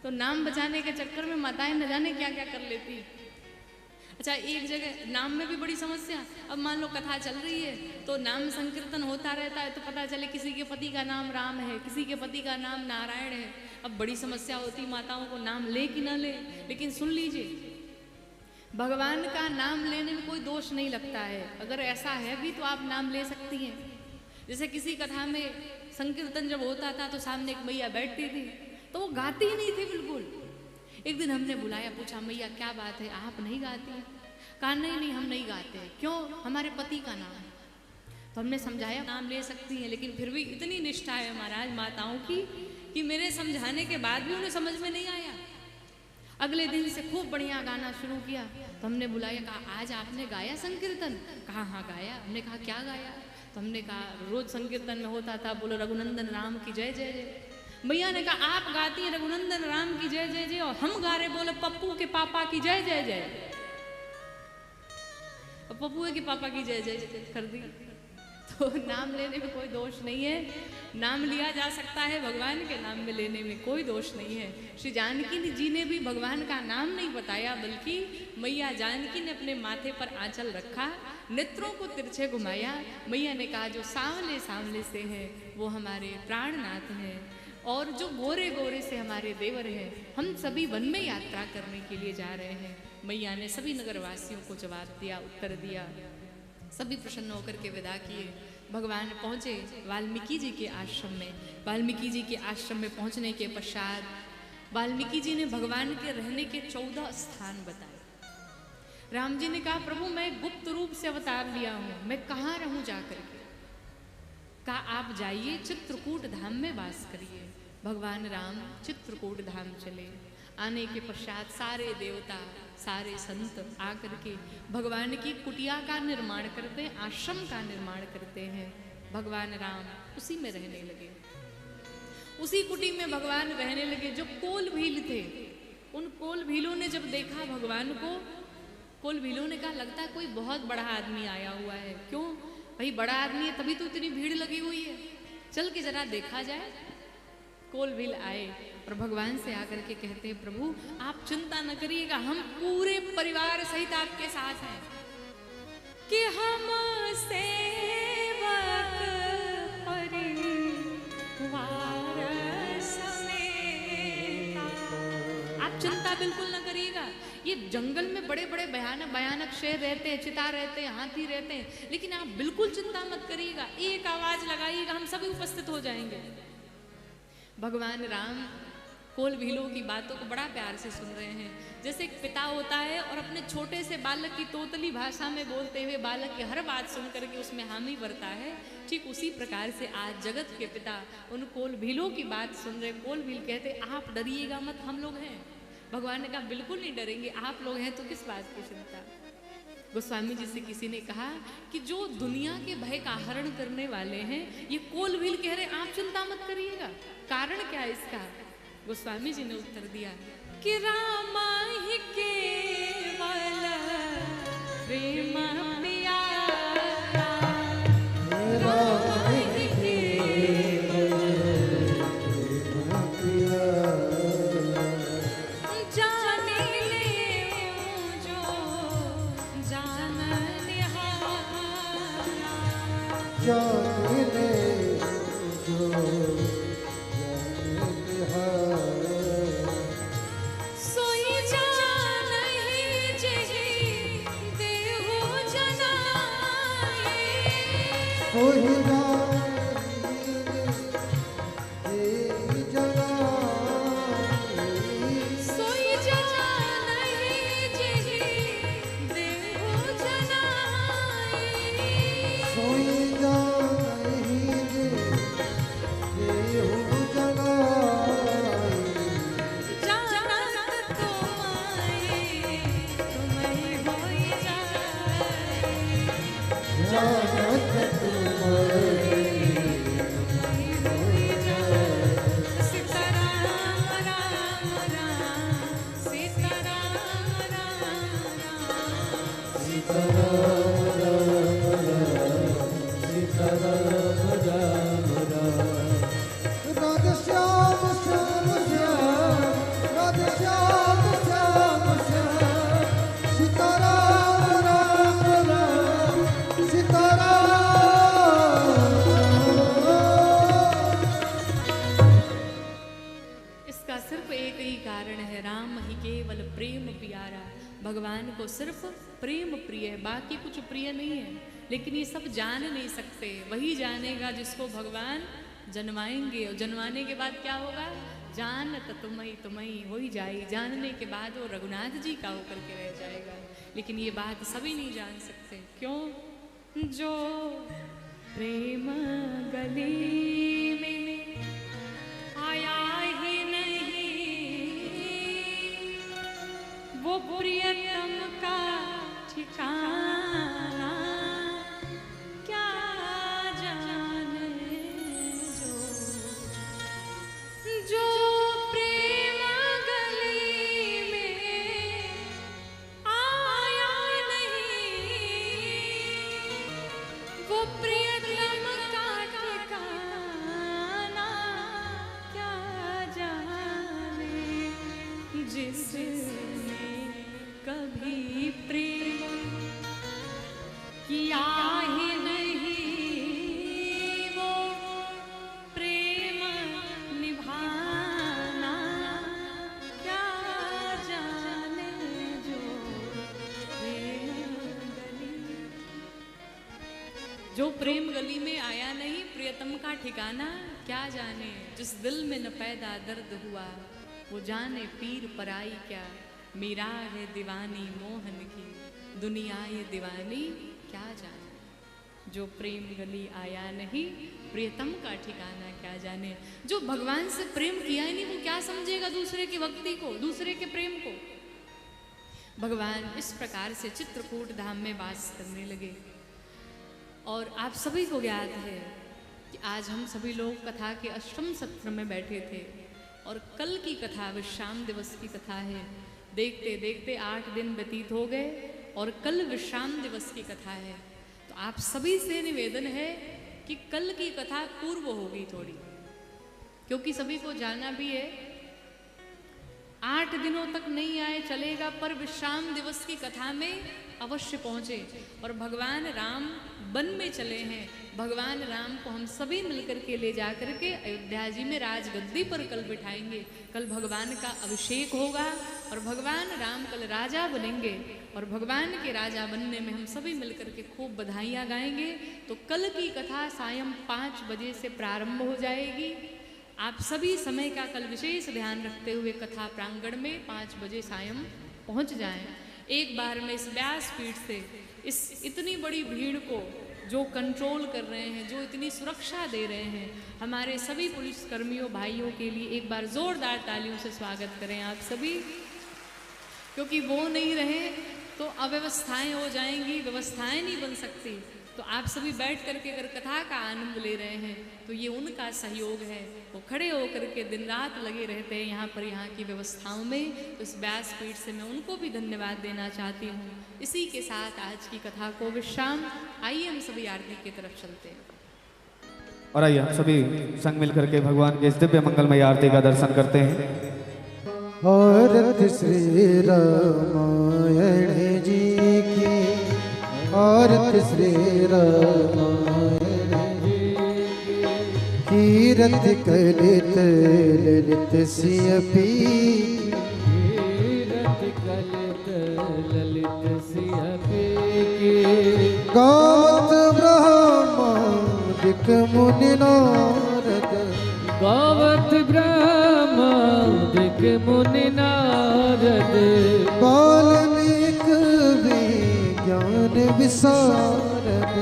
तो नाम बचाने के चक्कर में माताएं न जाने क्या क्या कर लेती। अच्छा, एक जगह नाम में भी बड़ी समस्या। अब मान लो कथा चल रही है तो नाम संकीर्तन होता रहता है, तो पता चले किसी के पति का नाम राम है, किसी के पति का नाम नारायण है। अब बड़ी समस्या होती माताओं को, नाम ले कि ना ले। लेकिन सुन लीजिए, भगवान का नाम लेने में कोई दोष नहीं लगता है। अगर ऐसा है भी तो आप नाम ले सकती हैं। जैसे किसी कथा में संकीर्तन जब होता था तो सामने एक मैया बैठती थी, तो वो गाती ही नहीं थी बिल्कुल। एक दिन हमने बुलाया, पूछा मैया क्या बात है, आप नहीं गाती? कहा नहीं हम नहीं गाते। क्यों? हमारे पति का नाम है। तो हमने समझाया नाम ले सकती हैं, लेकिन फिर भी इतनी निष्ठा है महाराज माताओं की कि मेरे समझाने के बाद भी उन्हें समझ में नहीं आया। अगले दिन से खूब बढ़िया गाना शुरू किया। तो हमने बुलाया, कहा आज आपने गाया संकीर्तन? कहा हाँ गाया। हमने कहा क्या गाया? तो हमने कहा रोज संकीर्तन में होता था, बोलो रघुनंदन राम की जय जय जय। मैया ने कहा आप गाती हैं रघुनंदन राम की जय जय जय और हम गा रहे बोले पप्पू के पापा की जय जय जय। और पप्पू के पापा की जय जय जय कर दी। तो नाम लेने में कोई दोष नहीं है, नाम लिया जा सकता है, भगवान के नाम में लेने में कोई दोष नहीं है। श्री जानकी जी ने भी भगवान का नाम नहीं बताया, बल्कि मैया जानकी ने अपने माथे पर आंचल रखा, नेत्रों को तिरछे घुमाया। मैया ने कहा जो सांवले सांवले से है वो हमारे प्राणनाथ हैं, और जो गोरे गोरे से हमारे देवर हैं। हम सभी वन में यात्रा करने के लिए जा रहे हैं। मैया ने सभी नगरवासियों को जवाब दिया, उत्तर दिया। सभी प्रसन्न होकर के विदा किए। भगवान पहुँचे वाल्मीकि जी के आश्रम में। वाल्मीकि जी के आश्रम में पहुँचने के पश्चात वाल्मीकि जी ने भगवान के रहने के 14 स्थान बताए। राम जी ने कहा प्रभु मैं गुप्त रूप से अवतार लिया हूँ, मैं कहाँ रहूँ जाकर के? कहा आप जाइए चित्रकूट धाम में वास करिए। भगवान राम चित्रकूट धाम चले। आने के पश्चात सारे देवता सारे संत आकर के भगवान की कुटिया का निर्माण करते हैं, आश्रम का निर्माण करते हैं। भगवान राम उसी में रहने लगे। उसी कुटी में भगवान रहने लगे। जो कोल भील थे, उन कोल भीलों ने जब देखा भगवान को, कोल भीलों ने कहा लगता है कोई बहुत बड़ा आदमी आया हुआ है। क्यों भाई, बड़ा आदमी है तभी तो इतनी भीड़ लगी हुई है, चल के जरा देखा जाए। कोल भील आए और भगवान से आकर के कहते हैं प्रभु आप चिंता न करिएगा, हम पूरे परिवार सहित आपके साथ हैं कि हम सेवक परिवार समेत। आप चिंता बिल्कुल न करिएगा। ये जंगल में बड़े बड़े भयानक शेर रहते हैं, चिता रहते हैं, हाथी रहते हैं, लेकिन आप बिल्कुल चिंता मत करिएगा। एक आवाज लगाइएगा, हम सभी उपस्थित हो जाएंगे। भगवान राम कोल भीलों की बातों को बड़ा प्यार से सुन रहे हैं। जैसे एक पिता होता है और अपने छोटे से बालक की तोतली भाषा में बोलते हुए बालक की हर बात सुन करके उसमें हामी भरता है, ठीक उसी प्रकार से आज जगत के पिता उन कोल भीलों की बात सुन रहे। कोल भील कहते आप डरिएगा मत, हम लोग हैं। भगवान ने कहा बिल्कुल नहीं डरेंगे, आप लोग हैं तो किस बात की चिंता। गोस्वामी जी से किसी ने कहा कि जो दुनिया के भय का हरण करने वाले हैं ये कोल भील कह रहे आप चिंता मत करिएगा, कारण क्या है इसका? गोस्वामी जी ने उत्तर दिया कि रामा ही के प्रेम प्यारा राम ही जाने ले जो जान निहारा जाने जो सोई जान ही जही देहु जनाए कोई ना सोई जान ही जही देहु जनाए सोई जाही देहु जगाए जानत तुम्हारे तुम्हारी होई जाए जानत तुम्हारे होई जाए सीताराम राम राम सीताराम राम राम सीताराम राम राम सीताराम राम राम राधे श्याम श्याम श्याम राधे श्याम श्याम श्याम सीताराम राम राम सीताराम इसका सिर्फ एक ही कारण है, राम ही केवल प्रेम प्यारा। भगवान को सिर्फ प्रेम प्रिय है, बाकी कुछ प्रिय नहीं है। लेकिन ये सब जान नहीं सकते, वही जानेगा जिसको भगवान जन्माएंगे। और जन्माने के बाद क्या होगा? जानत तुम्हें हो ही जाएगी। जानने के बाद वो रघुनाथ जी का होकर के रह जाएगा। लेकिन ये बात सभी नहीं जान सकते। क्यों? जो प्रेम गली में आया ही नहीं, वो प्रियतम का ठिकाना क्या जाने। जो प्रेम गली में आया नहीं, वो प्रियतम का ठिकाना क्या जाने। जिसने कभी प्रेम किया ही नहीं, वो प्रेम निभाना क्या जाने। जो प्रेम गली, जो प्रेम गली में आया नहीं, प्रियतम का ठिकाना क्या जाने। जिस दिल में न पैदा दर्द हुआ, वो जाने पीर पराई क्या। मीरा है दीवानी मोहन की, दुनिया ये दीवानी क्या जाने। जो प्रेम गली आया नहीं, प्रियतम का ठिकाना क्या जाने। जो भगवान से प्रेम किया ही नहीं, वो क्या समझेगा दूसरे की भक्ति को, दूसरे के प्रेम को। भगवान इस प्रकार से चित्रकूट धाम में वास करने लगे। और आप सभी को ज्ञात है कि आज हम सभी लोग कथा के अष्टम सत्र में बैठे थे। और कल की कथा विश्राम दिवस की कथा है। देखते देखते 8 दिन व्यतीत हो गए और कल विश्राम दिवस की कथा है। तो आप सभी से निवेदन है कि कल की कथा पूर्व होगी थोड़ी, क्योंकि सभी को जाना भी है। 8 दिनों तक नहीं आए चलेगा, पर विश्राम दिवस की कथा में अवश्य पहुंचे। और भगवान राम वन में चले हैं। भगवान राम को हम सभी मिलकर के ले जा करके अयोध्या जी में राजगद्दी पर कल बिठाएंगे। कल भगवान का अभिषेक होगा और भगवान राम कल राजा बनेंगे। और भगवान के राजा बनने में हम सभी मिलकर के खूब बधाइयाँ गाएंगे। तो कल की कथा सायं 5 बजे से प्रारंभ हो जाएगी। आप सभी समय का कल विशेष ध्यान रखते हुए कथा प्रांगण में 5 बजे सायं पहुँच जाएं। एक बार में इस व्यासपीठ से इस इतनी बड़ी भीड़ को जो कंट्रोल कर रहे हैं, जो इतनी सुरक्षा दे रहे हैं, हमारे सभी पुलिस कर्मियों भाइयों के लिए एक बार जोरदार तालियों से स्वागत करें आप सभी। क्योंकि वो नहीं रहे तो अव्यवस्थाएं हो जाएंगी, व्यवस्थाएं नहीं बन सकती। तो आप सभी बैठ करके अगर कथा का आनंद ले रहे हैं तो ये उनका सहयोग है। वो खड़े होकर के दिन रात लगे रहते हैं यहाँ पर, यहाँ की व्यवस्थाओं में। तो इस व्यासपीठ से मैं उनको भी धन्यवाद देना चाहती हूँ। इसी के साथ आज की कथा को विश्राम। आइए हम सभी आरती की तरफ चलते हैं और आइए हम सभी संग मिलकर के भगवान के इस दिव्य मंगलमय आरती का दर्शन करते हैं। आरती श्री रामायण जी की, आरती श्री रामायण जी की। कीरति कलित ललित सियपी, कीरति कलित ललित सियपी। गावत ब्रह्मादिक मुनि नारद, गावत ब्रह्मादिक मुनि नारद। वाल्मीकि विज्ञान विशारद,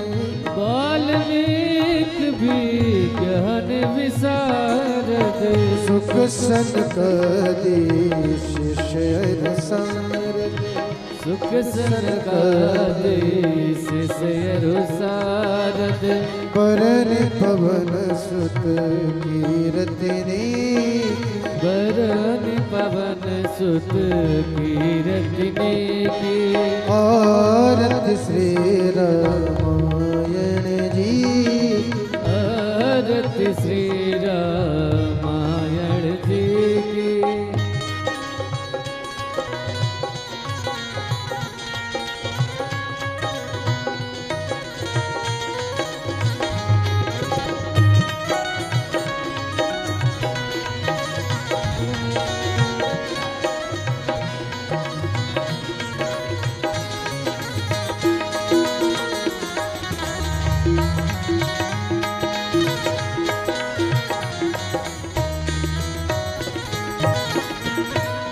वाल्मीकि विज्ञान विशारद। सुख सनकादीश शयर सारद, सुख सनकादीश शयर सारद। बरन पवन सुत कीरतिनी, बरन पवन सुत कीरतिनी की। आरती श्री रामायण जी, आरती श्री रामायण जी की।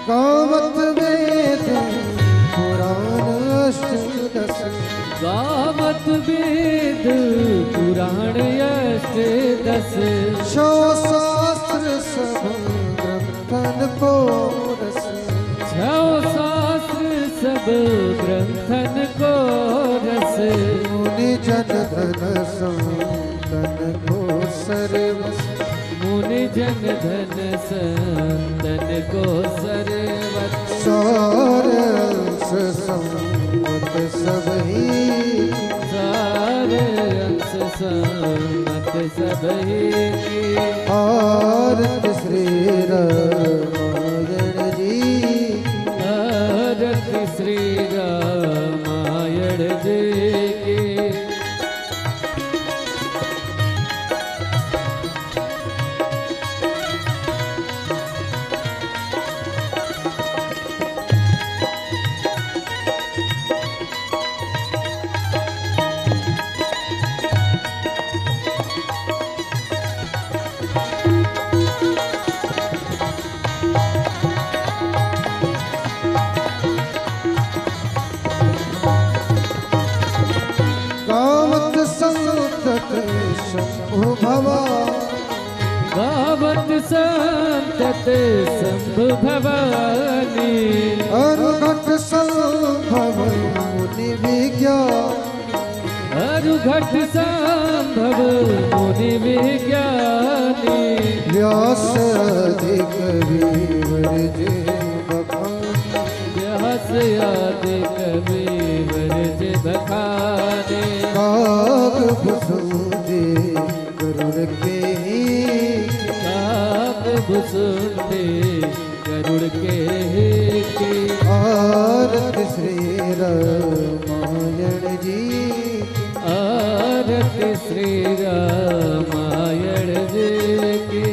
गावत वेद पुराण अष्टदश, गावत वेद पुराण अष्टदश। शो शास्त्र सब ग्रंथन को रस। छो शास्त्र सब ग्रंथन को रस। मुनि जन धन संतन को सर्वस, मुनि जन धन संतन को सर्वत। सारंस संमत सबही, सारे अंश सम्मत सबही की। आरती श्री रामायण जी, आरती श्री रामायण जी की। गावत संतत शंभु भवानी, गावत संतत शंभु भवानी। अनुघट संभव मुनि विज्ञान, अरुघट संभव मुनि विज्ञानी। व्यास अधिक वीर जे बखानी, व्यास आदि कवि वरज बखाने। काग भुसुंदे गरुड़ के ही, काग भुसुंडे गरुड़ के की। आरती श्री रामायण जी, आरती श्री रामायण जी की।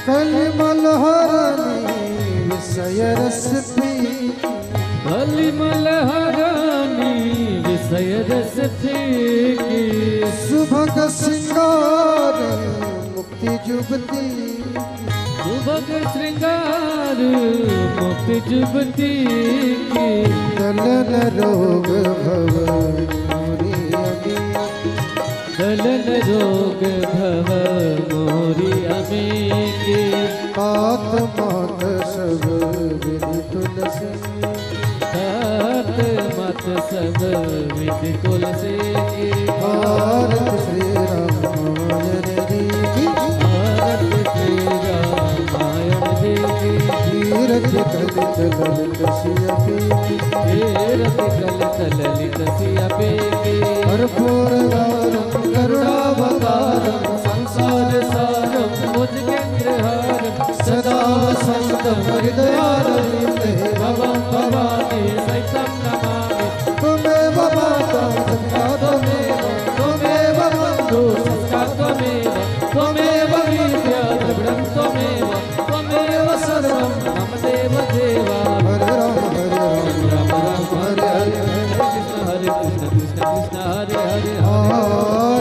कलिमल हरणी विषय रस पी, कलिमल हरानी विषय रस फीकी। सुभग सिंगार मुक्ति जुगती सुभग श्रृंगार मुक्ति जुगती की दलन रोग भव मोरी अमी दलन रोग भव मोरी अमी के पात मात सब विधि तुलसी तात मत सब विधि तुलसी की भारत श्री रामायण जी की भारत श्री रामायण जी की तीरथ कलित ललित सियपी की तीरथ कलित ललित सियपी की कर्पूर गारम करुणावतारम संसार सारम भुजगेन्द्रहारम सदा वसंतम हृदयारविंदे भवं भवानी सहितं नमामि त्वमेव माता पिता त्वमेव बन्धु सखा त्वमेव त्वमेव विद्या द्रविणं त्वमेव सर्वं मम देव देवा हरे राम राम राम हरे हरे हरे कृष्ण कृष्ण कृष्ण हरे हरे हरे